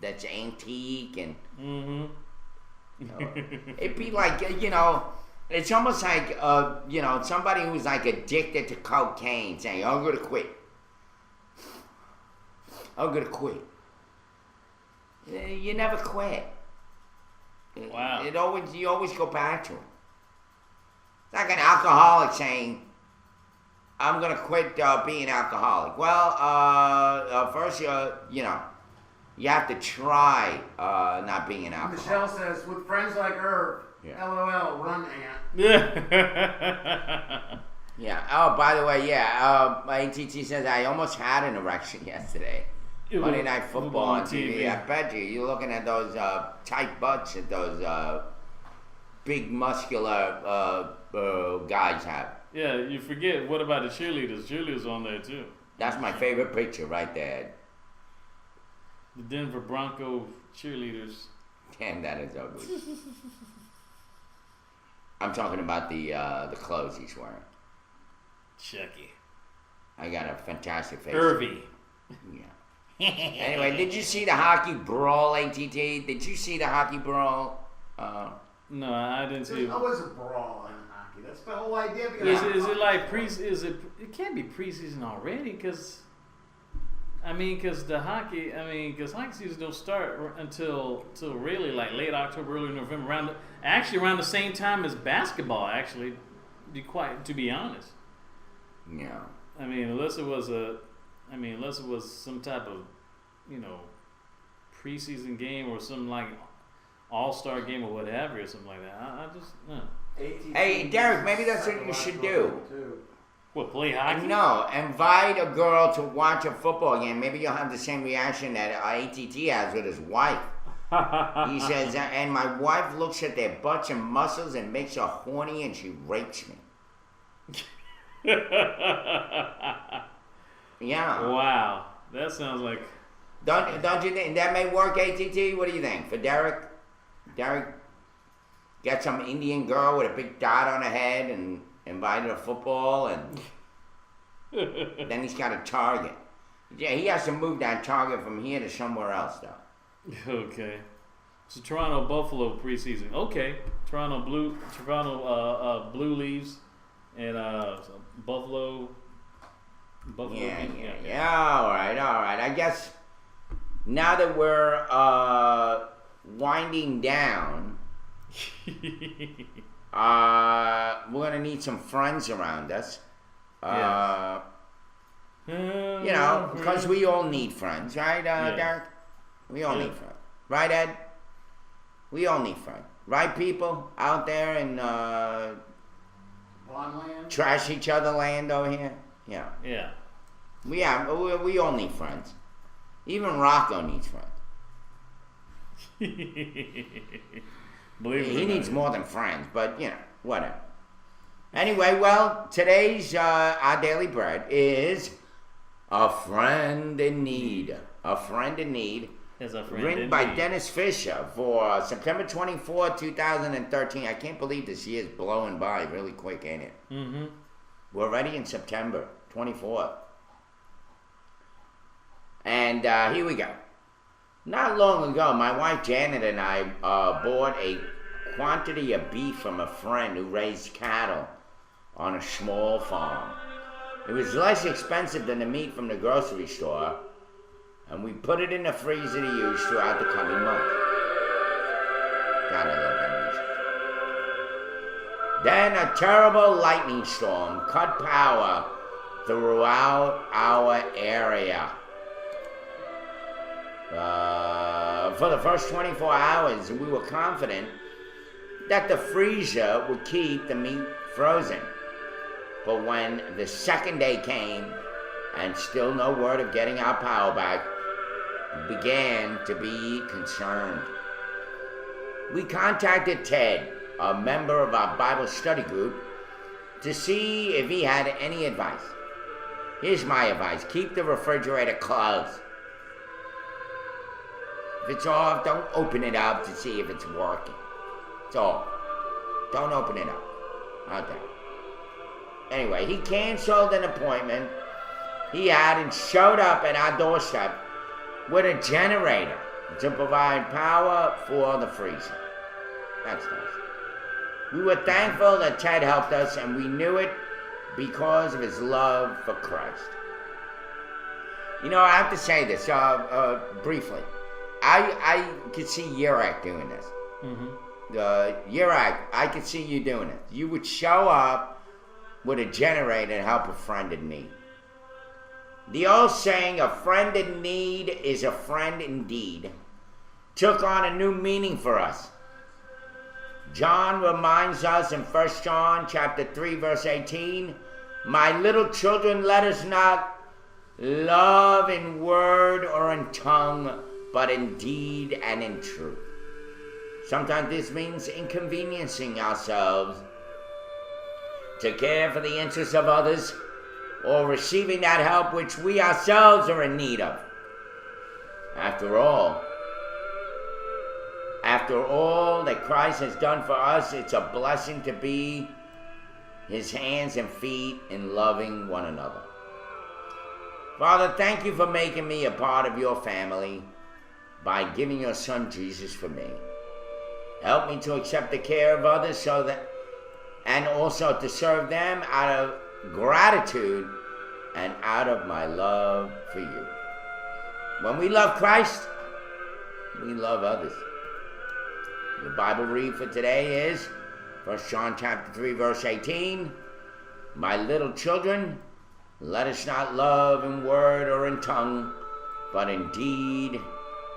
that's antique, and it'd be like, it's almost like, somebody who's like addicted to cocaine saying, I'm gonna quit. I'm gonna quit. You never quit. Wow. You always go back to it. It's like an alcoholic saying, I'm going to quit being alcoholic. Well, first, you have to try not being an alcoholic. Michelle says, with friends like Herb, LOL, run, Ant. Yeah. Oh, by the way, ATT says, I almost had an erection yesterday. Monday Night Football on TV. I bet you're looking at those tight butts that those big muscular guys have. Yeah, you forget, what about the cheerleaders? Cheerleaders on there too. That's my favorite picture right there. The Denver Bronco cheerleaders. Damn, that is ugly. I'm talking about the clothes he's wearing. Chucky. I got a fantastic face. Irvy. Yeah. Anyway, did you see the hockey brawl, ATT? Did you see the hockey brawl? No, I didn't see it. There's always a brawl in hockey. That's the whole idea. Is it like it can't be preseason already, because hockey season don't start until really like late October, early November, around the same time as basketball, actually, to be honest. Yeah. Unless it was some type of, preseason game or some like all-star game or whatever or something like that. I just no. Hey, Derek, maybe that's what you should do. What, play hockey? No, invite a girl to watch a football game. Maybe you'll have the same reaction that ATT has with his wife. He says, and my wife looks at their butts and muscles and makes her horny and she rapes me. Yeah. Wow. That sounds like... Don't you think that may work, ATT? What do you think? For Derek? Derek get some Indian girl with a big dot on her head and invite her to football, and then he's got a target. Yeah, he has to move that target from here to somewhere else, though. Okay. So Toronto Buffalo preseason. Okay. Toronto Blue Leaves and Buffalo. Yeah. All right. I guess now that we're winding down, we're gonna need some friends around us. You know, because we all need friends, right, Derek? We all need friends, right, Ed? We all need friends, right? People out there in trash each other land over here. Yeah. We all need friends. Even Rocco needs friends. He needs more than friends, but you know, whatever. Anyway, well, today's our daily bread is a friend in need. A friend in need. Written by Dennis Fisher for September 24, 2013. I can't believe this year's blowing by really quick, ain't it? Mm-hmm. We're already in September 24th. And here we go. Not long ago, my wife Janet and I bought a quantity of beef from a friend who raised cattle on a small farm. It was less expensive than the meat from the grocery store, and we put it in the freezer to use throughout the coming months. God, I love that music. Then a terrible lightning storm cut power throughout our area. For the first 24 hours, we were confident that the freezer would keep the meat frozen. But when the second day came and still no word of getting our power back, we began to be concerned. We contacted Ted, a member of our Bible study group, to see if he had any advice. Here's my advice: keep the refrigerator closed. If it's off, don't open it up to see if it's working. It's off. Don't open it up. Out there. Anyway, he canceled an appointment he had and showed up at our doorstep with a generator to provide power for the freezer. That's nice. We were thankful that Ted helped us, and we knew it because of his love for Christ. You know, I have to say this briefly. I could see Yurak doing this. Mm-hmm. Yurak, I could see you doing it. You would show up with a generator and help a friend in need. The old saying, a friend in need is a friend indeed, took on a new meaning for us. John reminds us in 1 John chapter 3, verse 18, "My little children, let us not love in word or in tongue, but in deed and in truth." Sometimes this means inconveniencing ourselves to care for the interests of others, or receiving that help which we ourselves are in need of. After all that Christ has done for us, it's a blessing to be his hands and feet in loving one another. Father, thank you for making me a part of your family by giving your son Jesus for me. Help me to accept the care of others and also to serve them out of gratitude and out of my love for you. When we love Christ, we love others. The Bible read for today is 1 John chapter 3, verse 18. "My little children, let us not love in word or in tongue, but in deed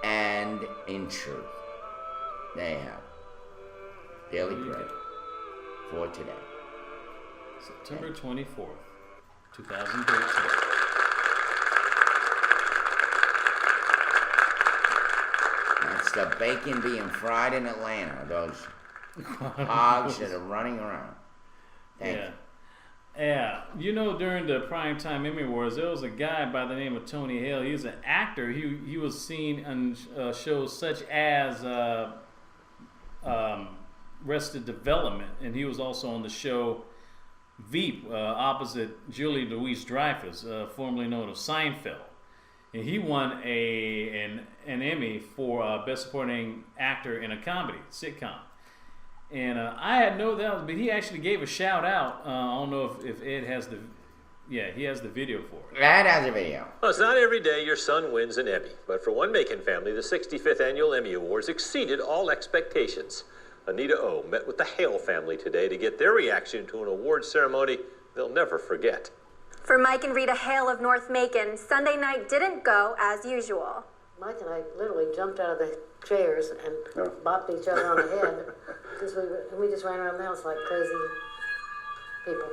and in truth." There you have it. Daily bread for today. September 24th, 2013. That's the bacon being fried in Atlanta. Those hogs that are running around. Thank you. Yeah, you know, during the Primetime Emmy Awards, there was a guy by the name of Tony Hale. He was an actor. He was seen on shows such as Arrested Development, and he was also on the show Veep, opposite Julie Louis-Dreyfus, formerly known as Seinfeld. And he won an Emmy for Best Supporting Actor in a Comedy sitcom. And I had no doubt, but he actually gave a shout out. I don't know if Ed has Yeah, he has the video for it. That has a video. Well, it's not every day your son wins an Emmy, but for one Macon family, the 65th Annual Emmy Awards exceeded all expectations. Anita O met with the Hale family today to get their reaction to an awards ceremony they'll never forget. For Mike and Rita Hale of North Macon, Sunday night didn't go as usual. Mike and I literally jumped out of the chairs and bopped each other on the head because we just ran around the house like crazy people.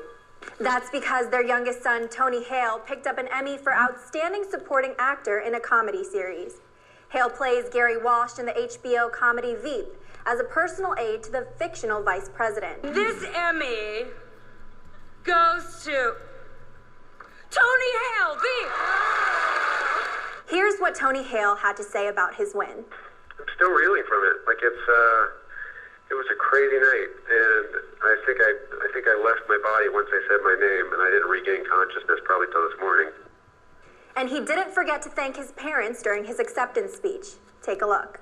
That's because their youngest son, Tony Hale, picked up an Emmy for Outstanding Supporting Actor in a Comedy Series. Hale plays Gary Walsh in the HBO comedy Veep as a personal aide to the fictional vice president. This Emmy goes to Tony Hale, Veep! Here's what Tony Hale had to say about his win. I'm still reeling from it. Like it was a crazy night, and I think I left my body once I said my name, and I didn't regain consciousness probably till this morning. And he didn't forget to thank his parents during his acceptance speech. Take a look.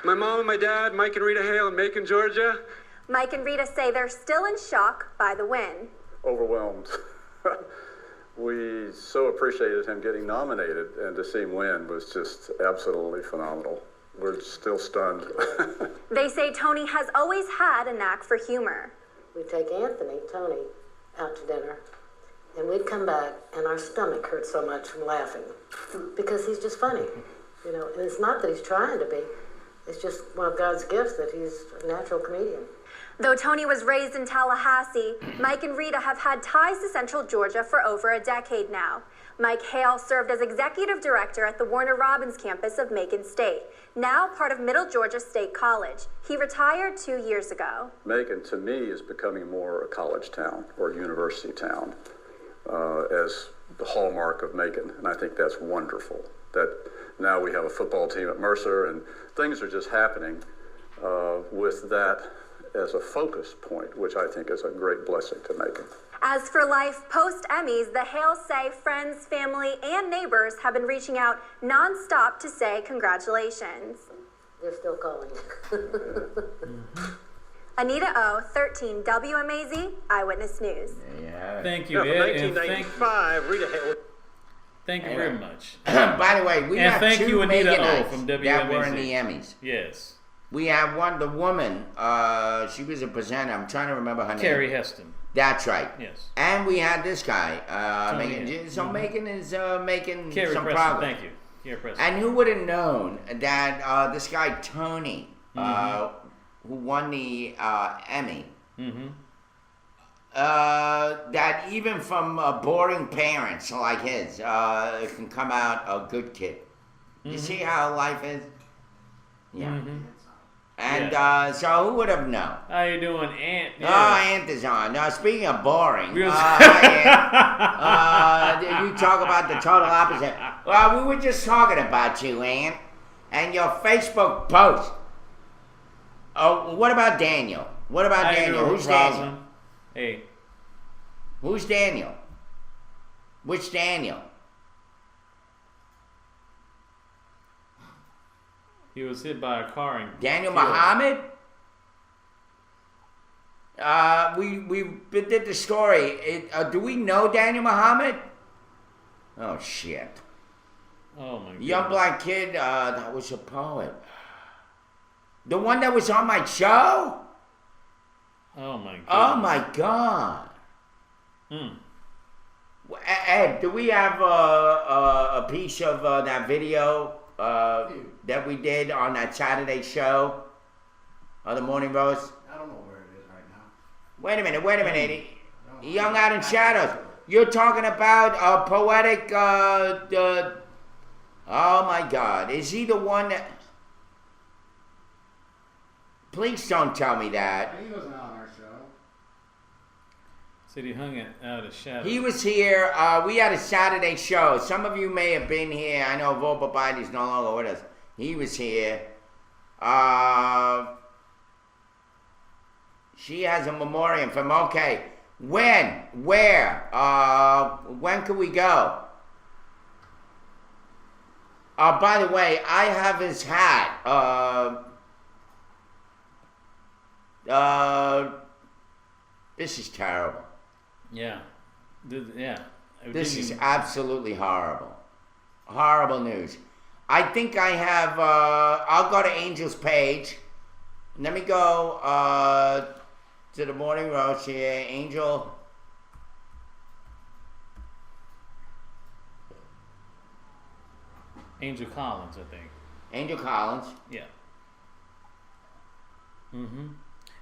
My mom and my dad, Mike and Rita Hale in Macon, Georgia. Mike and Rita say they're still in shock by the win. Overwhelmed. We so appreciated him getting nominated, and to see him win was just absolutely phenomenal. We're still stunned. They say Tony has always had a knack for humor. We'd take Tony, out to dinner, and we'd come back, and our stomach hurt so much from laughing because he's just funny, you know. And it's not that he's trying to be; it's just one of God's gifts that he's a natural comedian. Though Tony was raised in Tallahassee, Mike and Rita have had ties to Central Georgia for over a decade now. Mike Hale served as executive director at the Warner Robins campus of Macon State, now part of Middle Georgia State College. He retired 2 years ago. Macon, to me, is becoming more a college town or a university town as the hallmark of Macon, and I think that's wonderful. That now we have a football team at Mercer, and things are just happening with that as a focus point, which I think is a great blessing to Macon. As for life post-Emmys, the Hales say friends, family, and neighbors have been reaching out nonstop to say congratulations. They're still calling. Anita O, 13 WMAZ, Eyewitness News. Yeah. Thank you, Ed. 1995, Rita Hale. Thank you very much. By the way, we and have thank two you, Anita O, Meganites from WMAZ. that were in the Emmys. Yes. We have one, the woman, she was a presenter. I'm trying to remember her name. Carrie Heston. That's right. Yes. And we had this guy. Macon is making Carrie some Preston, progress. Thank you. Carrie Preston. And who would have known that this guy, Tony, who won the Emmy, that even from boring parents like his, can come out a good kid. You see how life is? Yeah. And so who would have known? How you doing, Ant? Yeah. Oh, Ant is on. Speaking of boring, hi, Ant. You talk about the total opposite. Well, we were just talking about you, Ant, and your Facebook post. Oh, what about Daniel? What about Daniel? Who's Daniel? Hey. Who's Daniel? Which Daniel? He was hit by a car and Daniel Muhammad? We did the story. Do we know Daniel Muhammad? Oh, shit. Oh, my God. Young black kid that was a poet. The one that was on my show? Oh, my God. Oh, my God. Ed, do we have a piece of that video that we did on that Saturday show of the Morning Roast? I don't know where it is right now. Wait a minute. Young Out in Shadows. You're talking about a poetic, oh my God. Is he the one that... Please don't tell me that. He wasn't on our show. Said he hung it out of shadow. He was here. We had a Saturday show. Some of you may have been here. I know Volpa Biden's no longer with us. He was here. She has a memoriam from, okay. When? Where? When can we go? By the way, I have his hat. This is terrible. Yeah. Yeah. This is absolutely horrible. Horrible news. I think I have, I'll go to Angel's page. Let me go to the Morning Roast here. Angel. Angel Collins, I think. Angel Collins. Yeah. Mm-hmm.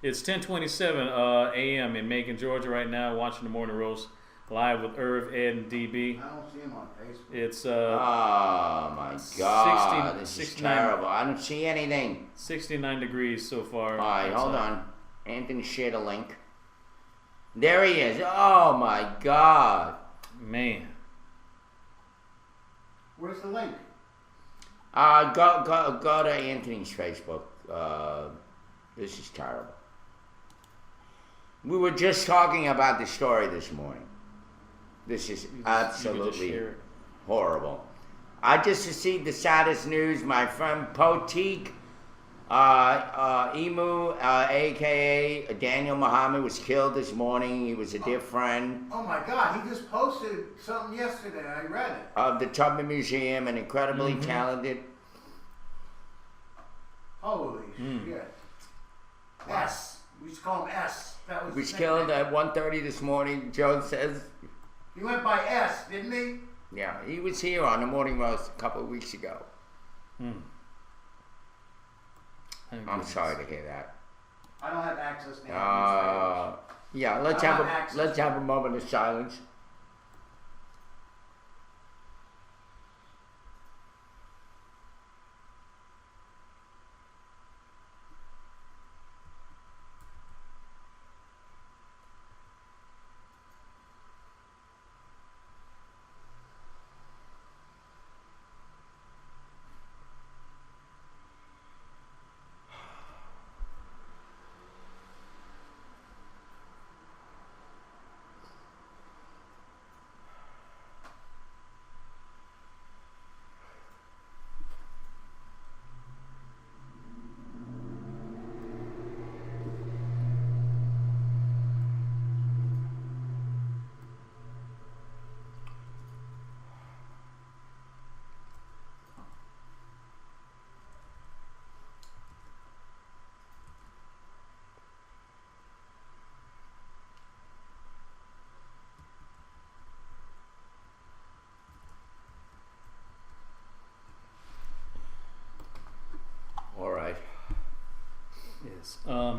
It's 10:27 a.m. in Macon, Georgia right now, watching the Morning Roast live with Irv, Ed, and DB. I don't see him on Facebook. It's oh my God, this is terrible. I don't see anything. 69 degrees so far. All right, hold on. Anthony shared a link. There he is. Oh my God. Man. Where's the link? Go to Anthony's Facebook. This is terrible. We were just talking about the story this morning. This is absolutely horrible. I just received the saddest news. My friend Poteek, Emu, a.k.a. Daniel Muhammad, was killed this morning. He was a dear friend. Oh my God, he just posted something yesterday. I read it. Of the Tubman Museum, an incredibly talented. Holy shit. S. We used to call him S. That was He was killed at 1:30 this morning, Joe says. He went by S, didn't he? Yeah, he was here on the Morning Roast a couple of weeks ago. I'm sorry to hear that. I don't have access to yeah, let's have a moment of silence.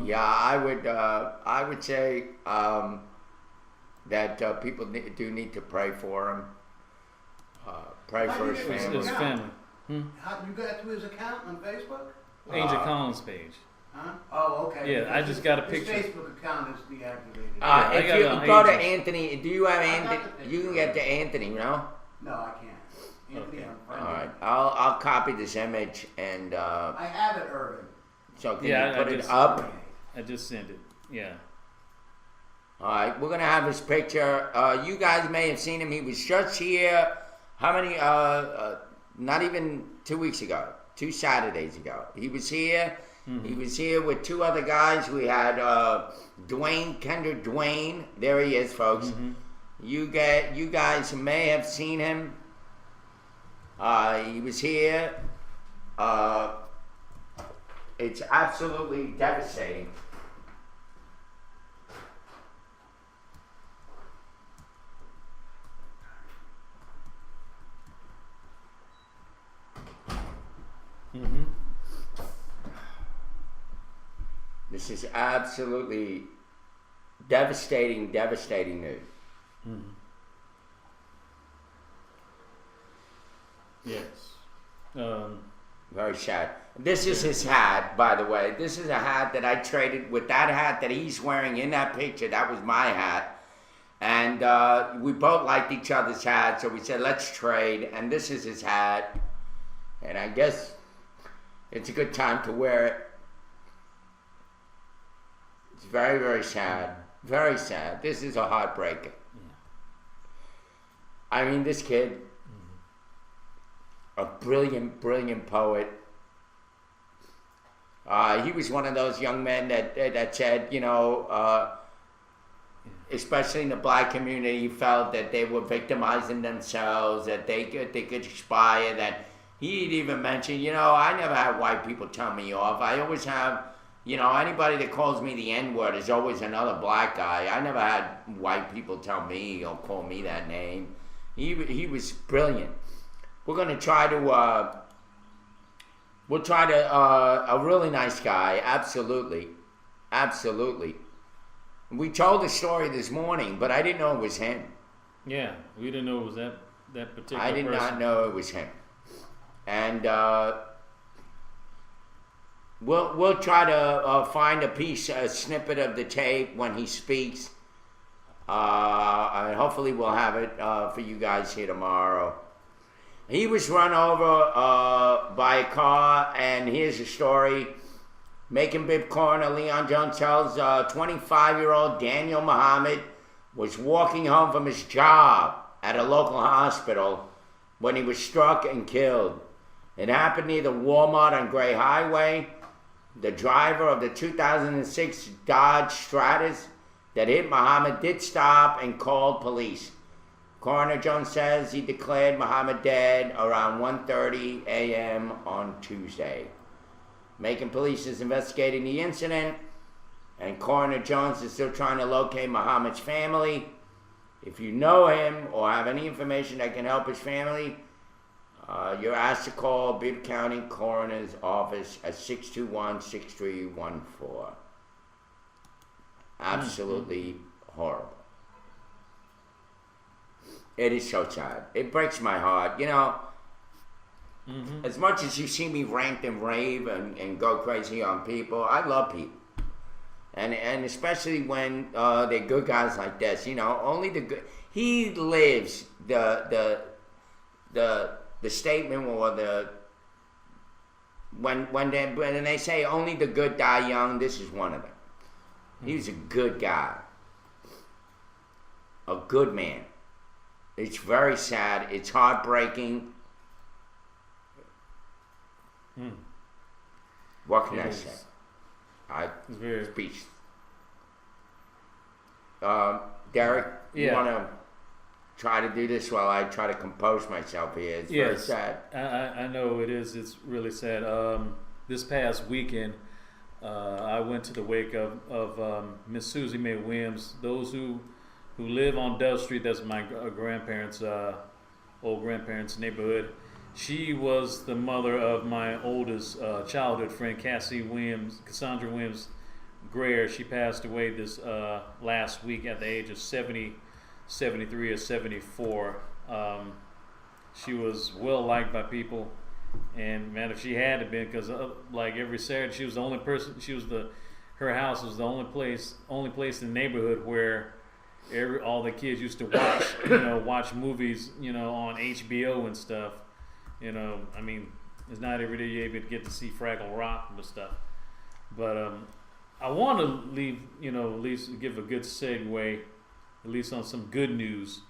Yeah, I would say that people do need to pray for him. Pray for his family. His family. How you got to his account on Facebook? Angel Collins page. Huh? Oh, okay. Yeah, I just got a picture. His Facebook account is deactivated. If you go to Anthony, do you have Anthony? You can get to Anthony, no? No, I can't. Anthony, All right, I'll copy this image and. I have it, Irvin. So can you put it up? I just sent it. Yeah. All right, we're gonna have his picture. You guys may have seen him. He was just here. How many? Not even 2 weeks ago. 2 Saturdays ago. He was here. He was here with 2 other guys. We had Kendrick Dwayne. There he is, folks. You guys may have seen him. He was here. It's absolutely devastating. This is absolutely devastating news. Yes. Very sad. This is his hat, by the way. This is a hat that I traded with that hat that he's wearing in that picture. That was my hat. And we both liked each other's hats, so we said, let's trade. And this is his hat. And I guess it's a good time to wear it. It's very, very sad. Very sad. This is a heartbreaker. I mean, this kid, a brilliant, brilliant poet. He was one of those young men that said, you know, especially in the black community, felt that they were victimizing themselves, that they could aspire, that he'd even mentioned, I never had white people tell me off. I always have, anybody that calls me the N-word is always another black guy. I never had white people tell me or call me that name. He was brilliant. We're going to try to, a really nice guy, absolutely. Absolutely. We told the story this morning, but I didn't know it was him. Yeah, we didn't know it was that particular I did person. not know it was him. And we'll try to find a snippet of the tape when he speaks. And hopefully we'll have it for you guys here tomorrow. He was run over by a car, and here's the story. Macon Bibb coroner Leon Jones tells 25-year-old Daniel Muhammad was walking home from his job at a local hospital when he was struck and killed. It happened near the Walmart on Gray Highway. The driver of the 2006 Dodge Stratus that hit Muhammad did stop and called police. Coroner Jones says he declared Muhammad dead around 1:30 a.m. on Tuesday. Macon police is investigating the incident, and Coroner Jones is still trying to locate Muhammad's family. If you know him or have any information that can help his family, you're asked to call Bibb County Coroner's Office at 621-6314. Absolutely horrible. It is so sad. It breaks my heart. As much as you see me rant and rave and go crazy on people, I love people. And especially when they're good guys like this, only the good. He lives the statement or when they say only the good die young, this is one of them. He was a good guy, a good man. It's very sad. It's heartbreaking. What can I say? Speech. Derek, you want to try to do this while I try to compose myself here? It's very sad. I know it is. It's really sad. This past weekend, I went to the wake of Miss Susie Mae Williams. Those who live on Dove Street, that's my grandparents' old grandparents' neighborhood. She was the mother of my oldest childhood friend, Cassandra Williams Greer. She passed away this last week at the age of 73 or 74. She was well liked by people, and man, if she had to be, because like every Saturday, she was the only person. Her house was the only place in the neighborhood where all the kids used to watch movies, on HBO and stuff. I mean, it's not every day you're able to get to see Fraggle Rock and stuff. But I want to leave, at least give a good segue, at least on some good news.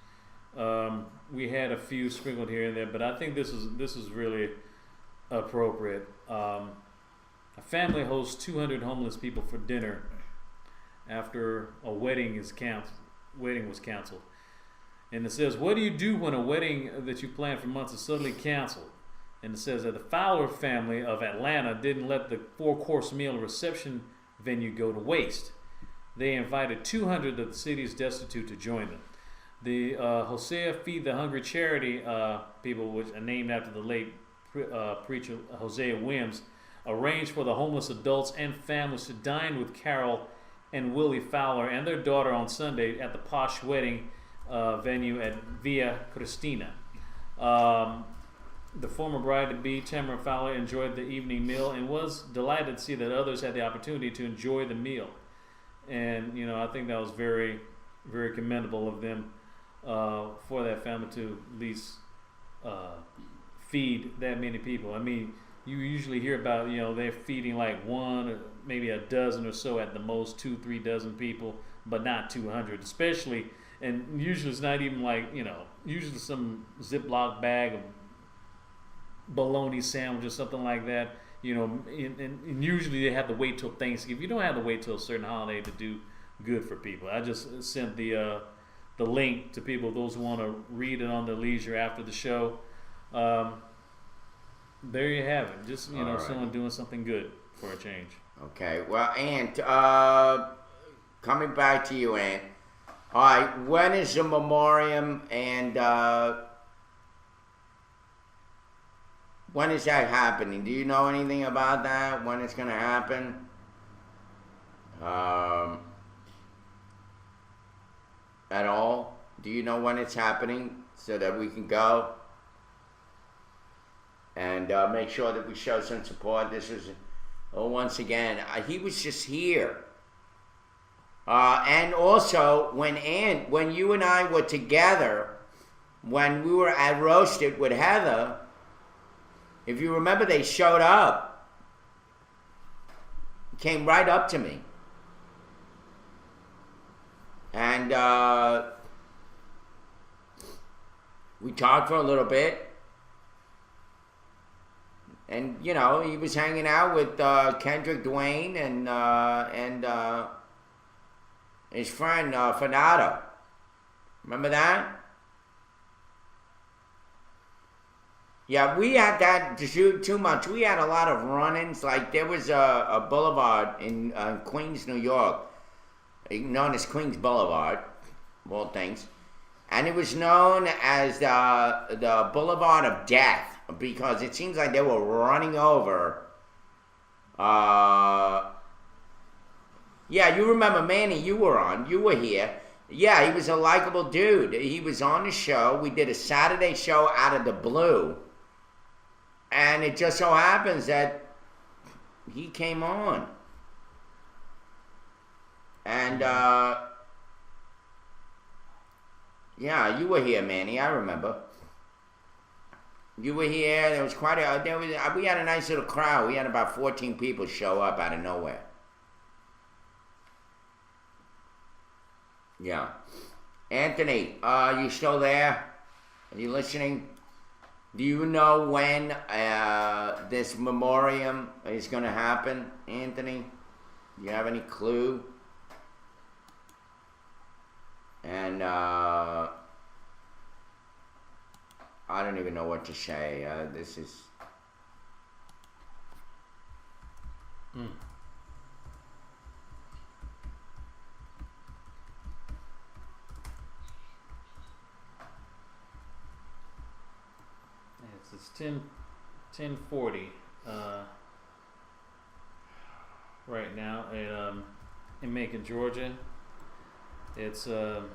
We had a few sprinkled here and there, but I think this is really appropriate. A family hosts 200 homeless people for dinner after a wedding was canceled. And it says, what do you do when a wedding that you planned for months is suddenly canceled? And it says that the Fowler family of Atlanta didn't let the 4-course meal reception venue go to waste. They invited 200 of the city's destitute to join them. The Hosea Feed the Hungry charity people, which are named after the late preacher Hosea Williams, arranged for the homeless adults and families to dine with Carol and Willie Fowler and their daughter on Sunday at the posh wedding venue at Via Cristina. The former bride-to-be, Tamara Fowler, enjoyed the evening meal and was delighted to see that others had the opportunity to enjoy the meal. And, I think that was very, very commendable of them for that family to at least feed that many people. I mean, you usually hear about, they're feeding like one or maybe a dozen or so at the most, 2-3 dozen people, but not 200, especially. And usually it's not even like, usually some Ziploc bag of bologna sandwich or something like that, and usually they have to wait till Thanksgiving. You don't have to wait till a certain holiday to do good for people. I just sent the link to people, those who want to read it on their leisure after the show. There you have it. Just, you know, someone doing something good for a change. Okay. Well, Ant, coming back to you, Ant. All right. When is the memoriam, and when is that happening? Do you know anything about that? When it's going to happen? At all? Do you know when it's happening so that we can go and make sure that we show some support? This is, once again, he was just here. And also, when you and I were together, when we were at Roasted with Heather, if you remember, they showed up. Came right up to me. And we talked for a little bit. And, you know, he was hanging out with Kendrick Dwayne and his friend Fernando. Remember that? Yeah, we had that too much. We had a lot of run-ins. Like, there was a boulevard in Queens, New York, known as Queens Boulevard, of all things. And it was known as the Boulevard of Death, because it seems like they were running over. Yeah, you remember Manny, you were here. Yeah, he was a likable dude. He was on the show. We did a Saturday show out of the blue. And it just so happens that he came on. And, yeah, you were here, Manny. I remember. You were here. There was we had a nice little crowd. We had about 14 people show up out of nowhere. Yeah. Anthony, you still there? Are you listening? Do you know when this memoriam is going to happen, Anthony? Do you have any clue? And I don't even know what to say. This is... It's 10:40 right now in Macon, Georgia. It's going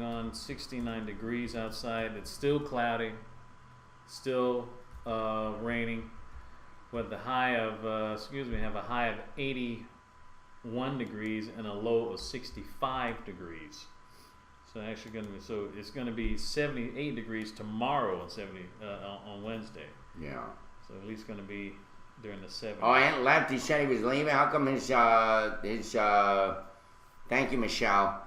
on 69 degrees outside. It's still cloudy, still raining. With the high of have a high of 81 degrees and a low of 65 degrees. So actually it's going to be 78 degrees tomorrow and 70 on Wednesday. Yeah. So at least going to be during the 70s. Oh, Aunt left. He said he was leaving. How come his thank you, Michelle.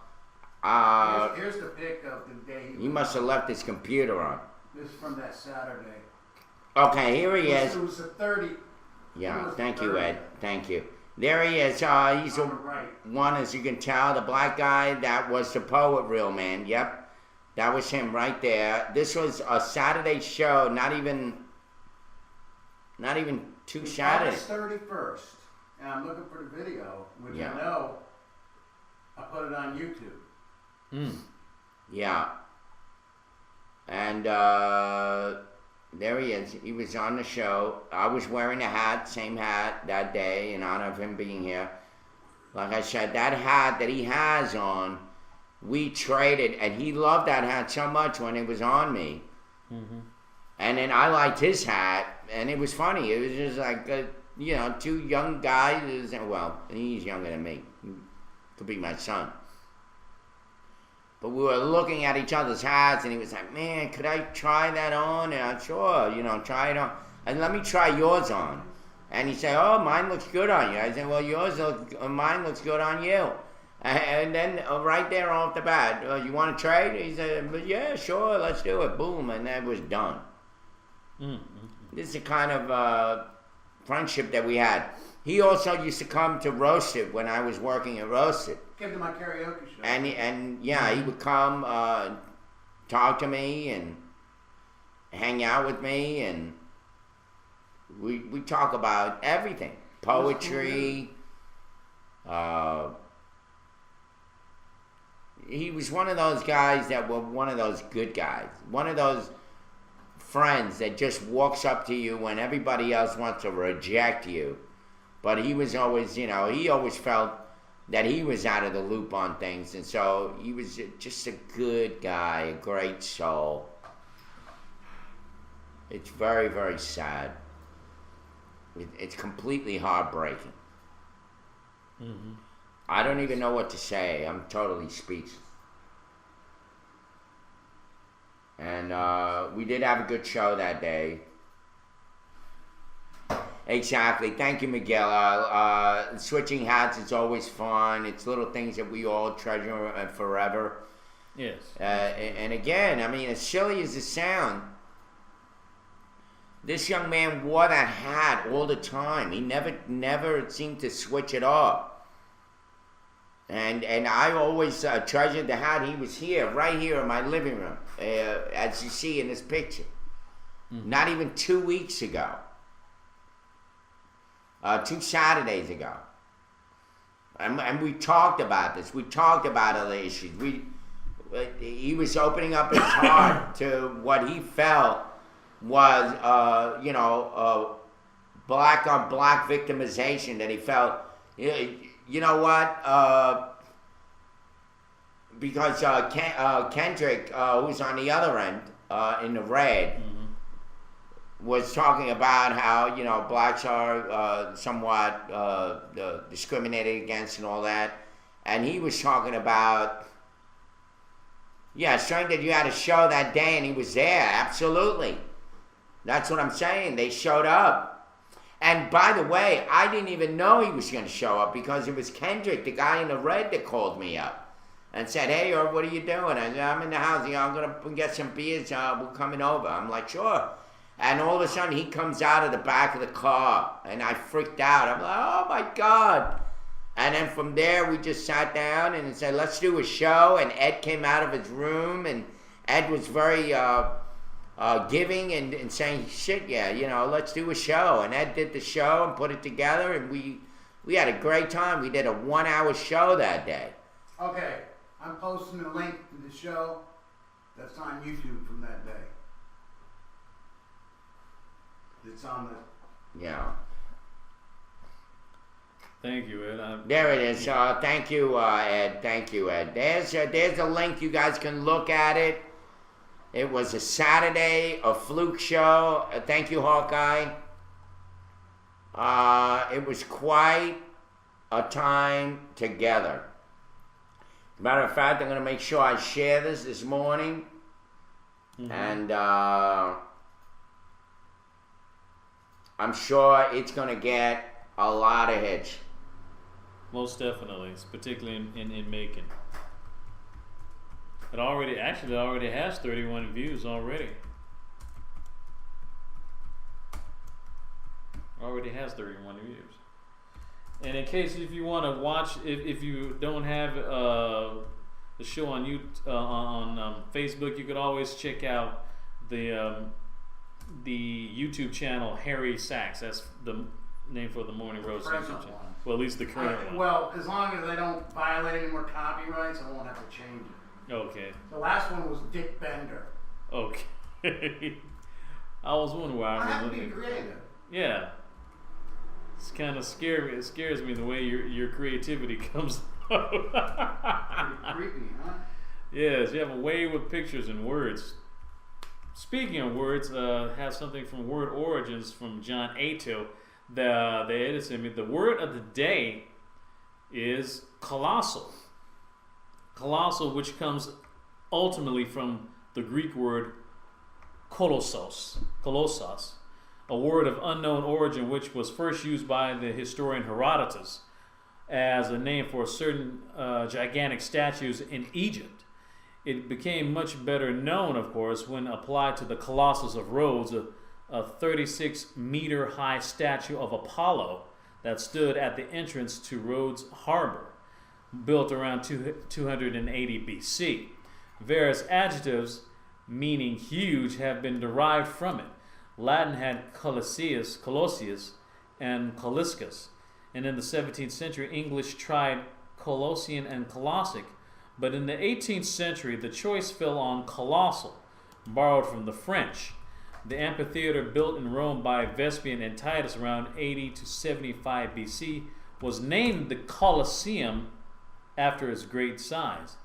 Here's the pic of the day. He must have left his computer on. This is from that Saturday. Okay, here he is. It was the 30. Yeah, thank you, Ed. Thank you. There he is. He's the one, as you can tell, the black guy that was the poet real man. Yep, that was him right there. This was a Saturday show, not even two Saturdays. August 31st, and I'm looking for the video, which I know I put it on YouTube. Yeah. And there he is. He was on the show. I was wearing a hat, same hat that day in honor of him being here. Like I said, that hat that he has on, we traded, and he loved that hat so much when it was on me. Mm-hmm. And then I liked his hat, and it was funny. It was just like, two young guys. Well, he's younger than me. He could be my son. But we were looking at each other's hats, and he was like, man, could I try that on? And I'm sure, try it on. And let me try yours on. And he said, oh, mine looks good on you. I said, well, mine looks good on you. And then right there off the bat, you want to trade? He said, yeah, sure, let's do it. Boom, and that was done. Mm-hmm. This is the kind of friendship that we had. He also used to come to Roasted when I was working at Roasted. Came to my karaoke show. And yeah, he would come, talk to me and hang out with me, and we talk about everything. Poetry. He was one of those guys that were one of those good guys. One of those friends that just walks up to you when everybody else wants to reject you. But he was always, he always felt that he was out of the loop on things. And so he was just a good guy, a great soul. It's very, very sad. It's completely heartbreaking. Mm-hmm. I don't even know what to say. I'm totally speechless. And we did have a good show that day. Exactly. Thank you, Miguel. Switching hats is always fun. It's little things that we all treasure forever. Yes. And again, I mean, as silly as it sounds, this young man wore that hat all the time. He never seemed to switch it off. And I always treasured the hat. He was here, right here in my living room, as you see in this picture. Mm-hmm. Not even 2 weeks ago. 2 Saturdays ago. And we talked about this. We talked about other issues. He was opening up his heart to what he felt was, black on black victimization, that he felt, you know what, because Kendrick, who's on the other end, in the red, was talking about how, blacks are somewhat discriminated against and all that. And he was talking about, showing that you had a show that day and he was there. Absolutely. That's what I'm saying. They showed up. And by the way, I didn't even know he was going to show up because it was Kendrick, the guy in the red, that called me up and said, "Hey, what are you doing?" I said, "I'm in the house. I'm going to get some beers. We're coming over." I'm like, "Sure." And all of a sudden, he comes out of the back of the car, and I freaked out. I'm like, "Oh, my God." And then from there, we just sat down and said, "Let's do a show." And Ed came out of his room, and Ed was very giving and saying, "Shit, yeah, let's do a show." And Ed did the show and put it together, and we had a great time. We did a 1-hour show that day. Okay, I'm posting a link to the show that's on YouTube from that day. It's on the... Yeah. Thank you, Ed. There it is. Thank you, Ed. Thank you, Ed. There's a link. You guys can look at it. It was a Saturday, a fluke show. Thank you, Hawkeye. It was quite a time together. Matter of fact, I'm going to make sure I share this morning. Mm-hmm. And I'm sure it's going to get a lot of hits. Most definitely, particularly in Macon. It already has 31 views already. Already has 31 views. And in case if you want to watch, if you don't have the show on Facebook, you could always check out the YouTube channel Harry Sachs. That's the name for the Morning Roast YouTube channel. Well, at least the current one. Well, as long as they don't violate any more copyrights, I won't have to change it. Okay. The last one was Dick Bender. Okay. I was wondering why I have to be creative. Yeah. It's kind of scary. It scares me the way your creativity comes out. Pretty creepy, huh? Yes, you have a way with pictures and words. Speaking of words, have something from Word Origins from John Ato. The editor me. The word of the day is colossal. Colossal, which comes ultimately from the Greek word kolossos, a word of unknown origin which was first used by the historian Herodotus as a name for certain gigantic statues in Egypt. It became much better known, of course, when applied to the Colossus of Rhodes, a 36-meter-high statue of Apollo that stood at the entrance to Rhodes Harbor, built around 280 BC. Various adjectives meaning huge have been derived from it. Latin had Colossus, and Coliscus, and in the 17th century, English tried Colossian and Colossic, but in the 18th century, the choice fell on colossal, borrowed from the French. The amphitheater built in Rome by Vespasian and Titus around 80 to 75 BC was named the Colosseum after its great size,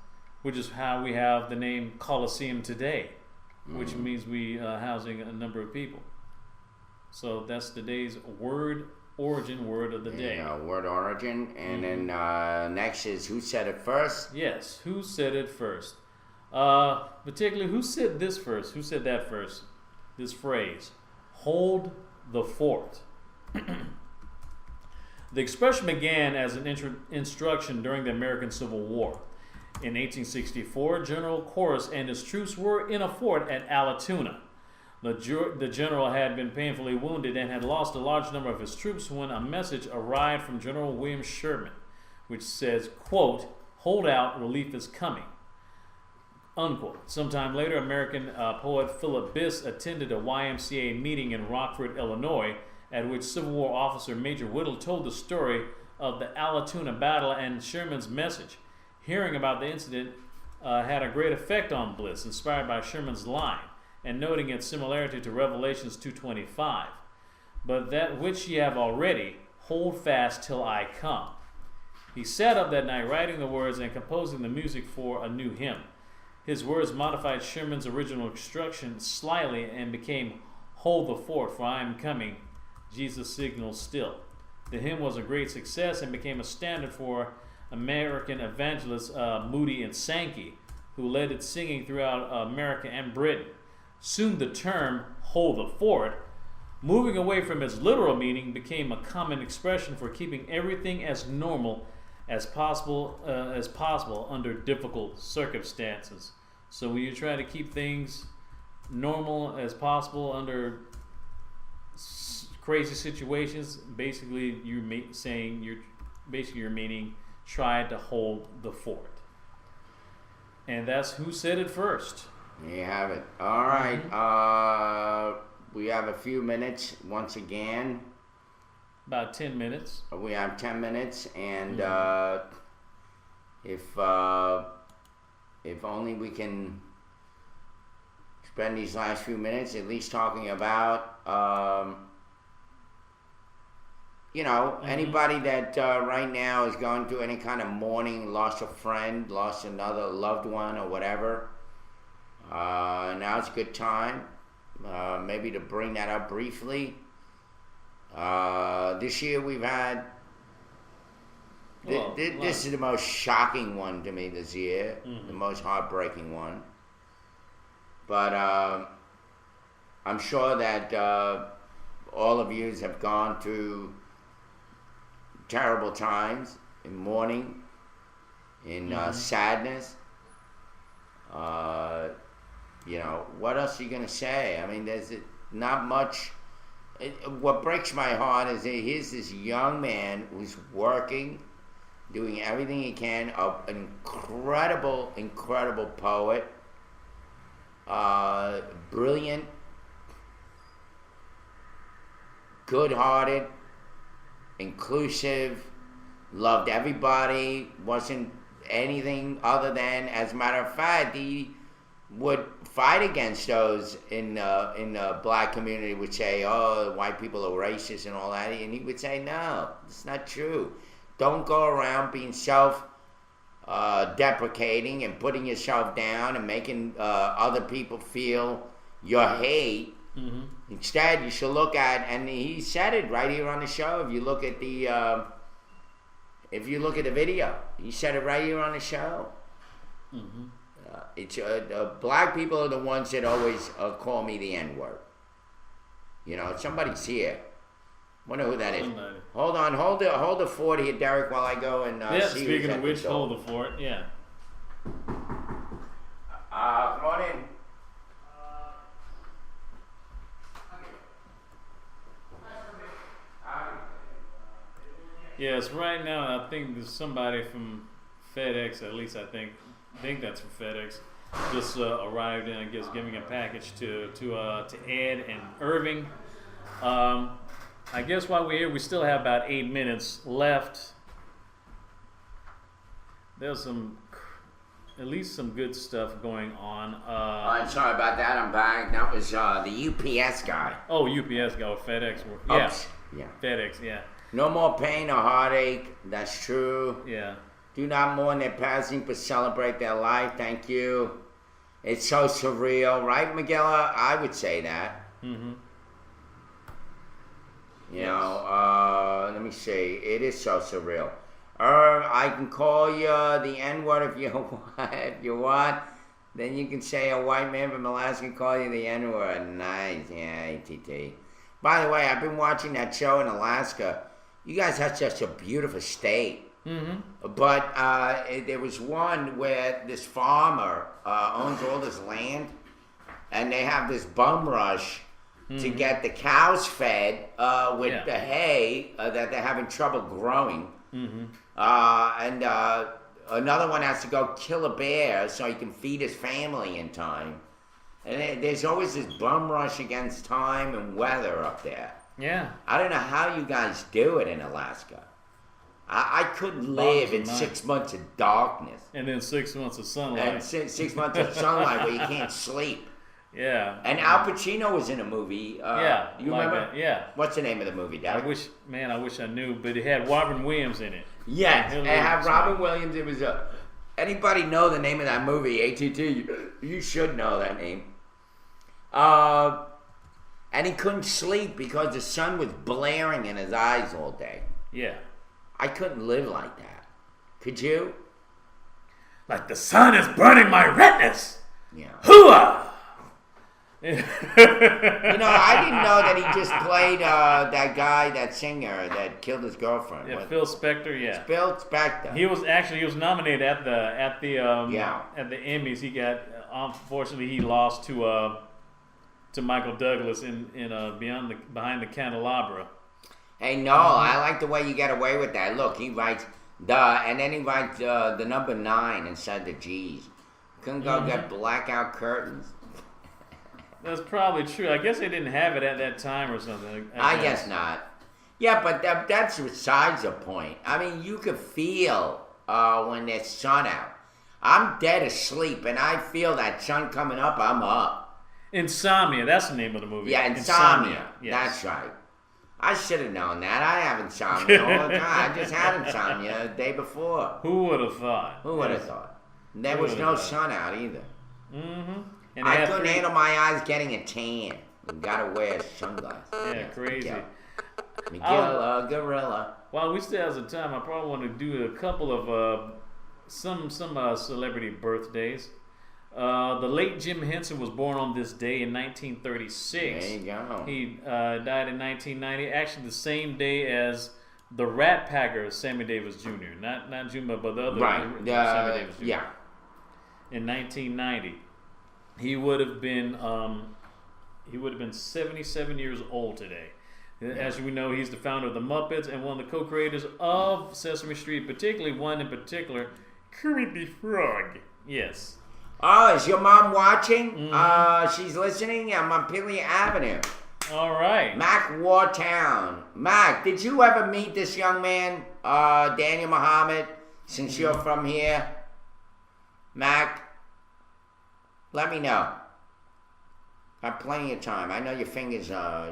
which is how we have the name Colosseum today, which means we housing a number of people. So that's today's origin word of the day. Yeah, word origin. And then next is who said it first? Yes, who said it first? Particularly, who said this first? Who said that first? This phrase, hold the fort. The expression began as an instruction during the American Civil War. In 1864, General Corliss and his troops were in a fort at Allatoona. The general had been painfully wounded and had lost a large number of his troops when a message arrived from General William Sherman, which says, quote, hold out, relief is coming, unquote. Sometime later, American poet Philip Biss attended a YMCA meeting in Rockford, Illinois, at which Civil War officer Major Whittle told the story of the Allatoona battle and Sherman's message. Hearing about the incident had a great effect on Bliss, inspired by Sherman's line, and noting its similarity to Revelations 2:25. But that which ye have already, hold fast till I come. He sat up that night writing the words and composing the music for a new hymn. His words modified Sherman's original instruction slightly and became, hold the fort, for I am coming, Jesus signals still. The hymn was a great success and became a standard for American evangelists Moody and Sankey, who led its singing throughout America and Britain. Soon the term, hold the fort, moving away from its literal meaning, became a common expression for keeping everything as normal as possible under difficult circumstances. So when you try to keep things normal as possible under crazy situations, basically you're meaning try to hold the fort. And that's who said it first. There you have it. All right. We have a few minutes once again. About 10 minutes. We have 10 minutes, and if only we can spend these last few minutes at least talking about, anybody that right now is going through any kind of mourning, lost a friend, lost another loved one, or whatever. Now's a good time, maybe to bring that up briefly. This year we've had, this is the most shocking one to me this year, the most heartbreaking one. But I'm sure that all of you have gone through terrible times in mourning, in sadness. What else are you going to say? I mean, there's not much. What breaks my heart is that here's this young man who's working, doing everything he can, an incredible poet, brilliant, good-hearted, inclusive, loved everybody, wasn't anything other than, as a matter of fact, he would fight against those in the black community, would say, oh, white people are racist and all that, and he would say, no, it's not true. Don't go around being self-deprecating and putting yourself down and making other people feel your hate. Instead, you should look at, and he said it right here on the show, if you look at the video, he said it right here on the show. It's black people are the ones that always call me the N-word. Somebody's here. Wonder who that is. Hold on, hold the fort here, Derek, while I go and see. Speaking of which, hold the fort. Yeah. Come on in. Yes, right now I think there's somebody from FedEx, at least I think that's from FedEx, just arrived in, I guess, giving a package to Ed and Irving. I guess while we're here, we still have about 8 minutes left. There's at least some good stuff going on. I'm sorry about that. I'm back. That was the UPS guy. Oh, UPS guy, FedEx. Yeah. Oops. Yeah. FedEx, yeah. No more pain or heartache. That's true. Yeah. Do not mourn their passing, but celebrate their life. Thank you. It's so surreal, right, Magilla? I would say that. Mm-hmm. You know, let me see. It is so surreal. I can call you the N-word if you want. Then you can say a white man from Alaska call you the N-word. Nice. Yeah, ATT. By the way, I've been watching that show in Alaska. You guys have such a beautiful state. Mm-hmm. But there was one where this farmer owns all this land, and they have this bum rush to get the cows fed with the hay that they're having trouble growing. Mm-hmm. And another one has to go kill a bear so he can feed his family in time. And there's always this bum rush against time and weather up there. Yeah. I don't know how you guys do it in Alaska. I couldn't live in 6 months of darkness. And then 6 months of sunlight. And 6 months of sunlight where you can't sleep. Yeah. And Al Pacino was in a movie. You remember? Yeah. What's the name of the movie, Dad? I wish I knew, but it had Robin Williams in it. Yes, it had Robin Williams. It was anybody know the name of that movie? ATT, you should know that name. And he couldn't sleep because the sun was blaring in his eyes all day. Yeah. I couldn't live like that. Could you? Like the sun is burning my retinas. Yeah. Hooah! You know, I didn't know that he just played that guy, that singer that killed his girlfriend. Yeah, Phil Spector. Yeah, Phil Spector. He was nominated at the Emmys. He got unfortunately he lost to Michael Douglas in Behind the Candelabra. Hey, no, I like the way you get away with that. Look, he writes and then he writes the number 9 inside the G's. Couldn't go get blackout curtains. That's probably true. I guess they didn't have it at that time or something. I guess not. Yeah, but that's besides the point. I mean, you can feel when there's sun out. I'm dead asleep, and I feel that sun coming up, I'm up. Insomnia, that's the name of the movie. Yeah, Insomnia. Yes. That's right. I should have known that. I have insomnia all the time. I just had insomnia the day before. Who would have thought? Who would have thought? There was no sun out either. Mm-hmm. And I couldn't handle my eyes getting a tan. You gotta wear sunglasses. Yeah, crazy. Miguel, gorilla. While we still have some time, I probably want to do a couple of some celebrity birthdays. The late Jim Henson was born on this day in 1936. There you go. He died in 1990, actually the same day as the Rat Packer, Sammy Davis Jr. Not Juma, but the other Sammy Davis Jr. Yeah. In 1990, he would have been 77 years old today. As we know, he's the founder of the Muppets and one of the co-creators of Sesame Street, particularly one in particular, Kermit the Frog. Yes. Oh, is your mom watching? Mm-hmm. She's listening on Montpelier Avenue. All right. Mac Wartown. Mac, did you ever meet this young man, Daniel Muhammad, since you're from here? Mac, let me know. I have plenty of time. I know your fingers are,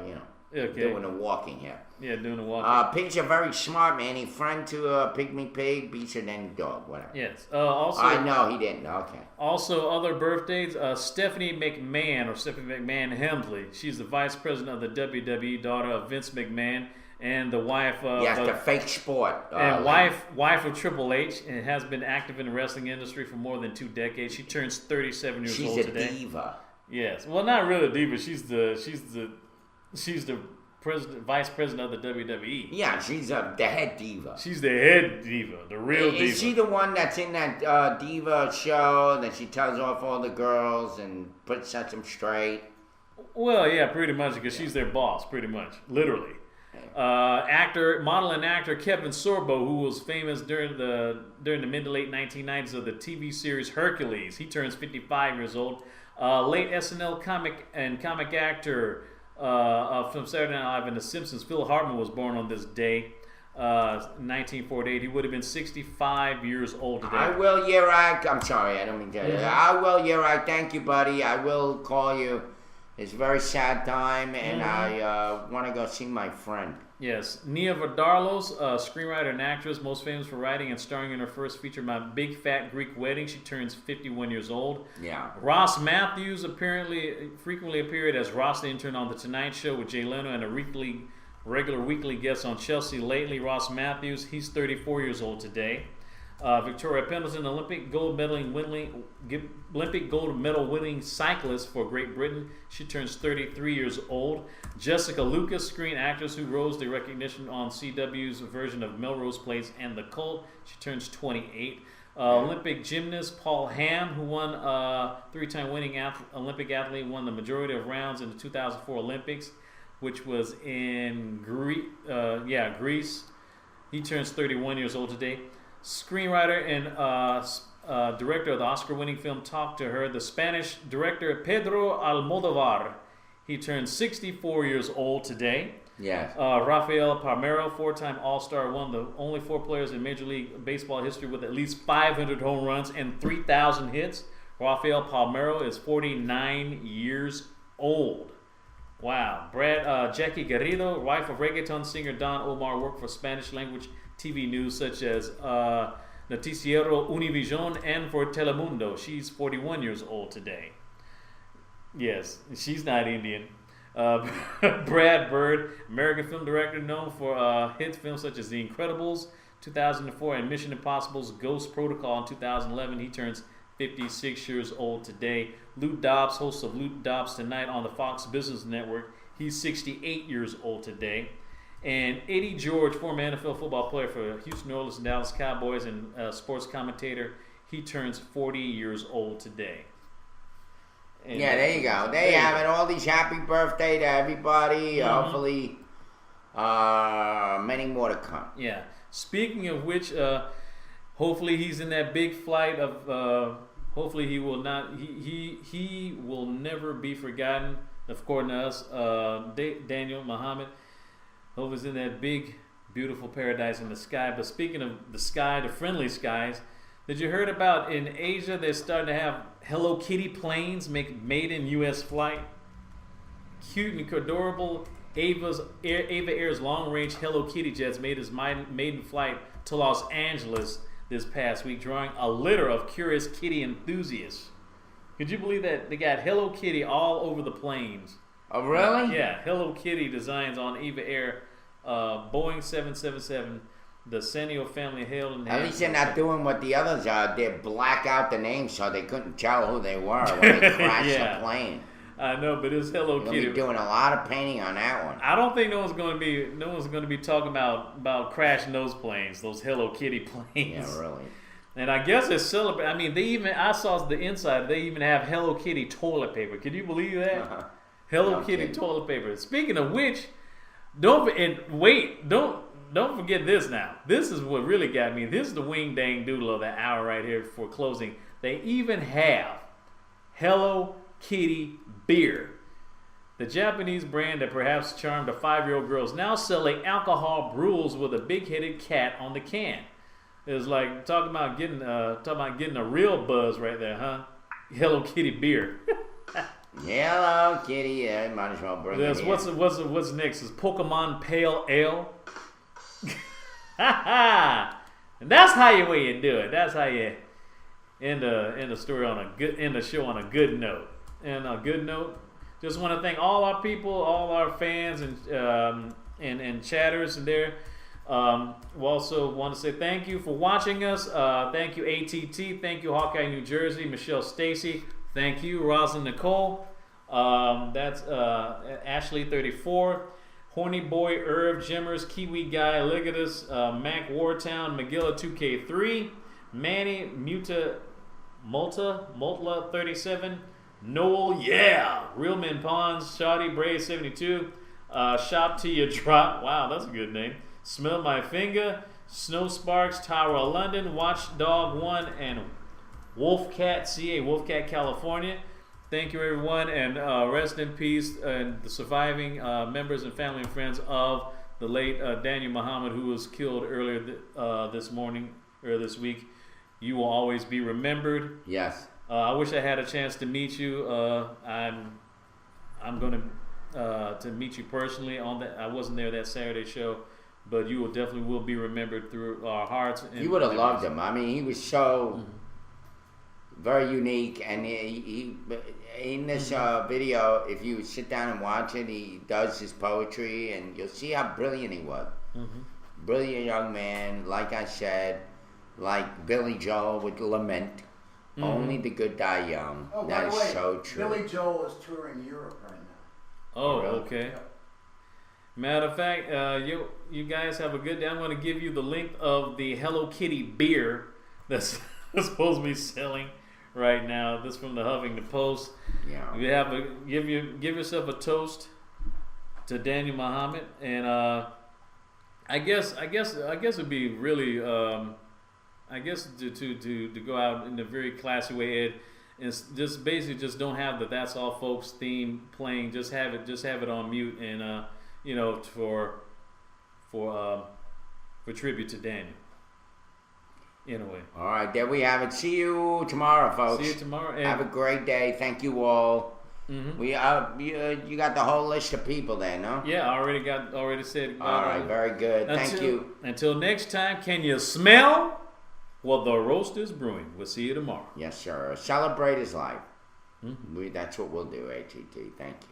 doing the walking here. Yeah, doing the walking. Pigs are very smart, man. He friend to a pygmy pig, beats it any dog, whatever. Yes. Also, I know he didn't. Okay. Also, other birthdays. Stephanie McMahon, or Stephanie McMahon Hemsley. She's the vice president of the WWE, daughter of Vince McMahon, and the wife of the fake sport. And wife of Triple H, and has been active in the wrestling industry for more than 2 decades. She turns 37 years old today. She's a diva. Yes. Well, not really a diva. She's the vice president of the WWE. Yeah, she's the head diva. She's the head diva, the real diva. Is she the one that's in that diva show that she tells off all the girls and sets them straight? Well, yeah, pretty much, because she's their boss, pretty much, literally. Model and actor Kevin Sorbo, who was famous during the mid to late 1990s of the TV series Hercules. He turns 55 years old. Late SNL comic actor from Saturday Night Live and The Simpsons, Phil Hartman was born on this day, 1948. He would have been 65 years old today. I will, I'm sorry, I don't mean to. I will, thank you, buddy. I will call you. It's a very sad time, and I want to go see my friend. Yes, Nia Vardalos, screenwriter and actress, most famous for writing and starring in her first feature, My Big Fat Greek Wedding. She turns 51 years old. Yeah. Ross Matthews frequently appeared as Ross the intern on The Tonight Show with Jay Leno and a regular weekly guest on Chelsea Lately. Ross Matthews, he's 34 years old today. Victoria Pendleton, Olympic gold medal winning cyclist for Great Britain. She turns 33 years old. Jessica Lucas, screen actress who rose to recognition on CW's version of Melrose Place and The Cult. She turns 28. Olympic gymnast Paul Hamm, who won three-time winning Olympic athlete, won the majority of rounds in the 2004 Olympics, which was in Greece. He turns 31 years old today. Screenwriter and director of the Oscar-winning film Talk to Her, the Spanish director Pedro Almodovar. He turns 64 years old today. Yes. Rafael Palmeiro, four-time All-Star, one of the only four players in Major League Baseball history with at least 500 home runs and 3,000 hits. Rafael Palmeiro is 49 years old. Wow. Jackie Garrido, wife of reggaeton singer Don Omar, worked for Spanish-language TV news such as Noticiero Univision and for Telemundo. She's 41 years old today. Yes, she's not Indian. Brad Bird, American film director known for hit films such as The Incredibles 2004 and Mission Impossible's Ghost Protocol in 2011. He turns 56 years old today. Lou Dobbs, host of Lou Dobbs Tonight on the Fox Business Network. He's 68 years old today. And Eddie George, former NFL football player for Houston Oilers and Dallas Cowboys and sports commentator, he turns 40 years old today. And yeah, there you go. There you have it. All these happy birthday to everybody. Hopefully, many more to come. Yeah. Speaking of which, hopefully he's in that big flight of. Hopefully he will not. He will never be forgotten. According to us, Daniel Muhammad. Hope he's in that big, beautiful paradise in the sky. But speaking of the sky, the friendly skies, did you heard about in Asia they're starting to have Hello Kitty planes made in U.S. flight? Cute and adorable Ava Air's long-range Hello Kitty jets made his maiden flight to Los Angeles this past week, drawing a litter of curious kitty enthusiasts. Could you believe that they got Hello Kitty all over the planes? Oh, really? Yeah, Hello Kitty designs on Eva Air, Boeing 777. The Sanyo family hailed and at least they're not doing what the others are. They black out the names so they couldn't tell who they were when they crashed the plane. I know, but it's Hello Kitty. You'll be doing a lot of painting on that one. I don't think no one's going to be talking about crashing those planes, those Hello Kitty planes. Yeah, really. And I guess it's celebrating. I mean, I saw the inside. They even have Hello Kitty toilet paper. Can you believe that? Hello Kitty toilet paper. Speaking of which, don't forget this now. This is what really got me. This is the wing dang doodle of the hour right here for closing. They even have Hello Kitty beer. The Japanese brand that perhaps charmed a 5-year-old girl is now selling alcohol brews with a big-headed cat on the can. It's like talking about getting a real buzz right there, huh? Hello Kitty beer. Hello Kitty, yeah, might as well bring it in. What's next? Is Pokemon Pale Ale. And that's how you do it. That's how you end the story on the show on a good note. And a good note, just want to thank all our people, all our fans and chatters and there. We also want to say thank you for watching us. Thank you ATT. Thank you Hawkeye New Jersey. Michelle Stacy. Thank you Rosalind Nicole. That's Ashley 34. Horny Boy, Irv, Jimmers, Kiwi Guy, Ligatus, Mac Wartown, Magilla 2K3, Manny, Multla 37, Noel, yeah, Real Men Pawns, Shoddy, Brave 72, Shop Till You Drop. Wow, that's a good name. Smell My Finger. Snow Sparks, Tower of London, Watchdog 1, and Wolfcat CA, Wolfcat California. Thank you, everyone, and rest in peace and the surviving members and family and friends of the late Daniel Muhammad, who was killed earlier this week. You will always be remembered. Yes. I wish I had a chance to meet you. I'm going to meet you personally on that. I wasn't there that Saturday show. But you will definitely be remembered through our hearts. You would have loved him. I mean, he was so very unique, and he in this video, if you sit down and watch it, he does his poetry, and you'll see how brilliant he was. Brilliant young man, like I said, like Billy Joel with Lament. Only the good die young. Oh, that by is the way, so true. Billy Joel is touring Europe right now. Oh, okay. Matter of fact, you guys have a good day. I'm going to give you the link of the Hello Kitty beer that's supposed to be selling right now. This from the Huffington Post. Yeah. You have give yourself a toast to Daniel Muhammad, and I guess it'd be really I guess to go out in a very classy way, Ed, and just basically just don't have the That's All Folks theme playing. Just have it on mute, and you know, for tribute to Daniel. In a way. All right, there we have it. See you tomorrow, folks. See you tomorrow. And have a great day. Thank you all. We you got the whole list of people there, no? Yeah, I already said. All right, very good. Thank you. Until next time, can you smell what the roast is brewing? We'll see you tomorrow. Yes, sir. Celebrate his life. That's what we'll do, ATT. Thank you.